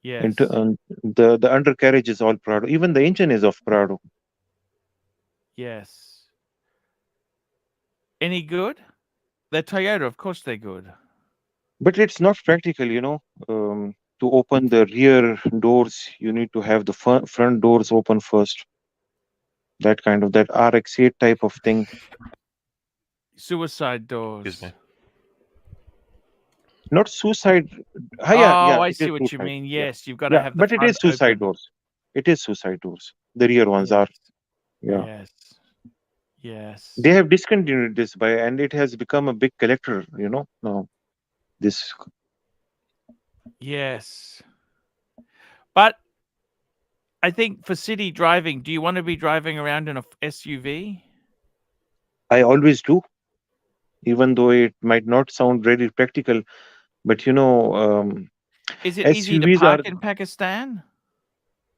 Yes. The undercarriage is all Prado. Even the engine is of Prado. Yes. Any good? They're Toyota, of course they're good. But it's not practical, to open the rear doors, you need to have the front doors open first. That kind of that RX-8 type of thing. Suicide Excuse me. doors. Not suicide. Oh, Yeah, I it is see what you suicide. mean. Yeah, Yes, you've got to yeah, have the but it is front suicide open. doors. It is suicide doors. The rear ones are. Yes. Yeah, Yes. Yes. they have discontinued this and it has become a big collector. Now this. Yes. But I think for city driving, do you want to be driving around in a SUV? I always do, even though it might not sound very practical. But Is it easy to SUVs are. park in Pakistan?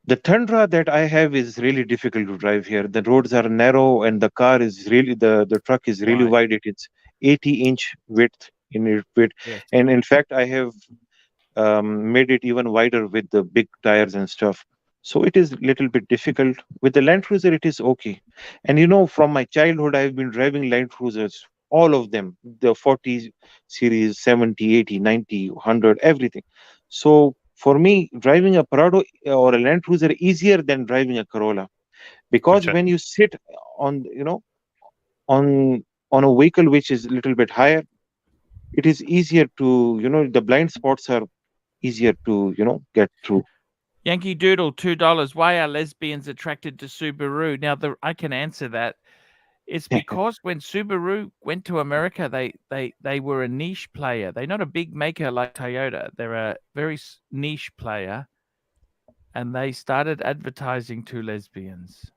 The Tundra that I have is really difficult to drive here. The roads are narrow, and the truck is really Right. wide. It's 80-inch width in its width, Yes. and in fact, I have made it even wider with the big tires and stuff. So it is a little bit difficult. With the Land Cruiser, it is okay. And from my childhood, I've been driving Land Cruisers, all of them, the 40 series, 70, 80, 90, 100, everything. So for me, driving a Prado or a Land Cruiser easier than driving a Corolla, because Gotcha. when you sit on, on on a vehicle which is a little bit higher, it is easier to, the blind spots are easier to get through. Yankee Doodle, $2. Why are lesbians attracted to Subaru? Now, I can answer that. It's because when Subaru went to America, they were a niche player. They're not a big maker like Toyota. They're a very niche player, and they started advertising to lesbians.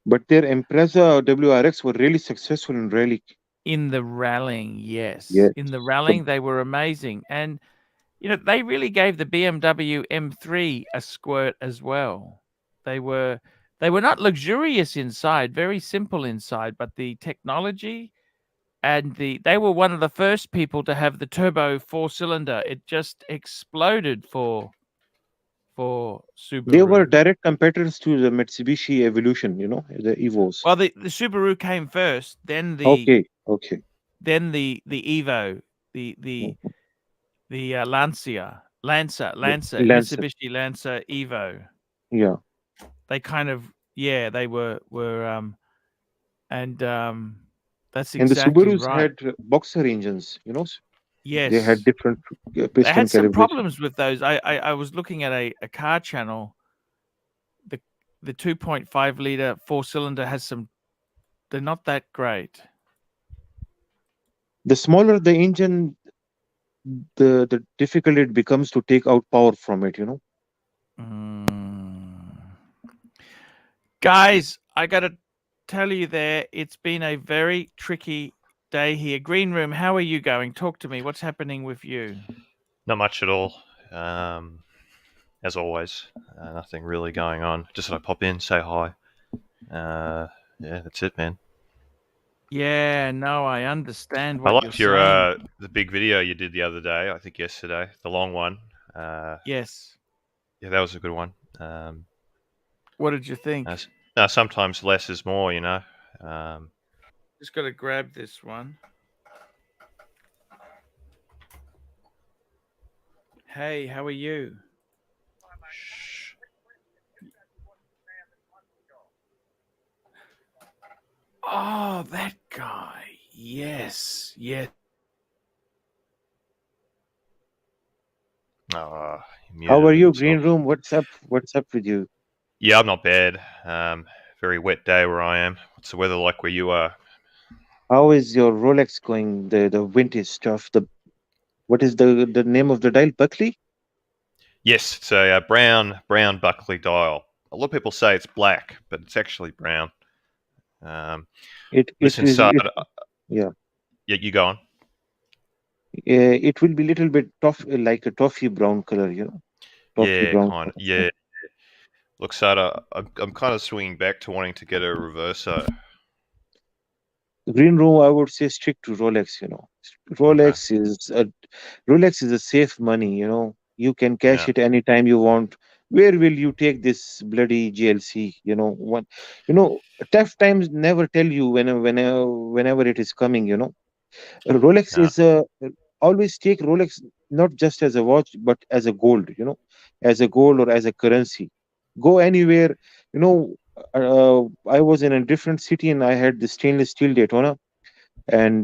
But their Impreza WRX were really successful in rally. In the rallying, yes. Yes. In the rallying, they were amazing. And, they really gave the BMW M3 a squirt as well. They were not luxurious inside, very simple inside, but the technology and they were one of the first people to have the turbo 4-cylinder. It just exploded for They were Subaru. direct competitors to the Mitsubishi Evolution, the Evos. Well, the Subaru came first, then the Okay, okay. Evo, the Lancer, Lancer. Mitsubishi Lancer Evo. Yeah. They kind of they were and that's And the exactly Subarus right. had boxer engines, They had Yes. different They piston had some calibration. problems with those. I was looking at a car channel. The 2.5 liter 4-cylinder has some. They're not that great. The smaller the engine, the difficult it becomes to take out power from it, Guys, I got to tell you there, it's been a very tricky day here. Green Room, how are you going? Talk to me. What's happening with you? Not much at all. As always, nothing really going on. Just thought I'd pop in, say hi. Yeah, that's it, man. Yeah, no, I understand I what you're liked your saying. the big video you did the other day. I think yesterday, the long one. Yes. Yeah, that was a good one. What did you think? Sometimes less is more, Just got to grab this one. Hey, how are you? Shh. Oh, that guy. Yes. Yes. Oh, How are you, himself. Green Room? What's up? What's up with you? Yeah, I'm not bad. very wet day where I am. What's the weather like where you are? How is your Rolex going? The vintage stuff. What is the name of the dial? Buckley? Yes, it's a brown Buckley dial. A lot of people say it's black, but it's actually brown. It This it is inside, it yeah. yeah, you go on. It will be little bit tough, like a toffee brown color, toffee Yeah, brown kind of. color. Yeah, look, Sada, I'm kind of swinging back to wanting to get a Reverso. Green room, I would say stick to Rolex. Okay. Rolex is a safe money. You can cash Yeah. it anytime you want. Where will you take this bloody GLC? Tough times never tell you whenever it is coming. Rolex No. is always take Rolex not just as a watch but as a gold, as a gold or as a currency. Go anywhere, you know. I was in a different city and I had the stainless steel Daytona, and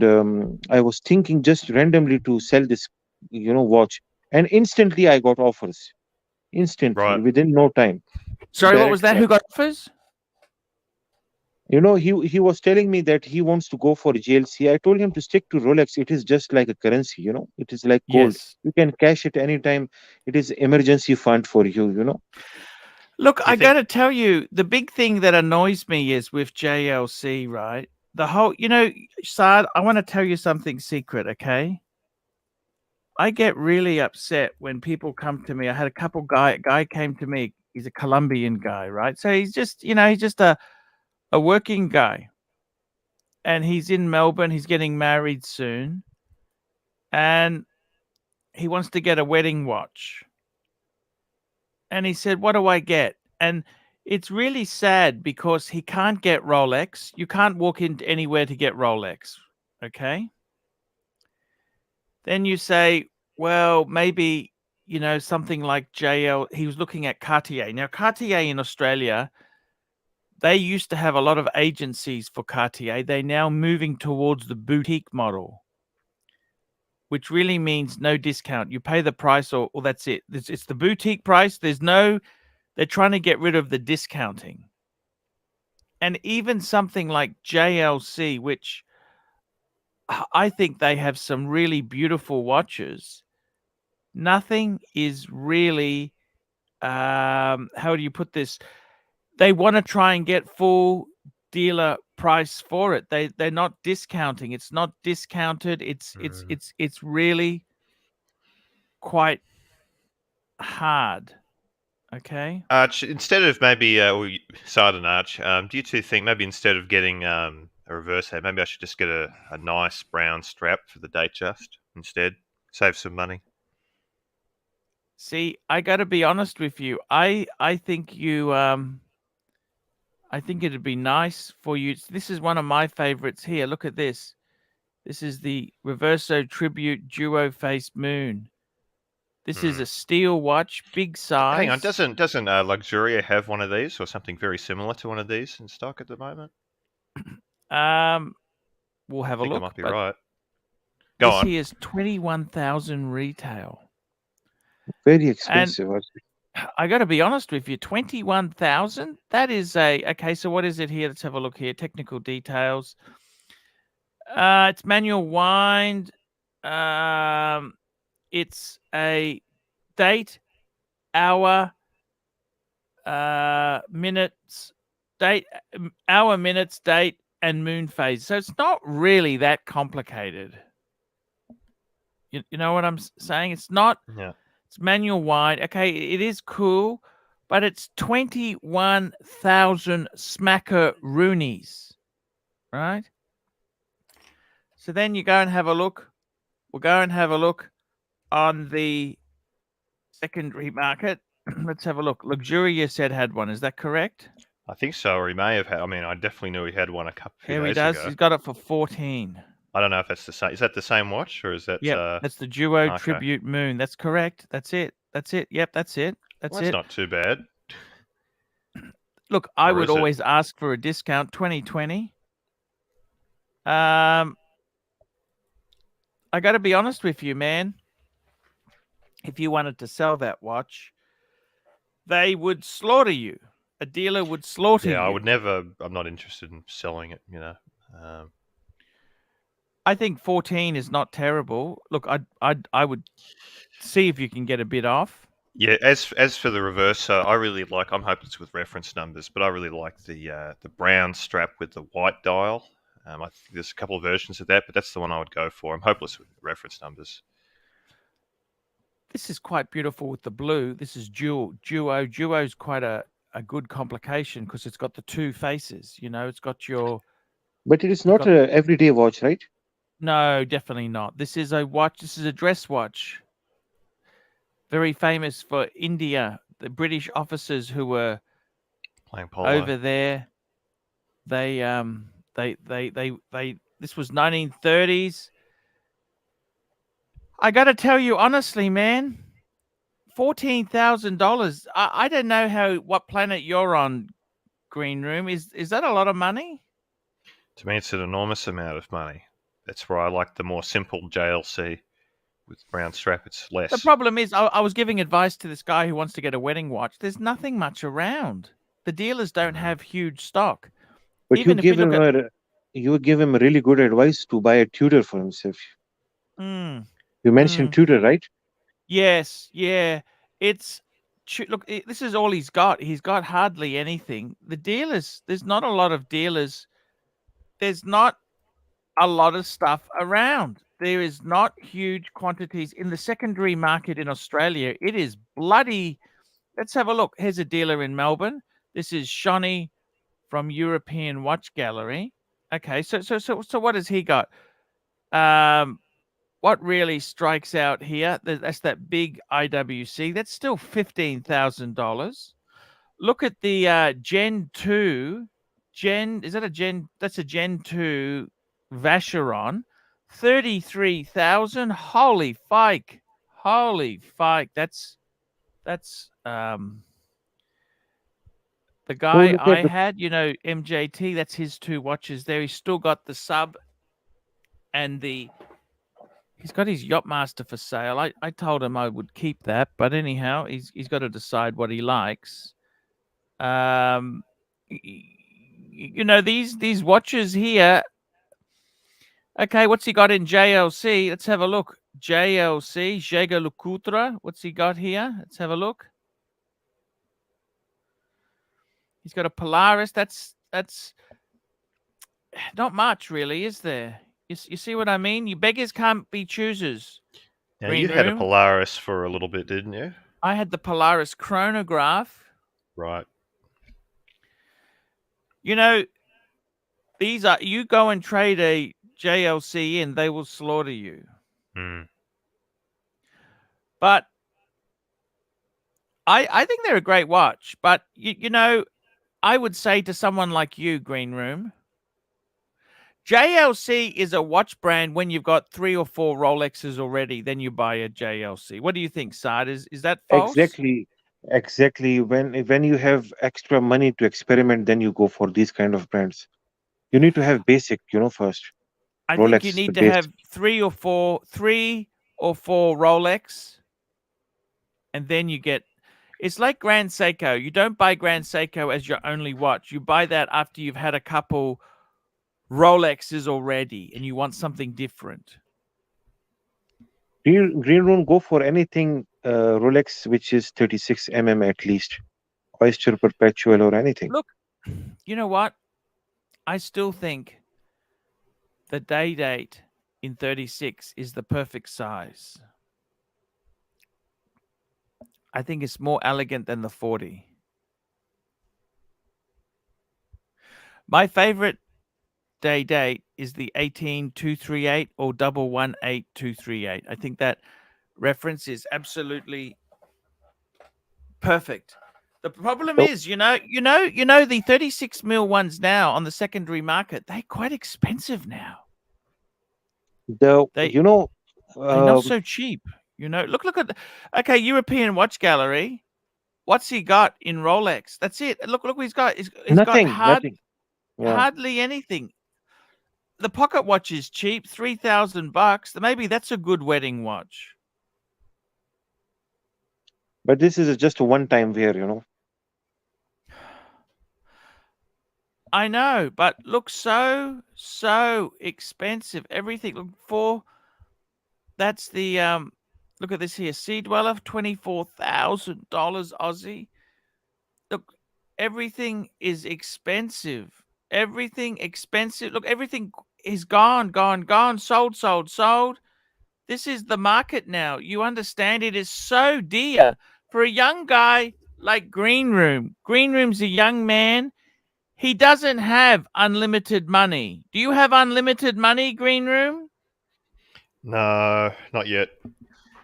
I was thinking just randomly to sell this, watch, and instantly I got offers. Instantly, Right. within no time. Sorry, what was Direct that? sell. Who got offers? He was telling me that he wants to go for GLC. I told him to stick to Rolex. It is just like a currency, It is like gold. Yes. You can cash it anytime. It is emergency fund for you. Look, Do you I got think? to tell you, the big thing that annoys me is with JLC, right? The whole, Saad, I want to tell you something secret, okay? I get really upset when people come to me. I had a guy came to me. He's a Colombian guy, right? So he's just, he's just a working guy. And he's in Melbourne. He's getting married soon. And he wants to get a wedding watch. And he said, "What do I get?" And it's really sad because he can't get Rolex. You can't walk into anywhere to get Rolex. Okay. Then you say, well, maybe, something like JL. He was looking at Cartier. Now, Cartier in Australia, they used to have a lot of agencies for Cartier. They're now moving towards the boutique model, which really means no discount. You pay the price or that's it. It's the boutique price. They're trying to get rid of the discounting. And even something like JLC, which I think they have some really beautiful watches, nothing is really, how do you put this? They want to try and get full dealer price for it. They're not discounting. It's not discounted. It's really quite hard. Okay. Arch, instead of maybe, Sada and Arch, do you two think maybe instead of getting a Reverso, maybe I should just get a nice brown strap for the Datejust instead? Save some money. See, I got to be honest with you. I think I think it'd be nice for you. This is one of my favorites here. Look at this. This is the Reverso Tribute Duo Face Moon. This is a steel watch, big size. Hang on, doesn't Luxuria have one of these or something very similar to one of these in stock at the moment? We'll have I a think I look. might be but right. Go This on. here is 21,000 retail. Very expensive. I got to be honest with you, 21,000. That is okay. So what is it here? Let's have a look here. Technical details. It's manual wind. It's a date, hour, minutes, date, hour, minutes, date, and moon phase. So it's not really that complicated. You know what I'm saying? It's not. Yeah. It's manual wind. Okay, it is cool, but it's 21,000 smackaroonies, right? So then you go and have a look. We'll go and have a look on the secondary market. Let's have a look. Luxuria said had one. Is that correct? I think so, or he may have had. I mean, I definitely knew he had one a few Here he days does. ago. He's got it for 14. I don't know if that's the same. Is that the same watch, or is that? Yep, that's the Duo okay. Tribute Moon. That's correct. That's it. That's it. Yep, that's it. That's Well, it. that's not too bad. Look, I Or would is it? always ask for a discount, 2020. I got to be honest with you, man. If you wanted to sell that watch, they would slaughter you. A dealer would slaughter you. I would never. I'm not interested in selling it. I think 14 is not terrible. Look, I would see if you can get a bit off. Yeah, as for the Reverso, I really like. I'm hopeless with reference numbers, but I really like the brown strap with the white dial. I think there's a couple of versions of that, but that's the one I would go for. I'm hopeless with reference numbers. This is quite beautiful with the blue. This is duo. Duo's quite a good complication because it's got the two faces. You know, it's got your. But it is You've not got- a everyday watch, right? No, definitely not. This is a watch. This is a dress watch. Very famous for India. The British officers who were Playing polo. over there. They this was 1930s. I got to tell you honestly, man, $14,000. I don't know what planet you're on, Green Room. Is that a lot of money? To me, it's an enormous amount of money. That's why I like the more simple JLC with brown strap. It's less. The problem is, I was giving advice to this guy who wants to get a wedding watch. There's nothing much around. The dealers don't have huge stock. But Even if we look at you give him really good advice to buy a Tudor for himself. Mm, You mentioned Tudor, right? yes, yeah. Look, this is all he's got. He's got hardly anything. The dealers, there's not a lot of dealers. There's not a lot of stuff around. There is not huge quantities in the secondary market in Australia. It is bloody. Let's have a look. Here's a dealer in Melbourne. This is Shonny from European Watch Gallery. Okay, so what has he got? What really strikes out here? That's that big IWC. That's still $15,000. Look at the Gen 2. Is that a Gen? That's a Gen 2 Vacheron. 33,000. Holy fike. That's the guy look I at the- had, MJT, that's his two watches there. He's still got the sub and he's got his Yachtmaster for sale. I told him I would keep that, but anyhow, he's got to decide what he likes. These watches here. Okay, what's he got in JLC? Let's have a look. JLC, Jaeger LeCoultre. What's he got here? Let's have a look. He's got a Polaris. That's not much, really, is there? You see what I mean? You beggars can't be choosers. Now, Green you had a Room. Polaris for a little bit, didn't you? I had the Polaris chronograph. Right. These are, you go and trade a JLC in, they will slaughter you. Mm. But I think they're a great watch. But I would say to someone like you, Green Room, JLC is a watch brand when you've got 3 or 4 Rolexes already, then you buy a JLC. What do you think, Saad? Is that false? Exactly. When you have extra money to experiment, then you go for these kind of brands. You need to have basic, first. I Rolex think you is need the to base. have 3 or 4 Rolex, and then you get. It's like Grand Seiko. You don't buy Grand Seiko as your only watch. You buy that after you've had a couple Rolexes already, and you want something different. Green Room, go for anything Rolex which is 36 mm at least, Oyster Perpetual or anything. Look, you know what? I still think the date in 36 is the perfect size. I think it's more elegant than the 40. My favorite date is the 18238 or 118238. I think that reference is absolutely perfect. The problem is, the 36 mil ones now on the secondary market, they're quite expensive now. They're not so cheap. Look at okay, European Watch Gallery. What's he got in Rolex? That's it. Look what he's got. He's nothing. got Yeah. hardly anything. The pocket watch is cheap, $3,000. Maybe that's a good wedding watch. But this is just a one-time wear, I know, but looks so expensive. Everything that's the look at this here. Sea Dweller, $24,000 Aussie. Look, everything is expensive. Everything expensive. Look, everything is gone. Sold. This is the market now. You understand it is so dear for a young guy like Green Room. Green Room's a young man. He doesn't have unlimited money. Do you have unlimited money, Green Room? No, not yet.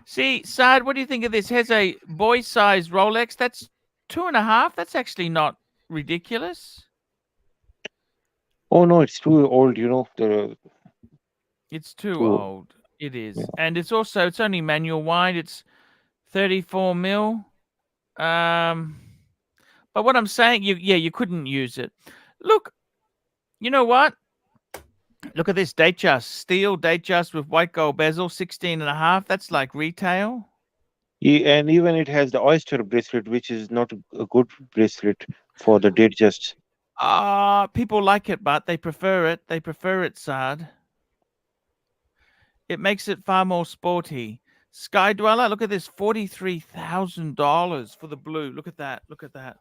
See, Saad, what do you think of this? Has a boy-sized Rolex. That's 2.5. That's actually not ridiculous. Oh no, it's too old. It's too Too. old. It is. Yeah. And it's only manual wind. It's 34 mil. But what I'm saying, you couldn't use it. Look, you know what? Look at this Datejust. Steel Datejust with white gold bezel, 16.5. That's like retail. And even it has the oyster bracelet, which is not a good bracelet for the date just. People like it, but they prefer it. They prefer it, Saad. It makes it far more sporty. Sky Dweller, look at this, $43,000 for the blue. Look at that. Look at that.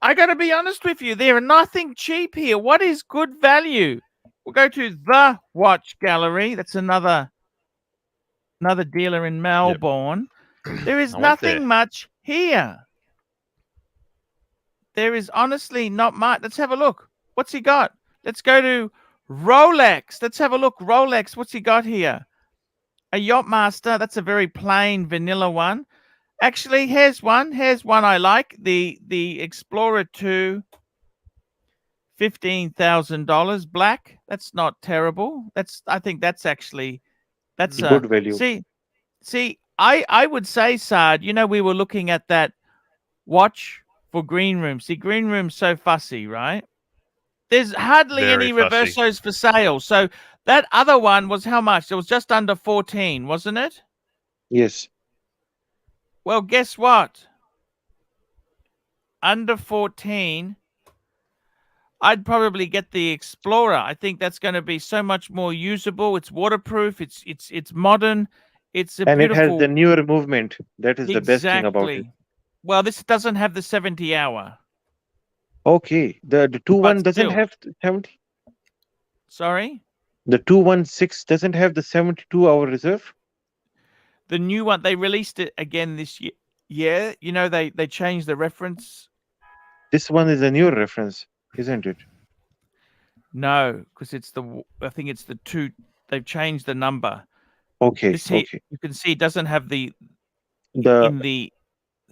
I got to be honest with you. There are nothing cheap here. What is good value? We'll go to the Watch Gallery. That's another dealer in Melbourne. There is I went there. nothing much here. There is honestly not much. Let's have a look. What's he got? Let's go to Rolex. Let's have a look. Rolex, what's he got here? A Yachtmaster. That's a very plain vanilla one. Actually, here's one. Here's one I like. The Explorer 2, $15,000 black. That's not terrible. I think that's actually Good value. See, I would say, Saad, we were looking at that watch for Green Room. See, Green Room's so fussy, right? There's hardly Very any fussy. Reversos for sale. So that other one was how much? It was just under 14, wasn't it? Yes. Well, guess what? Under 14, I'd probably get the Explorer. I think that's going to be so much more usable. It's waterproof. It's modern. It's a And beautiful. it has the newer movement. That is the best thing about it. Exactly. Well, this doesn't have the 70-hour. Okay. The 2.1 doesn't still. have 70. Sorry? The 2.16 doesn't have the 72-hour reserve. The new one, they released it again this year. Yeah, they changed the reference. This one is a newer reference, isn't it? No, because I think it's the 2. They've changed the number. Okay. This here, Okay. you can see it doesn't have the The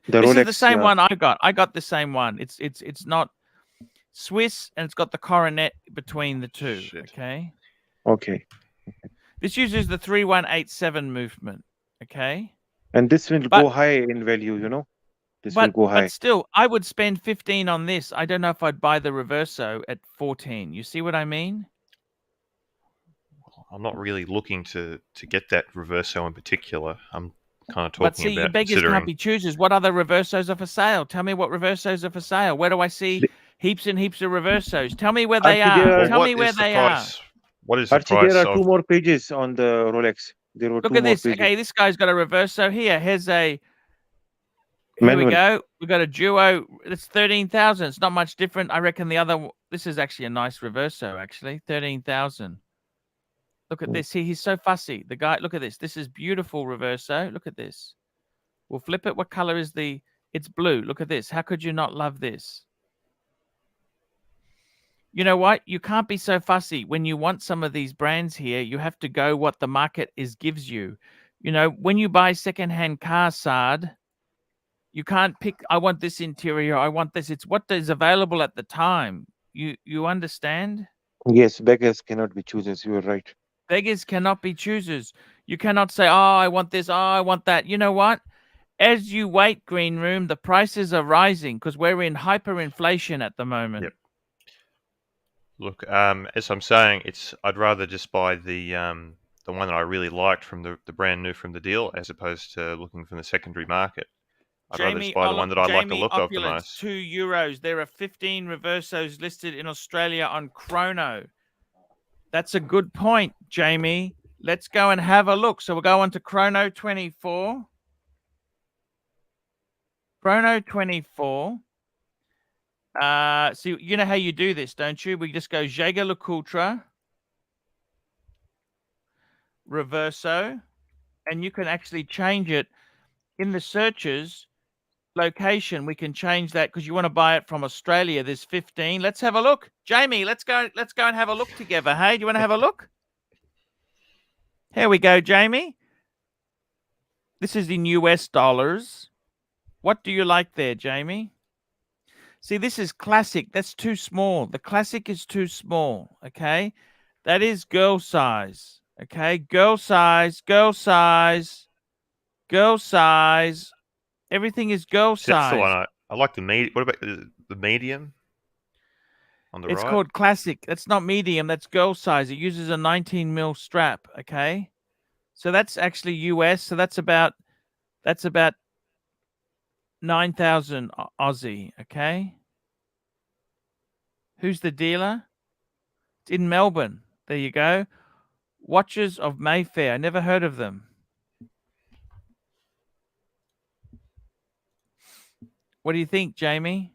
this Rolex. is the same yeah. one I got. I got the same one. It's not Swiss, and it's got the coronet between the two. Shit. Okay. Okay. This uses the 3187 movement. Okay. And this will But- go high in value, This will But go high. but still, I would spend 15 on this. I don't know if I'd buy the Reverso at 14. You see what I mean? I'm not really looking to get that Reverso in particular. I'm kind of talking But see, you about beggars considering. can't be choosers. What other Reversos are for sale? Tell me what Reversos are for sale. Where do I see heaps and heaps of Reversos? Tell me where they Archie, there are. are- Tell What me where is the they are. price? What is the Archie, price there are of? 2 more pages on the Rolex. There were Look 2 at more this. pages. Okay, this guy's got a Reverso here. Here Manual. we go. We got a Duo. It's 13,000. It's not much different. I reckon this is actually a nice Reverso. Actually, 13,000. Look at this. He's so fussy. The guy. Look at this. This is beautiful Reverso. Look at this. We'll flip it. What color is the? It's blue. Look at this. How could you not love this? You know what? You can't be so fussy. When you want some of these brands here, you have to go what the market gives you. When you buy secondhand car, Saad, you can't pick, I want this interior, I want this. It's what is available at the time. You understand? Yes, beggars cannot be choosers. You are right. Beggars cannot be choosers. You cannot say, oh, I want this, oh, I want that. You know what? As you wait, Green Room, the prices are rising because we're in hyperinflation at the moment. Yep. Look, as I'm saying, I'd rather just buy the one that I really liked from the brand new from the deal, as opposed to looking from the secondary market. I'd rather just buy the one that I like the Jamie look of the Opulence, most. €2. There are 15 Reversos listed in Australia on Chrono. That's a good point, Jamie. Let's go and have a look. So we'll go on to Chrono 24. Chrono 24. So you know how you do this, don't you? We just go Jaeger-LeCoultre, Reverso, and you can actually change it in the searches location. We can change that because you want to buy it from Australia. There's 15. Let's have a look. Jamie, let's go and have a look together. Hey, do you want to have a look? Here we go, Jamie. This is in US dollars. What do you like there, Jamie? See, this is classic. That's too small. The classic is too small, okay? That is girl size, okay? Girl size, girl size, girl size. Everything is girl See, that's the one size. I like. What about the medium on the It's right? called classic. That's not medium. That's girl size. It uses a 19 mil strap, okay? So that's actually US. So that's about 9,000 Aussie, okay? Who's the dealer? It's in Melbourne. There you go. Watches of Mayfair. I never heard of them. What do you think, Jamie?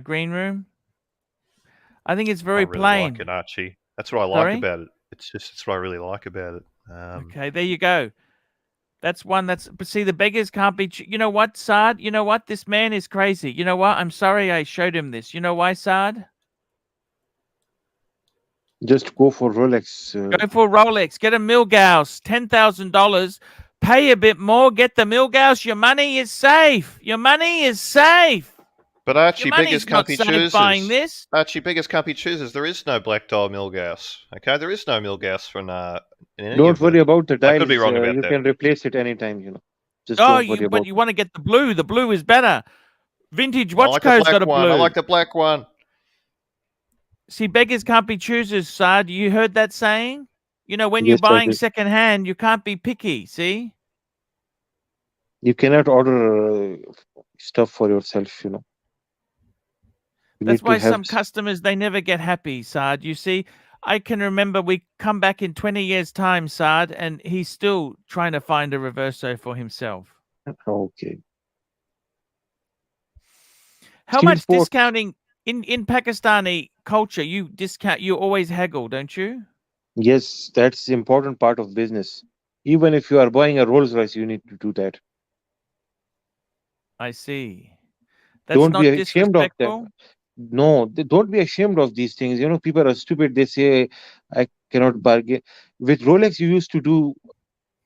Green room? I think it's very I really plain. like it, Archie. That's what I like Sorry? about it. It's what I really like about it. Okay, there you go. That's one that's, but see, the beggars can't be, you know what, Sard? You know what? This man is crazy. You know what? I'm sorry I showed him this. You know why, Sard? Just go for Rolex. Go for Rolex. Get a Milgauss, $10,000. Pay a bit more. Get the Milgauss. Your money is safe. Your money is safe. But Archie, Your biggest money's not company safe buying chooses. this. Archie, biggest company chooses. There is no black dial Milgauss. Okay, there is no Milgauss in any Don't of worry them. about the dials. I could be wrong about you that. can replace it anytime, you know. Just Oh, don't worry about but you want to get the blue. The blue is better. Vintage I like the Watchco's black got a one. blue. I like the black one. See, beggars can't be choosers, Sard. You heard that saying? You know, when Yes, you're I buying did. secondhand, you can't be picky. See? You cannot order stuff for yourself, you know. You That's need to why have some customers, they never get happy, Sard. You see, I can remember we come back in 20 years' time, Sard, and he's still trying to find a Reverso for himself. Okay. How Steel much port. discounting in Pakistani culture? You discount, you always haggle, don't you? Yes, that's the important part of business. Even if you are buying a Rolls Royce, you need to do that. I see. That's Don't not be ashamed of them. disrespectful. No, don't be ashamed of these things. You know, people are stupid. They say, I cannot bargain. With Rolex,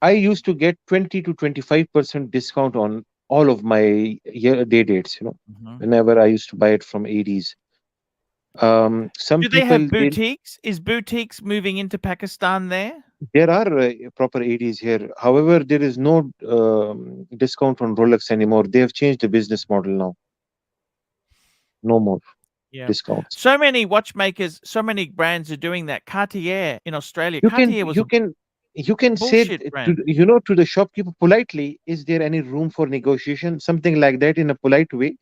I used to get 20 to 25% discount on all of my day dates, you know, Mhm. whenever I used to buy it from ADs. Some Do they people, have boutiques? Is boutiques moving into Pakistan there? there are proper ADs here. However, there is no discount on Rolex anymore. They have changed the business model now. No more Yeah. discounts. So many watchmakers, so many brands are doing that. Cartier in Australia. You can Cartier was you a can you can say bullshit to brand. to the shopkeeper politely, is there any room for negotiation? Something like that in a polite way.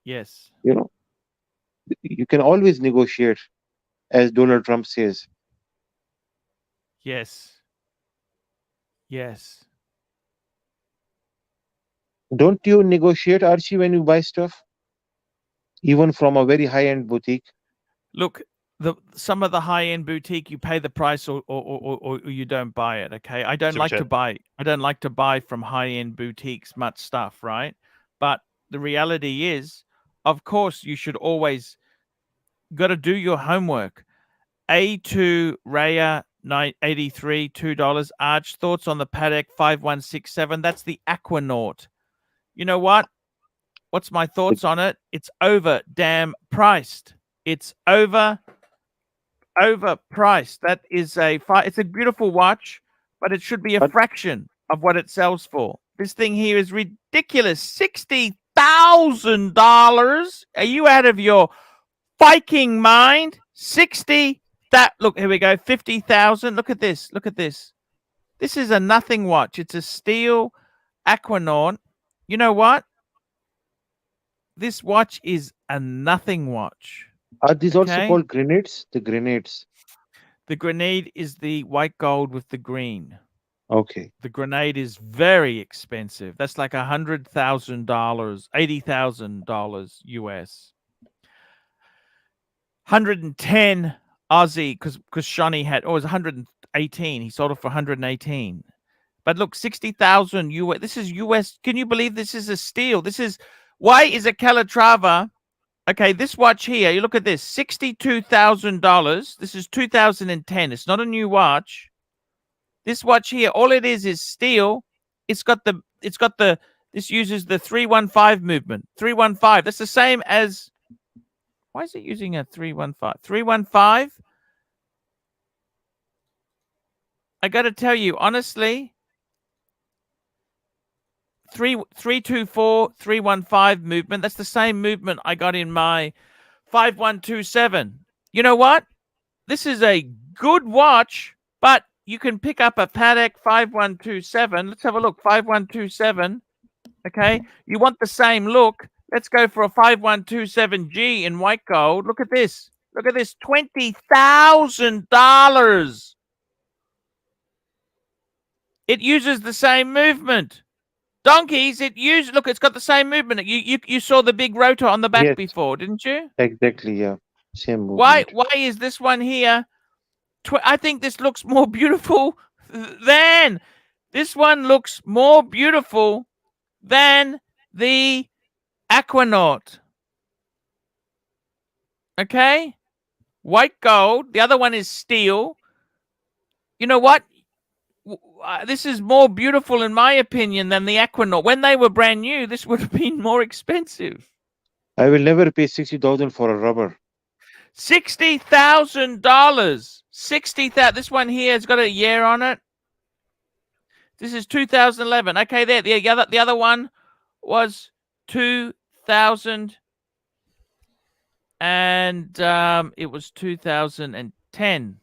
Yes. You know, you can always negotiate, as Donald Trump says. Yes. Yes. Don't you negotiate, Archie, when you buy stuff, even from a very high-end boutique? Look, some of the high-end boutique, you pay the price or you don't buy it. Okay. I don't Super like to chat. buy from high-end boutiques much stuff, right? But the reality is, of course, you should always got to do your homework. A2 Raya 983 $2. Arch, thoughts on the Patek 5167? That's the Aquanaut. You know what? What's my thoughts on it? It's over damn priced. It's overpriced. That is it's a beautiful watch, but it should be a But fraction of what it sells for. This thing here is ridiculous. $60,000. Are you out of your Viking mind? 60 that look, here we go. 50,000. Look at this. Look at this. This is a nothing watch. It's a steel Aquanaut. You know what? this watch is a nothing watch. Are these also Okay, called grenades? The grenades. the grenade is the white gold with the green. Okay. The grenade is very expensive. That's like $100,000, $80,000 US. 110 Aussie because Shawnee had, oh, it was 118. He sold it for 118. But look, 60,000 US. This is US. Can you believe this is a steal? This is, why is a Calatrava? Okay, this watch here, you look at this, $62,000. This is 2010. It's not a new watch. This watch here, all it is steel. This uses the 315 movement. 315. That's the same as, why is it using a 315? 315. I got to tell you, honestly, 324, 315 movement. That's the same movement I got in my 5127. You know what? This is a good watch, but you can pick up a Patek 5127. Let's have a look. 5127. Okay. You want the same look. Let's go for a 5127G in white gold. Look at this. Look at this. $20,000. It uses the same movement. Donkeys, look, it's got the same movement. You saw the big rotor on the back Yes, before, didn't you? exactly. Yeah. Same Why movement. is this one here? I think this looks more beautiful than this one looks more beautiful than the Aquanaut. Okay? White gold. The other one is steel. You know what? This is more beautiful, in my opinion, than the Aquanaut. When they were brand new, this would have been more expensive. I will never pay 60,000 for a rubber. $60,000. 60,000. This one here has got a year on it. This is 2011. Okay, there. The other one was 2000, and it was 2010.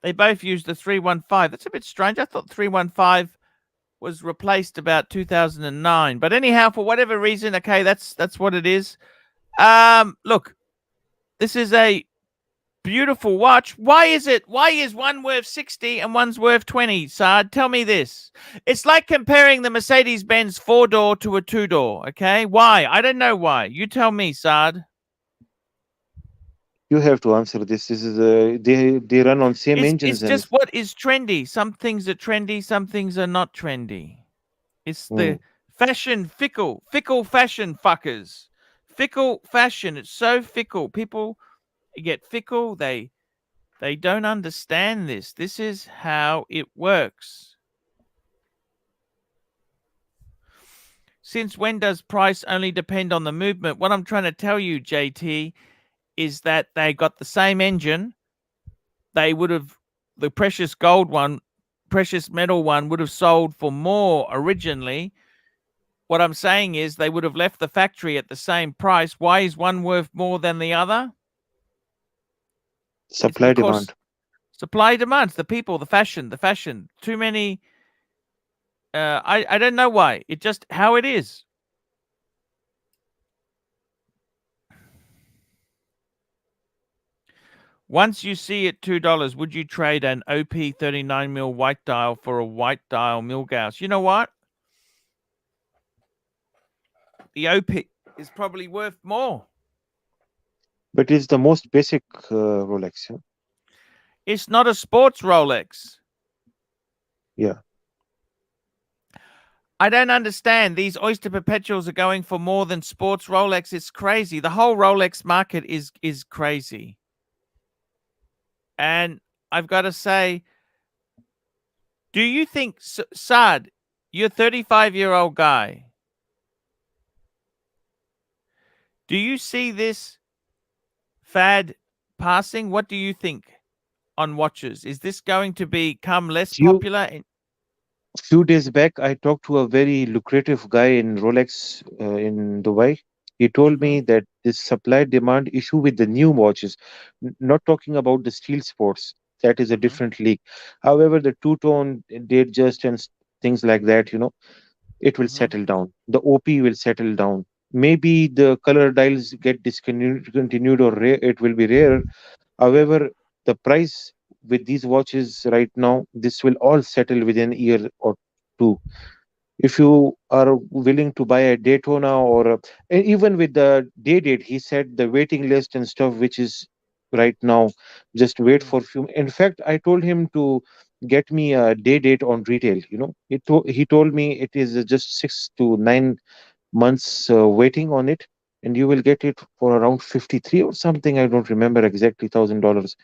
They both used the 315. That's a bit strange. I thought 315 was replaced about 2009. But anyhow, for whatever reason, okay, that's what it is. Look, this is a beautiful watch. Why is one worth 60 and one's worth 20, Saad? Tell me this. It's like comparing the Mercedes-Benz 4-door to a 2-door, okay? Why? I don't know why. You tell me, Saad. You have to answer this. This is they run on same It's engines and just what is trendy. Some things are trendy, some things are not trendy. It's the fashion, fickle fashion fuckers. Fickle fashion. It's so fickle. People get fickle. They don't understand this. This is how it works. Since when does price only depend on the movement? What I'm trying to tell you, JT, is that they got the same engine. They would have, the precious gold one, precious metal one would have sold for more originally. What I'm saying is they would have left the factory at the same price. Why is one worth more than the other? supply demand. Supply demands, the people, the fashion. Too many. I don't know why. It just how it is. Once you see it $2, would you trade an OP 39 mil white dial for a white dial Milgauss? You know what? The OP is probably worth more. But it's the most basic Rolex. Yeah? It's not a sports Rolex. Yeah. I don't understand. These Oyster Perpetuals are going for more than sports Rolex. It's crazy. The whole Rolex market is crazy. And I've got to say, do you think, Saad, you're a 35-year-old guy. Do you see this fad passing? What do you think on watches? Is this going to become less popular? A few days back, I talked to a very lucrative guy in Rolex in Dubai. He told me that this supply demand issue with the new watches, not talking about the steel sports, that is a different league. However, the two-tone, Datejust and things like that, it will settle down. The OP will settle down. maybe the color dials get discontinued or rare, it will be rare. However, the price with these watches right now, this will all settle within a year or two. If you are willing to buy a Daytona or even with the day date, he said the waiting list and stuff, which is right now, just wait Mm. for few. In fact, I told him to get me a day date on retail. He told me it is just 6 to 9 months waiting on it, and you will get it for around 53 or something. I don't remember exactly $1,000,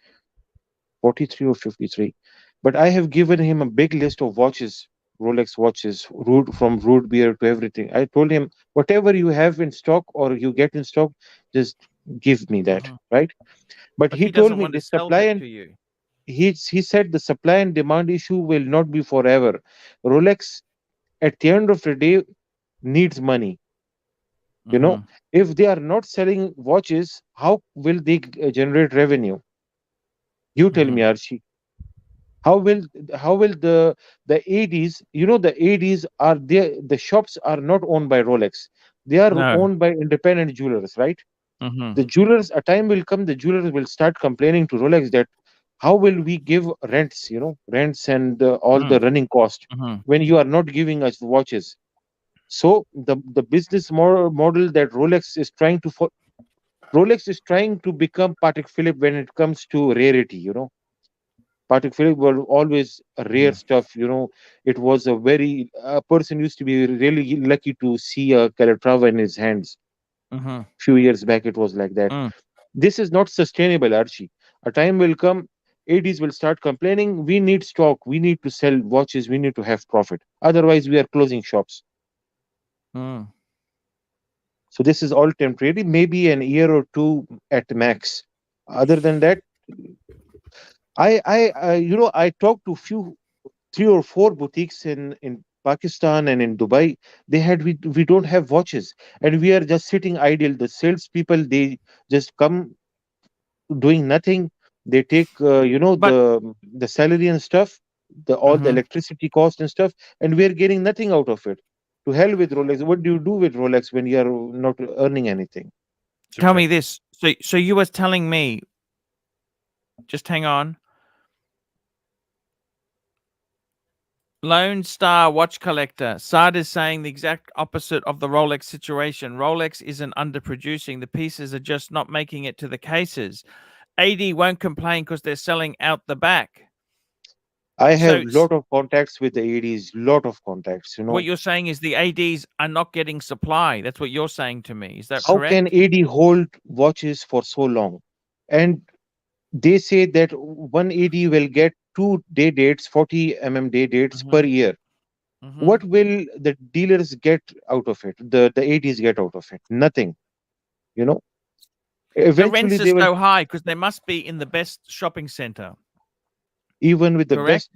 43 or 53. But I have given him a big list of watches, Rolex watches, from root beer to everything. I told him, whatever you have in stock or you get in stock, just give me that, Mhm. right? But But he he told doesn't me want to the sell supply that and to you. he said the supply and demand issue will not be forever. Rolex at the end of the day needs money. You know, Mhm. if they are not selling watches, how will they generate revenue? You tell me, Mhm. Archie. How will the ADs, the ADs are there, the shops are not owned by Rolex. They are No. owned by independent jewelers, right? Mhm. The jewelers, a time will come, the jewelers will start complaining to Rolex that how will we give rents, rents and all the Mm. running cost Mhm. when you are not giving us watches. So the business model that Rolex is trying to become Patek Philippe when it comes to rarity. Patek Philippe were always rare Mhm. stuff. It was a person used to be really lucky to see a Calatrava in his hands. Mhm. Few years back, it was like that. Mm. This is not sustainable, Archie. A time will come, ADs will start complaining. We need stock. We need to sell watches. We need to have profit. Otherwise, we are closing shops. Mm. So this is all temporary, maybe an year or two at max. Other than that, I talked to few 3 or 4 boutiques in Pakistan and in Dubai. We don't have watches, and we are just sitting idle. The salespeople, they just come doing nothing. They take But the salary and stuff, the all the mhm. electricity cost and stuff, and we are getting nothing out of it. To hell with Rolex. What do you do with Rolex when you are not earning anything? Super Tell chat. me this. So you was telling me, just hang on. Lone Star watch collector. Saad is saying the exact opposite of the Rolex situation. Rolex isn't underproducing. The pieces are just not making it to the cases. AD won't complain because they're selling out the back. I So have lot of contacts with the ADs, lot of contacts. what you're saying is the ADs are not getting supply. That's what you're saying to me. Is that How can correct? AD hold watches for so long? And they say that one AD will get 2 day dates, 40 day dates per Mm-hmm. year. Mm-hmm. What will the dealers get out of it? The ADs get out of it? Nothing. You know, The eventually rents are they will, so high because they must be in the best shopping center. even with Correct?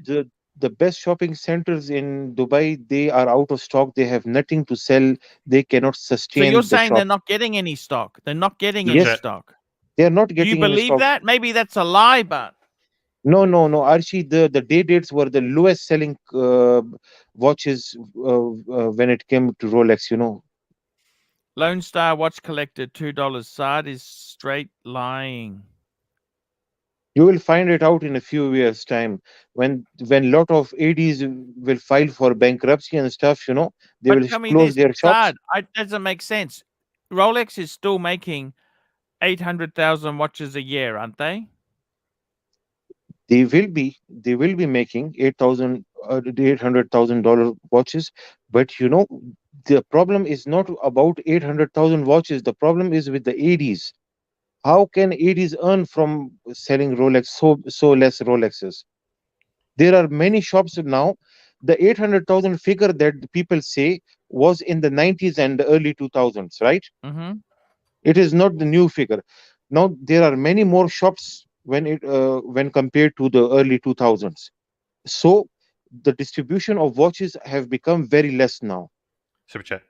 the best shopping centers in Dubai, they are out of stock. They have nothing to sell. They cannot So you're sustain the saying they're shop. not getting any stock. They're not getting Super any Yes, chat. stock. they are not Do you getting any believe stock. that? Maybe that's a lie, but No, no, no. Archie, the day dates were the lowest selling watches when it came to Rolex. Lone Star watch collector, $2. Saad is straight lying. You will find it out in a few years' time when lot of ADs will file for bankruptcy and stuff. They But will tell me close this, their shops. Saad, doesn't make sense. Rolex is still making 800,000 watches a year, aren't they? They will be making 800,000 watches, but the problem is not about 800,000 watches. The problem is with the ADs. How can ADs earn from selling Rolex so less Rolexes? There are many shops now. The 800,000 figure that the people say was in the 90s and the early 2000s, right? Mm-hmm. It is not the new figure. Now there are many more shops when compared to the early 2000s. So the distribution of watches have become very less now. Super chat.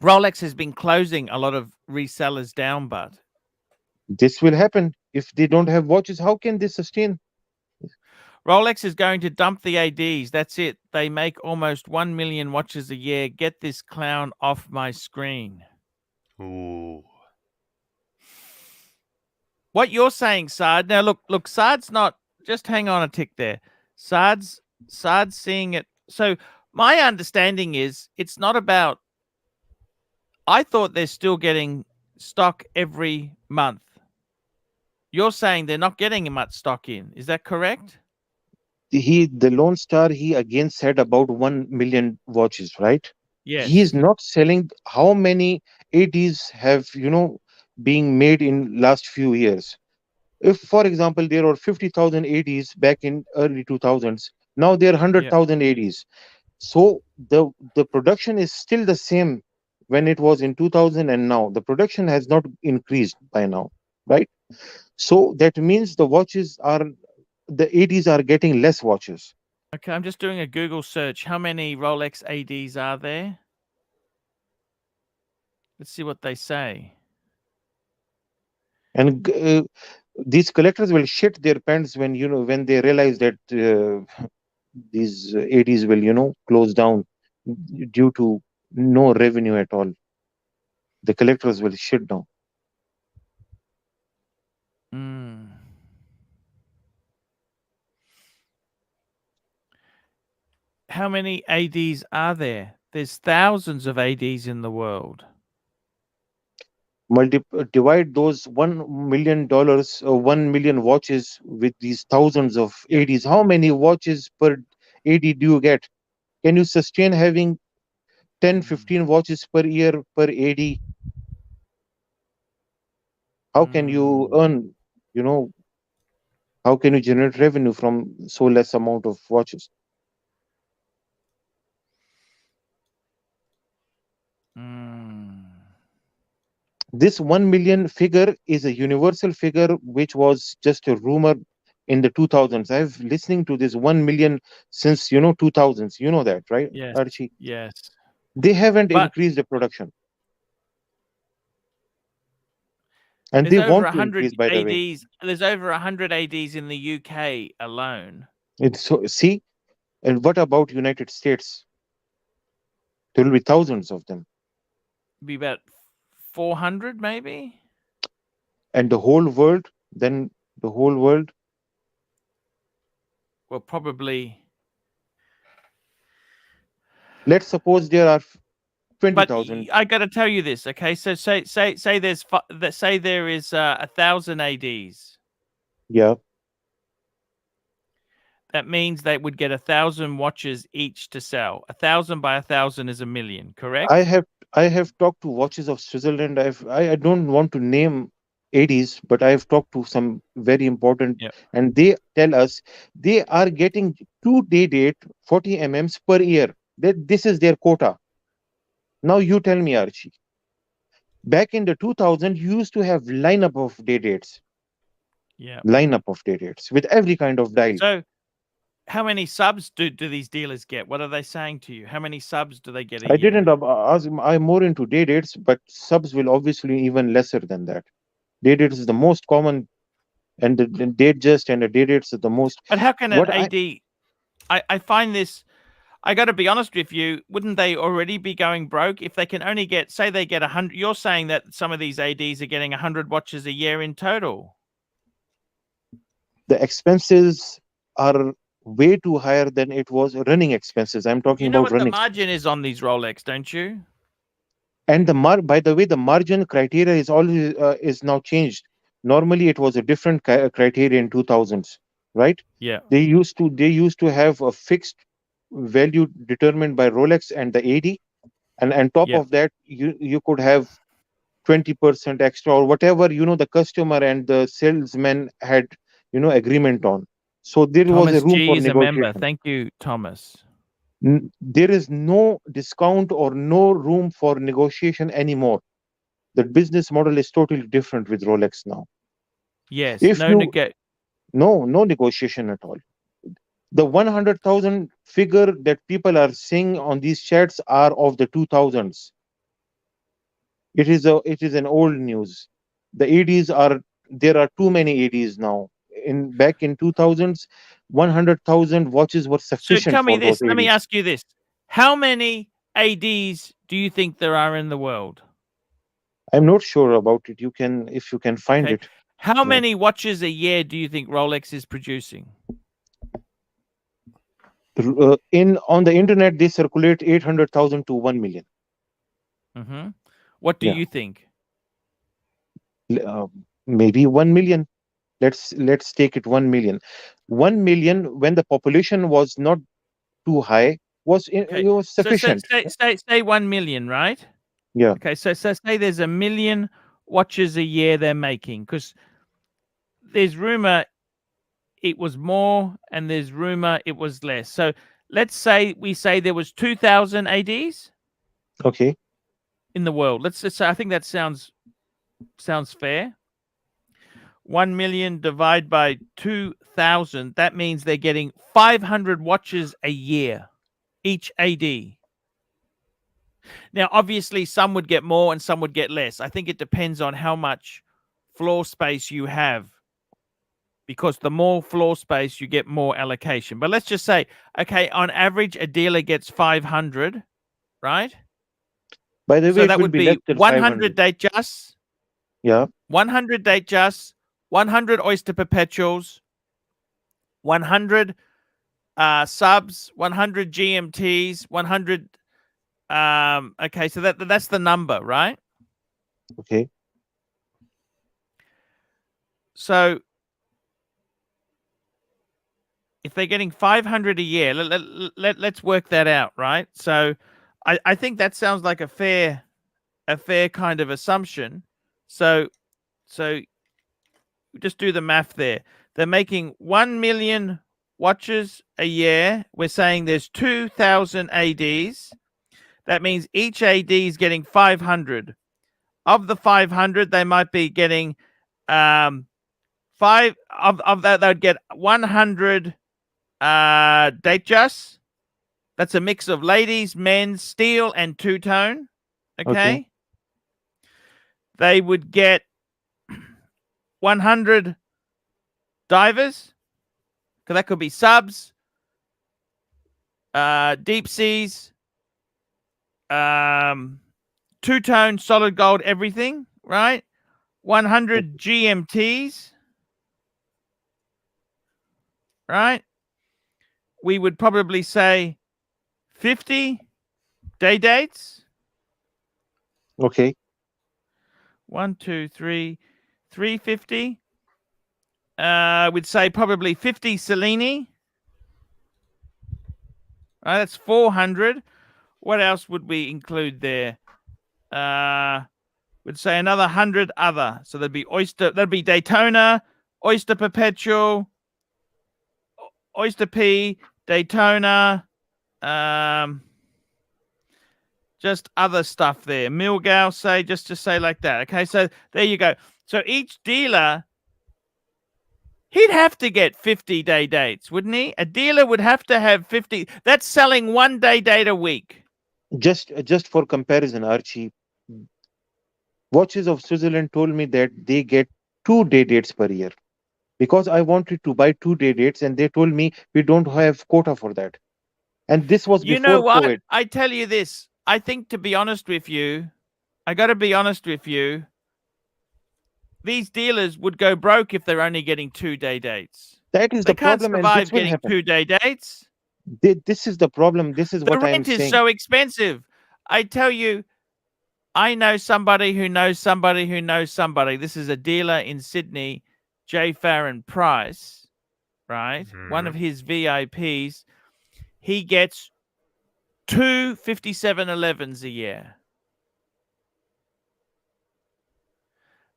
Rolex has been closing a lot of resellers down, but This will happen if they don't have watches. How can they sustain? Rolex is going to dump the ADs. That's it. They make almost 1 million watches a year. Get this clown off my screen. Ooh. What you're saying, Sard. Now look, Sard's not, just hang on a tick there. Sard's seeing it. So my understanding is it's not about, I thought they're still getting stock every month. You're saying they're not getting much stock in. Is that correct? The Lone Star, he again said about 1 million watches, right? He is Yes. not selling. How many ADs have being made in last few years? If, for example, there were 50,000 ADs back in early 2000s, now there are Yeah. 100,000 ADs. So the production is still the same when it was in 2000, and now the production has not increased by now, right? So that means the ADs are getting less watches. Okay, I'm just doing a Google search. How many Rolex ADs are there? Let's see what they say. And these collectors will shit their pants when when they realize that these ADs will close down due to no revenue at all. The collectors will shit down. Mm. How many ADs are there? There's thousands of ADs in the world. Divide those $1 million, 1 million watches with these thousands of Yep. ADs. How many watches per AD do you get? Can you sustain having 10, 15 watches per year per AD? How can you Mm. earn, you know, how can you generate revenue from so less amount of watches? Mm. This 1 million figure is a universal figure, which was just a rumor in the 2000s. I've listening to this 1 million since 2000s. You know that, right, Yes. Archie? Yes. They haven't But increased the production, and there's they over want to increase, 100 by the way. ADs. There's over 100 ADs in the UK alone. It's so, see, and what about United States? There will be thousands of them, Be about 400 maybe? and the whole world. Then the whole world. Well, probably. Let's suppose there are But 20,000. I got to tell you this, okay? So say there's say there is 1,000 ADs. Yeah, That means they would get 1,000 watches each to sell. 1,000 by 1,000 is a million, I correct? have I have talked to watches of Switzerland. I don't want to name ADs, but I have talked to some very important, Yeah. and they tell us they are getting 2 day date 40 mm per year. That this is their quota. Now you tell me, Archie. Back in the 2000, you used to have lineup of day dates, Yeah. with every kind of dial. So how many subs do these dealers get? What are they saying to you? How many subs do they get a I year? didn't ask. I'm more into day dates, but subs will obviously even lesser than that. Day dates is the most common, and the date just and the day dates is the most. But how can an What I AD? I find this. I got to be honest with you. Wouldn't they already be going broke if they can only get? Say they get 100. You're saying that some of these ADs are getting 100 watches a year in total. the expenses are way too higher than it was running expenses. I'm talking You know about what the running. margin is on these Rolex, don't you? And by the way, the margin criteria is always is now changed. Normally it was a different criteria in 2000s, right? Yeah. They used to have a fixed value determined by Rolex and the AD, and top Yeah. of that you could have 20% extra, or whatever the customer and the salesman had agreement on. So there was a Thomas room G for is a member. negotiation. Thank you, Thomas. There is no discount or no room for negotiation anymore. The business model is totally different with Rolex now. Yes. If No you negate. no negotiation at all. The 100,000 figure that people are seeing on these chats are of the 2000s. It is an old news. The ADs are There are too many ADs now back in 2000s, 100,000 watches were So sufficient tell me for those this. Let me ADs. ask you this. How many ADs do you think there are in the world? I'm not sure about it. You can, if you can find Okay. it. How Yeah. many watches a year do you think Rolex is producing? On the internet, they circulate 800,000 to 1 million. Mm-hmm. What do Yeah. you think? Maybe 1 million. Let's take it 1 million. 1 million when the population was not too high Okay. it was So sufficient. say 1 million, right? Yeah. Okay. So say there's 1 million watches a year they're making, because there's rumor it was more and there's rumor it was less. So let's say there was 2,000 ADs Okay. in the world. Let's just say, I think that sounds fair. 1 million divided by 2,000. That means they're getting 500 watches a year, each AD. Now, obviously, some would get more and some would get less. I think it depends on how much floor space you have, because the more floor space, you get more allocation. But let's just say, okay, on average, a dealer gets 500, right? By the way, So it that will would be be less than 100 500. Datejust, Yeah. 100 Datejust, 100 Oyster Perpetuals, 100 subs, 100 GMTs, 100. Okay, so that's the number, right? Okay. So if they're getting 500 a year, let's work that out, right? So I think that sounds like a fair kind of assumption. So just do the math there. They're making 1 million watches a year. We're saying there's 2,000 ADs. That means each AD is getting 500. Of the 500, they might be getting five of that. They'd get 100 Datejust. That's a mix of ladies, men's, steel, and two-tone. Okay. They would get 100 divers, because that could be subs, deep seas, two-tone, solid gold, everything, right? 100 GMTs, right? We would probably say 50 day dates. Okay. 1, 2, 3, 350. We'd say probably 50 Cellini. Right, that's 400. What else would we include there? We'd say another 100 other. So there'd be Daytona, Oyster Perpetual, Oyster P, Daytona, just other stuff there. Milgau, say, just to say like that. Okay, so there you go. So each dealer, he'd have to get 50 day dates, wouldn't he? A dealer would have to have 50. That's selling 1 day date a week. Just for comparison, Archie, Watches of Switzerland told me that they get 2 day dates per year, because I wanted to buy 2 day dates and they told me we don't have quota for that. And this was You know before what? COVID. I tell you this. I think, to be honest with you, I got to be honest with you, these dealers would go broke if they're only getting 2 day dates. That is They the can't problem, and survive this will getting happen. 2 day dates. This is the problem. This is The what I am rent is saying. so expensive. I tell you, I know somebody who knows somebody who knows somebody. This is a dealer in Sydney, J. Farron Price, right? One of his VIPs. He gets 2 5711s a year.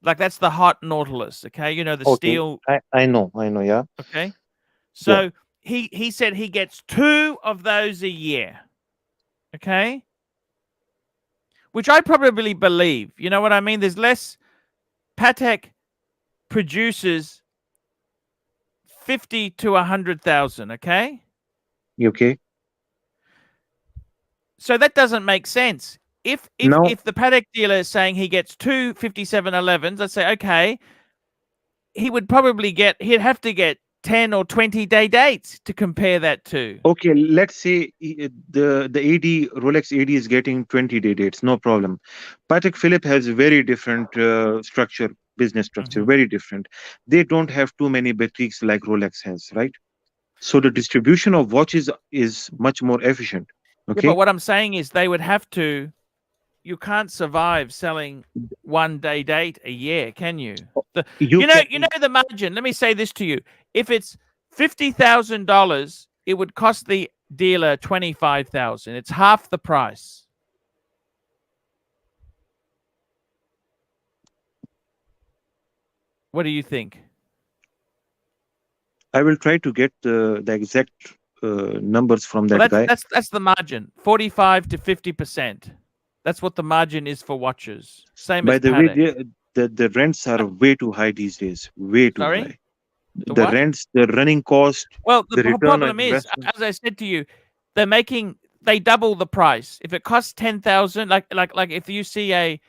Like, that's the hot Nautilus, okay? You know, the Okay, steel. I know, yeah. Okay. So he said he gets 2 of those a year. Okay. Which I probably believe. You know what I mean? There's less. Patek produces 50 to 100,000. Okay. Okay. So that doesn't make sense. If Now, the Patek dealer is saying he gets 2 5711s, let's say, okay, he would probably he'd have to get 10 or 20 day dates to compare that to. Okay, let's say the AD Rolex AD is getting 20-day dates, no problem. Patek Philippe has a very different structure, business structure, Mhm. very different. They don't have too many boutiques like Rolex has, right? So the distribution of watches is much more efficient. Yeah, Okay, but what I'm saying is they would have to. You can't survive selling 1 day date a year, can you? you You know can. the margin. Let me say this to you: if it's $50,000, it would cost the dealer $25,000. It's half the price. What do you think? I will try to get the exact numbers from Well, that guy. that's the margin, 45 to 50%. That's what the margin is for watches. Same By as the way, Patek. the rents are way too high these days, way too Sorry, high. the The what? rents, the running cost, Well, the the return on problem is, investment. as I said to you, they double the price. If it costs 10,000, like if you see a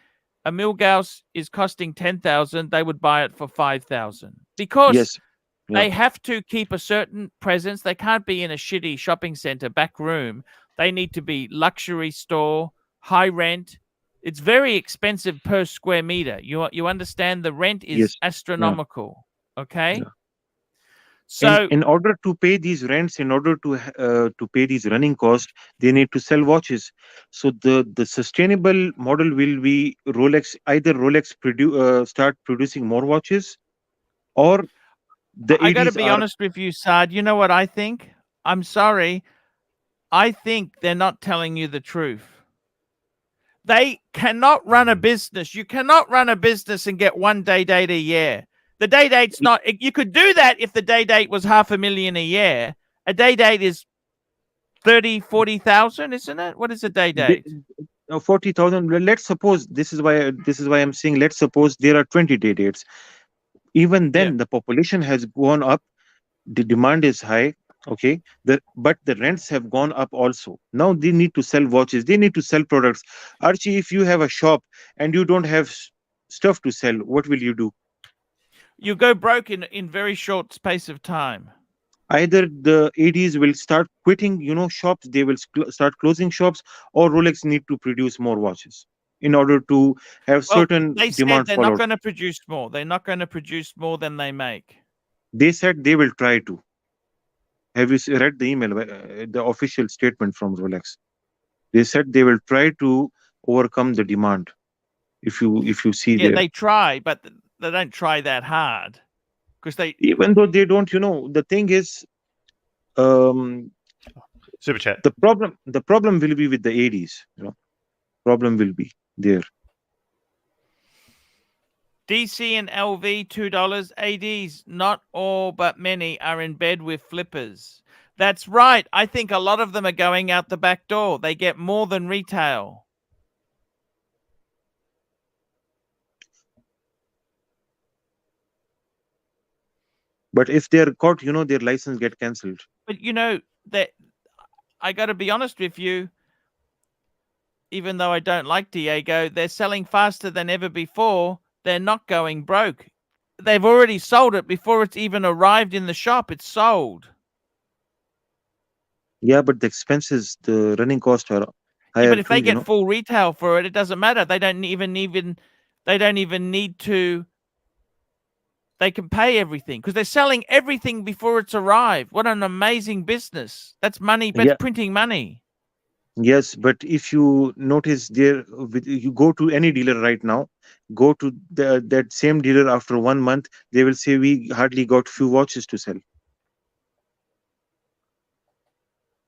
Milgauss is costing 10,000, they would buy it for 5,000 because Yes, yeah, they have to keep a certain presence. They can't be in a shitty shopping center back room. They need to be luxury store, high rent. It's very expensive per square meter. You understand the rent is yes, yeah, astronomical. Okay, yeah. And so in order to pay these rents, in order to pay these running costs, they need to sell watches. So the sustainable model will be Rolex. Either Rolex start producing more watches, or the I got to ADs be are. honest with you, Saad. You know what I think? I'm sorry. I think they're not telling you the truth. They cannot run a business. You cannot run a business and get 1 day date a year. The day date's not. You could do that if the day date was $500,000 a year. A day date is 30, 40,000, isn't it? What is a day the- date? 40,000. Let's suppose this is why I'm saying, let's suppose there are 20-day dates. Even Yeah. then, the population has gone up, the demand is high. Okay, but the rents have gone up also. Now they need to sell watches, they need to sell products. Archie, if you have a shop and you don't have stuff to sell, what will you do? You go broke in very short space of time. Either the ads will start quitting, shops, they will start closing shops, or Rolex need to produce more watches in order to have Well, certain they said demand they're not followed. going to produce more. They're not going to produce more than they make. They said they will try to. Have you read the email, the official statement from Rolex? They said they will try to overcome the demand. If you see Yeah, there, they try, but they don't try that hard because they. even though they don't, the thing is, um, Super chat. the problem will be with the ads. Problem will be there. DC and LV $2. ADs, not all but many are in bed with flippers. That's right. I think a lot of them are going out the back door. They get more than retail. But if they're caught, their license get cancelled. But that I got to be honest with you. Even though I don't like Diego, they're selling faster than ever before. They're not going broke. They've already sold it before it's even arrived in the shop. It's sold. Yeah, but the expenses, the running costs are Yeah, higher but if too. they get full retail for it, it doesn't matter. They don't even need to. They can pay everything because they're selling everything before it's arrived. What an amazing business! That's money. That's Yeah, printing money. yes, but if you notice there, you go to any dealer right now, go to that same dealer after 1 month, they will say we hardly got few watches to sell.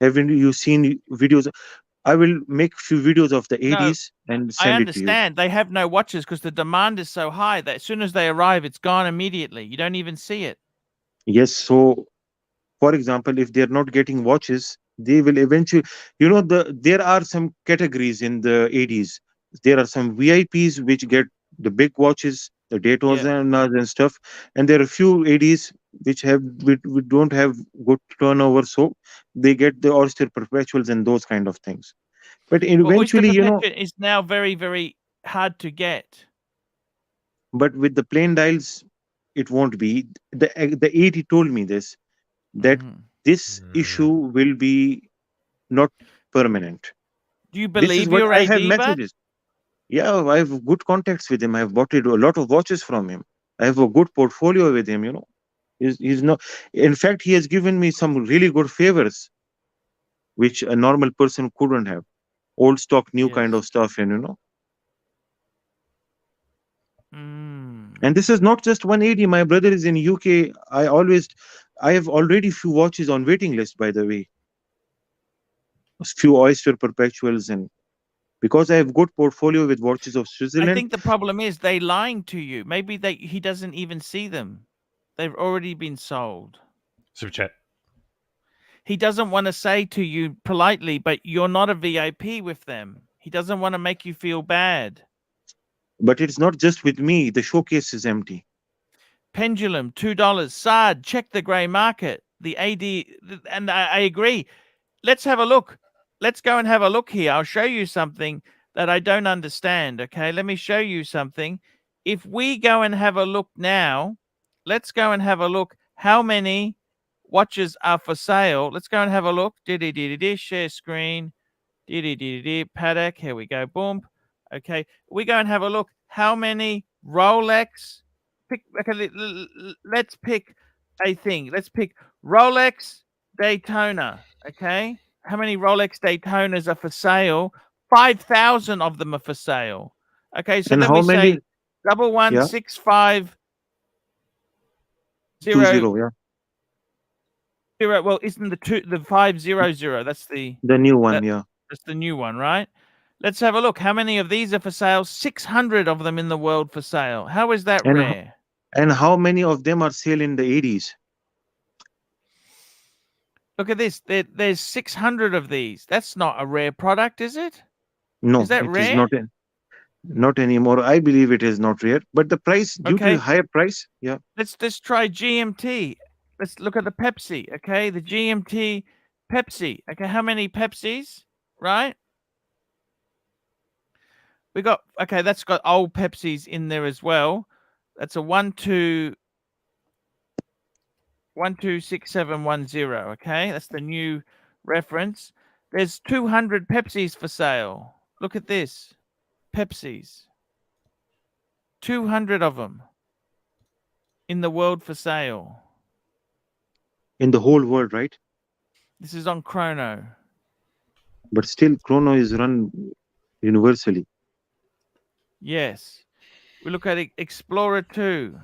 Haven't you seen videos? I will make few videos of the No, ads and I send it to you. understand. They have no watches because the demand is so high that as soon as they arrive, it's gone immediately. You don't even see it. Yes, so for example, if they're not getting watches, they will eventually, there are some categories in the ads. There are some VIPs which get the big watches, the Yeah. Daytonas and stuff, and there are few ads which we don't have good turnover, so they get the Oyster Perpetuals and those kind of things. But Well, Oyster eventually, Perpetual is now very, very hard to get. but with the plain dials, it won't be. The AD told me this, that Mhm. this issue will be not permanent. Do you This is believe what your I have AD, but messages. Yeah, I have good contacts with him. I have bought a lot of watches from him. I have a good portfolio with him. He's not. In fact, he has given me some really good favors, which a normal person couldn't have. Old stock, new kind yes. of stuff, and. Mm. And this is not just 180. My brother is in UK. I have already few watches on waiting list, by the way. A few Oyster Perpetuals, and because I have good portfolio with watches of I Switzerland. think the problem is they lying to you. Maybe he doesn't even see them. They've already been sold. Super chat. He doesn't want to say to you politely, but you're not a VIP with them. He doesn't want to make you feel bad. But it's not just with me. The showcase is empty. Pendulum, $2. Sard, check the grey market. The AD, and I agree. Let's have a look. Let's go and have a look here. I'll show you something that I don't understand. Okay, let me show you something. If we go and have a look now, let's go and have a look. How many watches are for sale? Let's go and have a look. Share screen. Patek. Here we go. Boom. Okay, we go and have a look. How many Rolex? Okay, let's pick a thing. Let's pick Rolex Daytona. Okay, how many Rolex Daytonas are for sale? 5,000 of them are for sale. Okay, so And then how we say many? double one Yeah, 6 5 20. 0 Yeah, 0. Well, isn't the 500? That's the the new one. that Yeah. that's the new one, right? Let's have a look. How many of these are for sale? 600 of them in the world for sale. How is that And rare? and how many of them are sale in the 80s? Look at this. There's 600 of these. That's not a rare product, is it? No, Is that it is rare? not anymore. I believe it is not rare. But the price, due to Okay, higher price, yeah. let's try GMT. Let's look at the Pepsi. Okay, the GMT Pepsi. Okay, how many Pepsis? Right? We got okay. That's got old Pepsis in there as well. That's a 126710. Okay, that's the new reference. There's 200 Pepsis for sale. Look at this. Pepsis. 200 of them in the world for sale. In the whole world, right? This is on Chrono. But still, Chrono is run universally. Yes. We look at Explorer 2.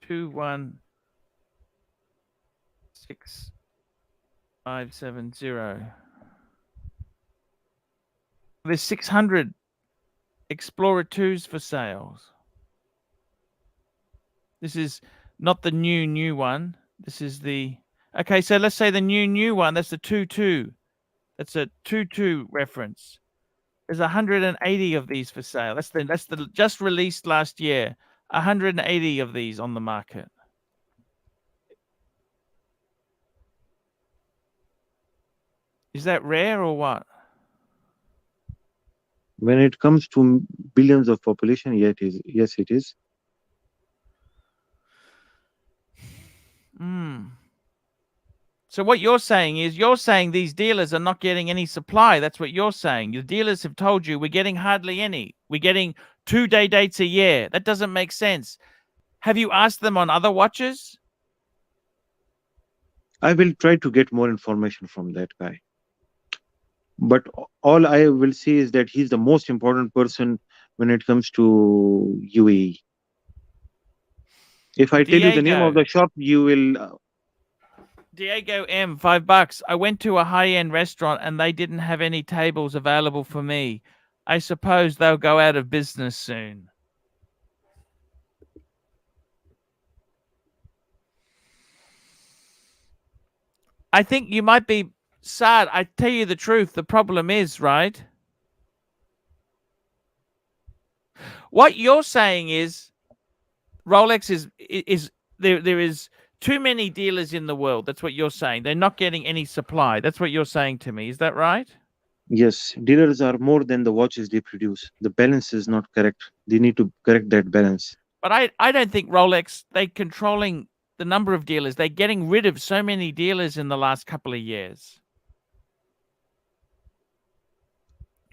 216570. There's 600 Explorer 2s for sales. This is not the new one. This is the okay. So let's say the new one. That's the 22. That's a 22 reference. There's 180 of these for sale. That's the just released last year. 180 of these on the market. Is that rare or what? When it comes to billions of population, yeah, it is. Yes, it is. So what you're saying is these dealers are not getting any supply. That's what you're saying. The dealers have told you we're getting hardly any. We're getting 2-day dates a year. That doesn't make sense. Have you asked them on other watches? I will try to get more information from that guy. But all I will say is that he's the most important person when it comes to UAE. If I tell you the name of the shop, you will. Diego M, $5. I went to a high-end restaurant and they didn't have any tables available for me. I suppose they'll go out of business soon. I think you might be sad. I tell you the truth. The problem is, right? What you're saying is Rolex is there is too many dealers in the world. That's what you're saying. They're not getting any supply. That's what you're saying to me. Is that right? Yes, dealers are more than the watches they produce. The balance is not correct. They need to correct that balance. But I don't think Rolex, they controlling the number of dealers. They're getting rid of so many dealers in the last couple of years.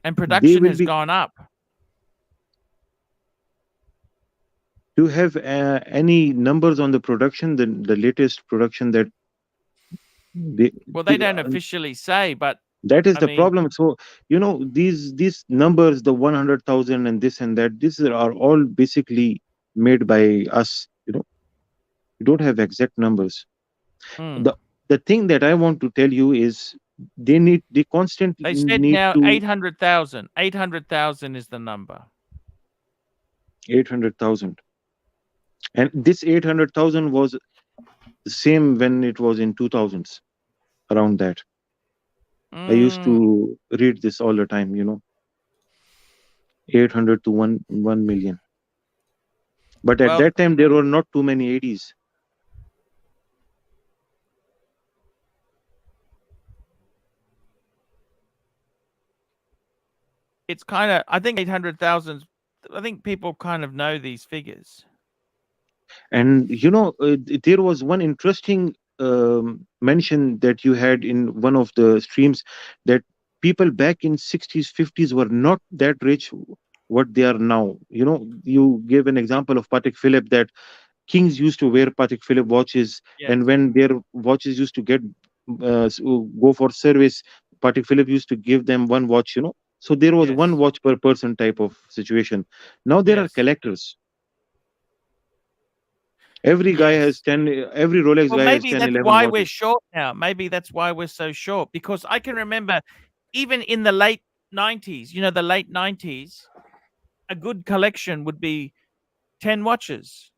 And They production will has be. gone up. Do you have any numbers on the production, the latest production that they, Well, they they don't officially say, but that is I the mean, problem. So these numbers, the 100,000 and this and that, these are all basically made by us. You don't have exact numbers. mm, The thing that I want to tell you is they constantly they said need now to 800,000. 800,000 is the number. 800,000, and this 800,000 was the same when it was in 2000s, around that. I used Mm, to read this all the time. 800 to 1 million. But at well, that time, there were not too many 80s. it's kind of, I think 800,000, I think people kind of know these figures. And there was one interesting mention that you had in one of the streams, that people back in 60s, 50s were not that rich what they are now. You gave an example of Patek Philippe, that kings used to wear Patek Philippe watches, Yes. and when their watches used to go for service, Patek Philippe used to give them one watch. So there was Yes. one watch per person type of situation. Now there are Yes. collectors. Every guy has Yes. 10, every Rolex Well, guy has maybe 10, that's 11 why we're watches. short now. Maybe that's why we're so short, because I can remember even in the late 90s, the late 90s, a good collection would be 10 watches.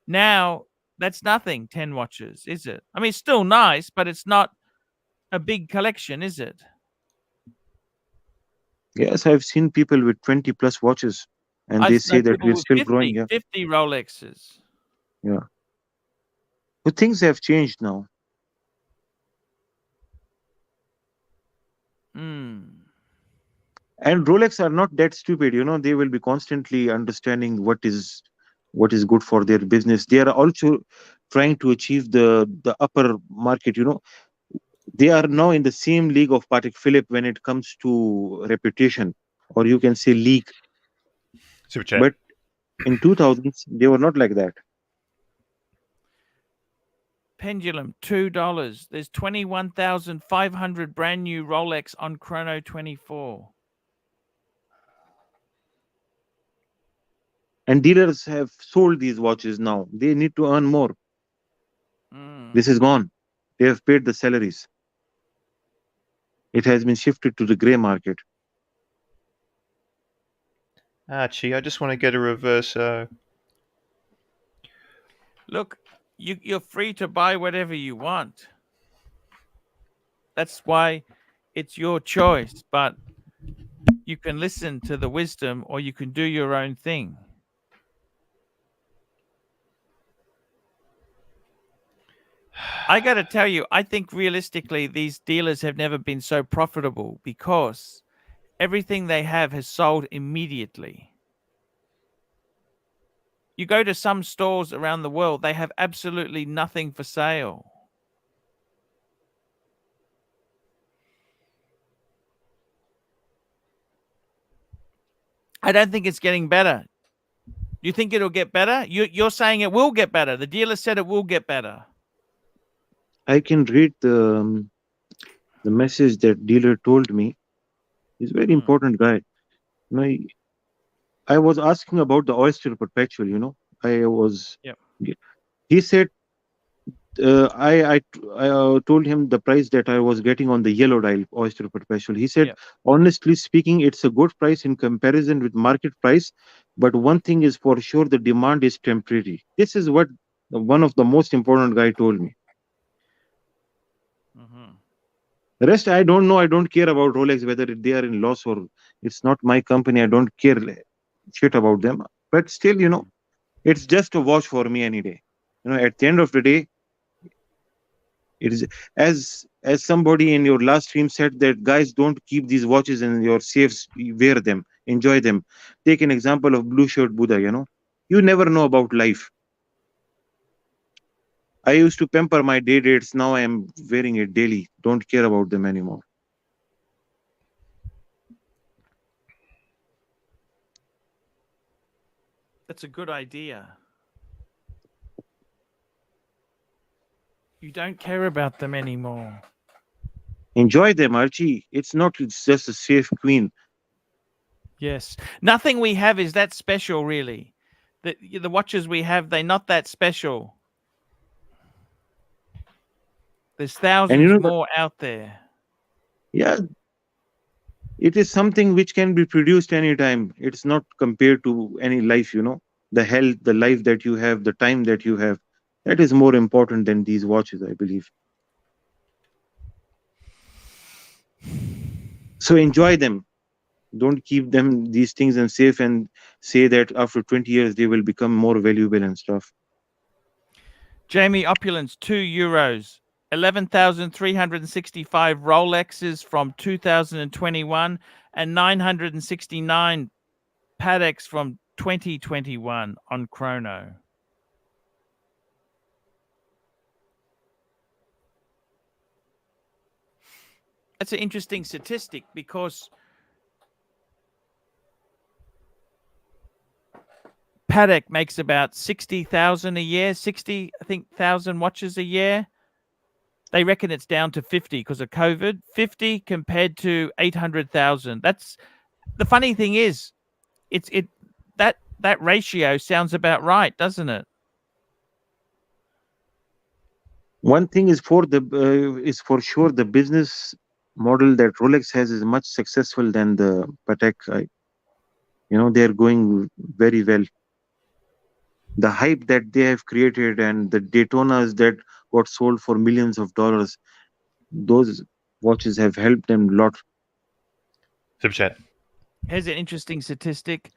Now, that's nothing, 10 watches, is it? I mean, it's still nice, but it's not a big collection, is it? Yes, I've seen people with 20 plus watches, and I they say know that people we're with still growing. 50, Yeah, 50 Rolexes. yeah. But things have changed now. Hmm. And Rolex are not that stupid. They will be constantly understanding what is good for their business. They are also trying to achieve the upper market. They are now in the same league of Patek Philippe when it comes to reputation, or you can say league. Super chat. But in 2000s, they were not like that. Pendulum, $2. There's 21,500 brand new Rolex on Chrono 24. And dealers have sold these watches now. They need to earn more. Mm. This is gone. They have paid the salaries. It has been shifted to the gray market. Archie, I just want to get a Reverso. Look, you're free to buy whatever you want. That's why it's your choice, but you can listen to the wisdom or you can do your own thing. I got to tell you, I think realistically, these dealers have never been so profitable because everything they have has sold immediately. You go to some stores around the world, they have absolutely nothing for sale. I don't think it's getting better. You think it'll get better? You're saying it will get better. The dealer said it will get better. I can read the message that dealer told me. He's a very important guy. I was asking about the oyster perpetual. I was. Yep. He said, I told him the price that I was getting on the yellow dial oyster perpetual. He said, Yep. honestly speaking, it's a good price in comparison with market price, but one thing is for sure, the demand is temporary. This is what one of the most important guy told me. Mm-hmm. The rest, I don't know. I don't care about Rolex, whether they are in loss or it's not my company. I don't care shit about them. But still, it's just a watch for me any day. At the end of the day, It is as somebody in your last stream said that guys don't keep these watches in your safes. You wear them, enjoy them. Take an example of blue shirt Buddha. You never know about life. I used to pamper my day dates. Now I am wearing it daily. Don't care about them anymore. That's a good idea. You don't care about them anymore. Enjoy them, Archie. It's just a safe queen. Yes. Nothing we have is that special, really. The watches we have, they're not that special. There's And thousands more out there. yeah, it is something which can be produced anytime. It's not compared to any life. The health, the life that you have, the time that you have. That is more important than these watches, I believe. So enjoy them. Don't keep these things and safe and say that after 20 years they will become more valuable and stuff. Jamie Opulence, €2. 11,365 Rolexes from 2021 and 969 Pateks from 2021 on Chrono. That's an interesting statistic because Patek makes about 60,000 a year, 60, I think, 1,000 watches a year. They reckon it's down to 50 because of COVID. 50 compared to 800,000. That's the funny thing is, that ratio sounds about right, doesn't it? One thing is for sure the business model that Rolex has is much successful than the Patek. They're going very well. The hype that they have created and the Daytonas that got sold for millions of dollars, those watches have helped them a lot. Super chat. Here's an interesting statistic.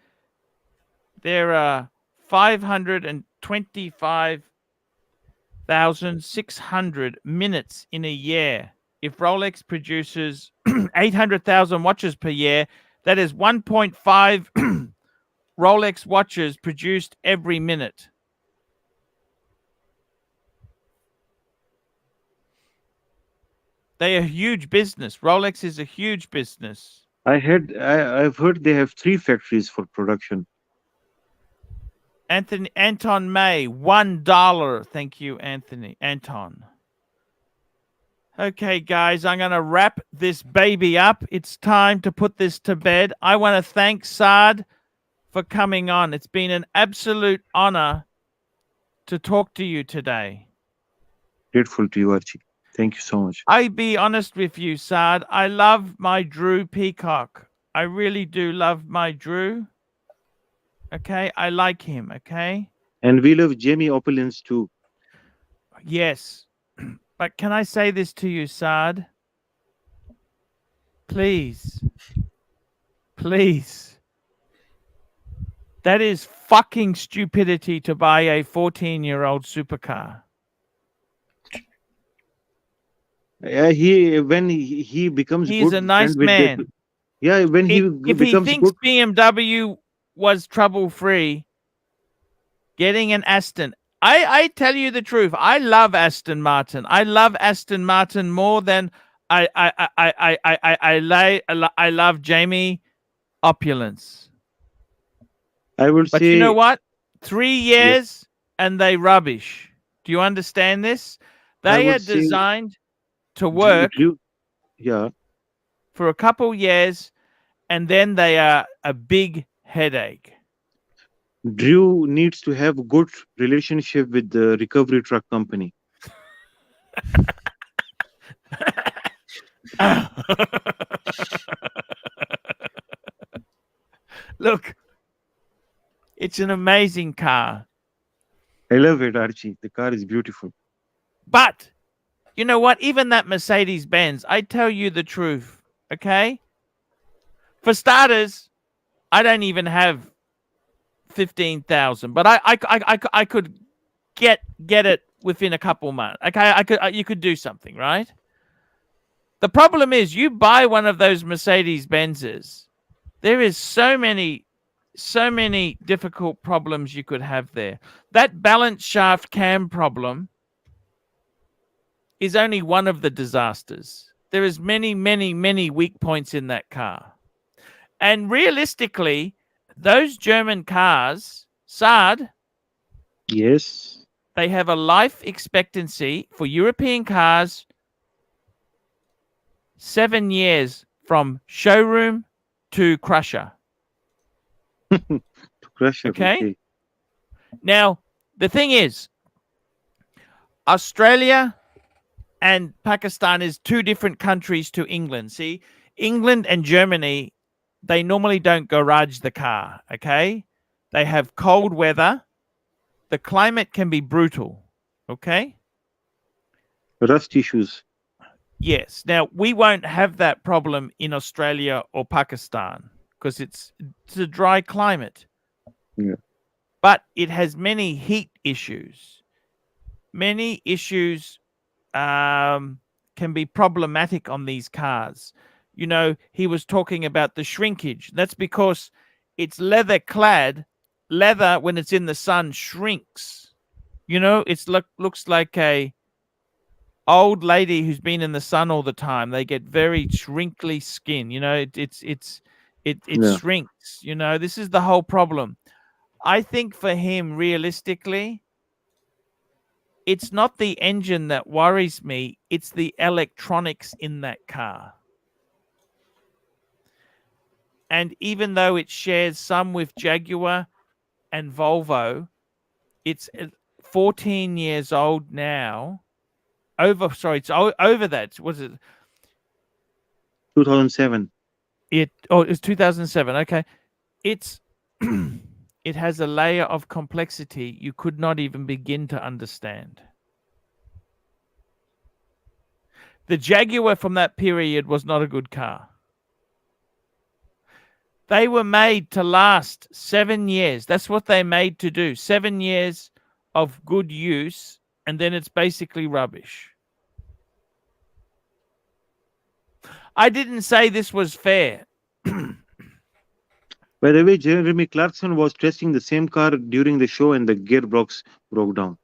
There are 525,600 minutes in a year. If Rolex produces 800,000 watches per year, that is 1.5 Rolex watches produced every minute. They are a huge business. Rolex is a huge business. I've heard they have 3 factories for production. Anton May, $1. Thank you, Anton. Okay, guys, I'm going to wrap this baby up. It's time to put this to bed. I want to thank Saad for coming on. It's been an absolute honor to talk to you today. Grateful to you, Archie. Thank you so much. I be honest with you, Saad. I love my Drew Peacock. I really do love my Drew. Okay, I like him. Okay. And we love Jamie Opulence too. Yes, but can I say this to you, Saad? Please. That is fucking stupidity to buy a 14-year-old supercar. When he becomes He's good a nice friend with man. when If he becomes thinks good. BMW was trouble-free, getting an Aston. I tell you the truth. I love Aston Martin. I love Aston Martin more than I love Jamie Opulence. I would But say, you know what? 3 years and they rubbish. Do you understand this? They are would say designed to work yeah. for a couple years and then they are a big headache. Drew needs to have a good relationship with the recovery truck company. Look, it's an amazing car. I love it, Archie. The car is beautiful. But you know what? Even that Mercedes Benz, I tell you the truth, okay? For starters, I don't even have 15,000, but I could get it within a couple months. Okay, you could do something, right? The problem is you buy one of those Mercedes Benzes. There is so many difficult problems you could have there. That balance shaft cam problem is only one of the disasters. There is many weak points in that car. And realistically, those German cars, Saad, Yes. they have a life expectancy for European cars 7 years from showroom to crusher. To crush it. Okay? Now, the thing is, Australia and Pakistan is two different countries to England. See, England and Germany, they normally don't garage the car, okay? They have cold weather. The climate can be brutal, okay? Rust issues. Yes. Now, we won't have that problem in Australia or Pakistan because it's a dry climate. Yeah. But it has many heat issues. Many issues can be problematic on these cars. You know, he was talking about the shrinkage. That's because it's leather clad. Leather, when it's in the sun, shrinks. You know, it's looks like a old lady who's been in the sun all the time. They get very shrinkly skin. You know, it Yeah. shrinks. You know, this is the whole problem. I think for him, realistically, it's not the engine that worries me. It's the electronics in that car. And even though it shares some with Jaguar and Volvo, it's 14 years old now. It's over that. Was it? 2007. It's 2007. Okay. It's it has a layer of complexity you could not even begin to understand. The Jaguar from that period was not a good car. They were made to last 7 years. That's what they made to do. 7 years of good use, and then it's basically rubbish. I didn't say this was fair. By the way, Jeremy Clarkson was testing the same car during the show and the gearbox broke down.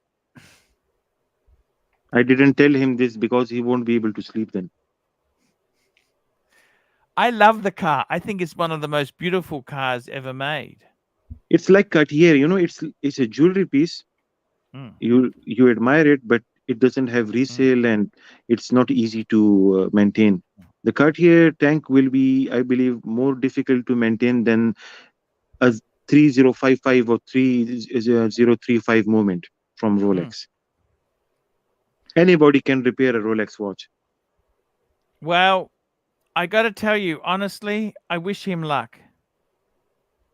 I didn't tell him this because he won't be able to sleep then. I love the car. I think it's one of the most beautiful cars ever made. It's like Cartier, you know, it's a jewelry piece. Mm. You admire it, but it doesn't have resale and it's not easy to maintain. The Cartier tank will be, I believe, more difficult to maintain than a 3055 or 3035 moment from Rolex. Anybody can repair a Rolex watch. Well, I got to tell you, honestly, I wish him luck.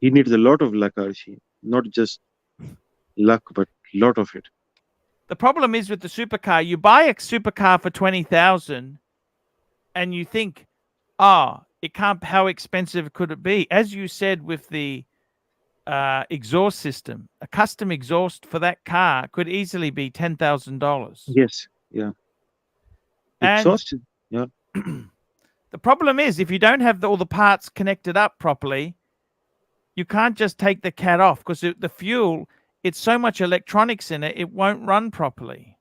He needs a lot of luck, Archie. Not just luck, but a lot of it. The problem is with the supercar, you buy a supercar for 20,000 and you think, it can't, how expensive could it be? As you said with the exhaust system, a custom exhaust for that car could easily be $10,000. Yes, yeah. And Exhausted, yeah. the problem is if you don't have all the parts connected up properly, you can't just take the cat off because the fuel, it's so much electronics in it, it won't run properly.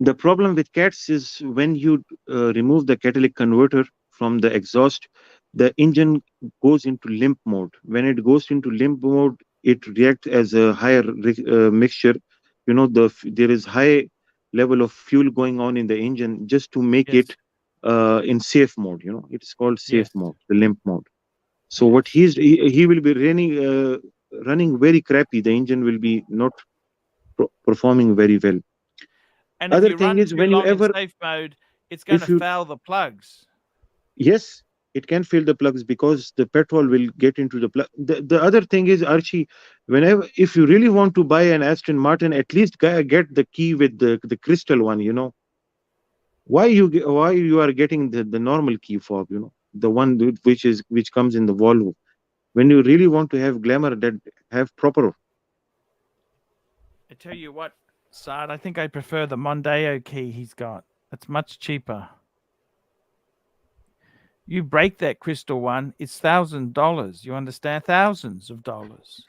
The problem with cats is when you remove the catalytic converter from the exhaust, the engine goes into limp mode. When it goes into limp mode, it reacts as a higher mixture. You know, there is high level of fuel going on in the engine just to make it in safe mode. You know, it's called safe mode, the limp mode. So what he will be running very crappy. The engine will be not performing very well. And Other if you thing run is too when you long in ever safe mode, it's going to foul the plugs. Yes, it can fill the plugs because the petrol will get into the plug. The other thing is, Archie, if you really want to buy an Aston Martin, at least get the key with the crystal one. You know, why you are getting the normal key fob? You know, the one which comes in the Volvo. When you really want to have glamour, that have proper. I tell you what, Side, I think I prefer the Mondeo key he's got. That's much cheaper. You break that crystal one, it's $1,000. You understand? Thousands of dollars.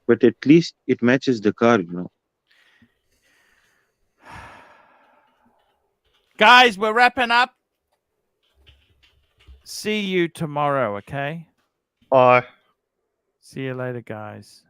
But at least it matches the car, you know. Guys, we're wrapping up. See you tomorrow, okay? Bye. See you later, guys.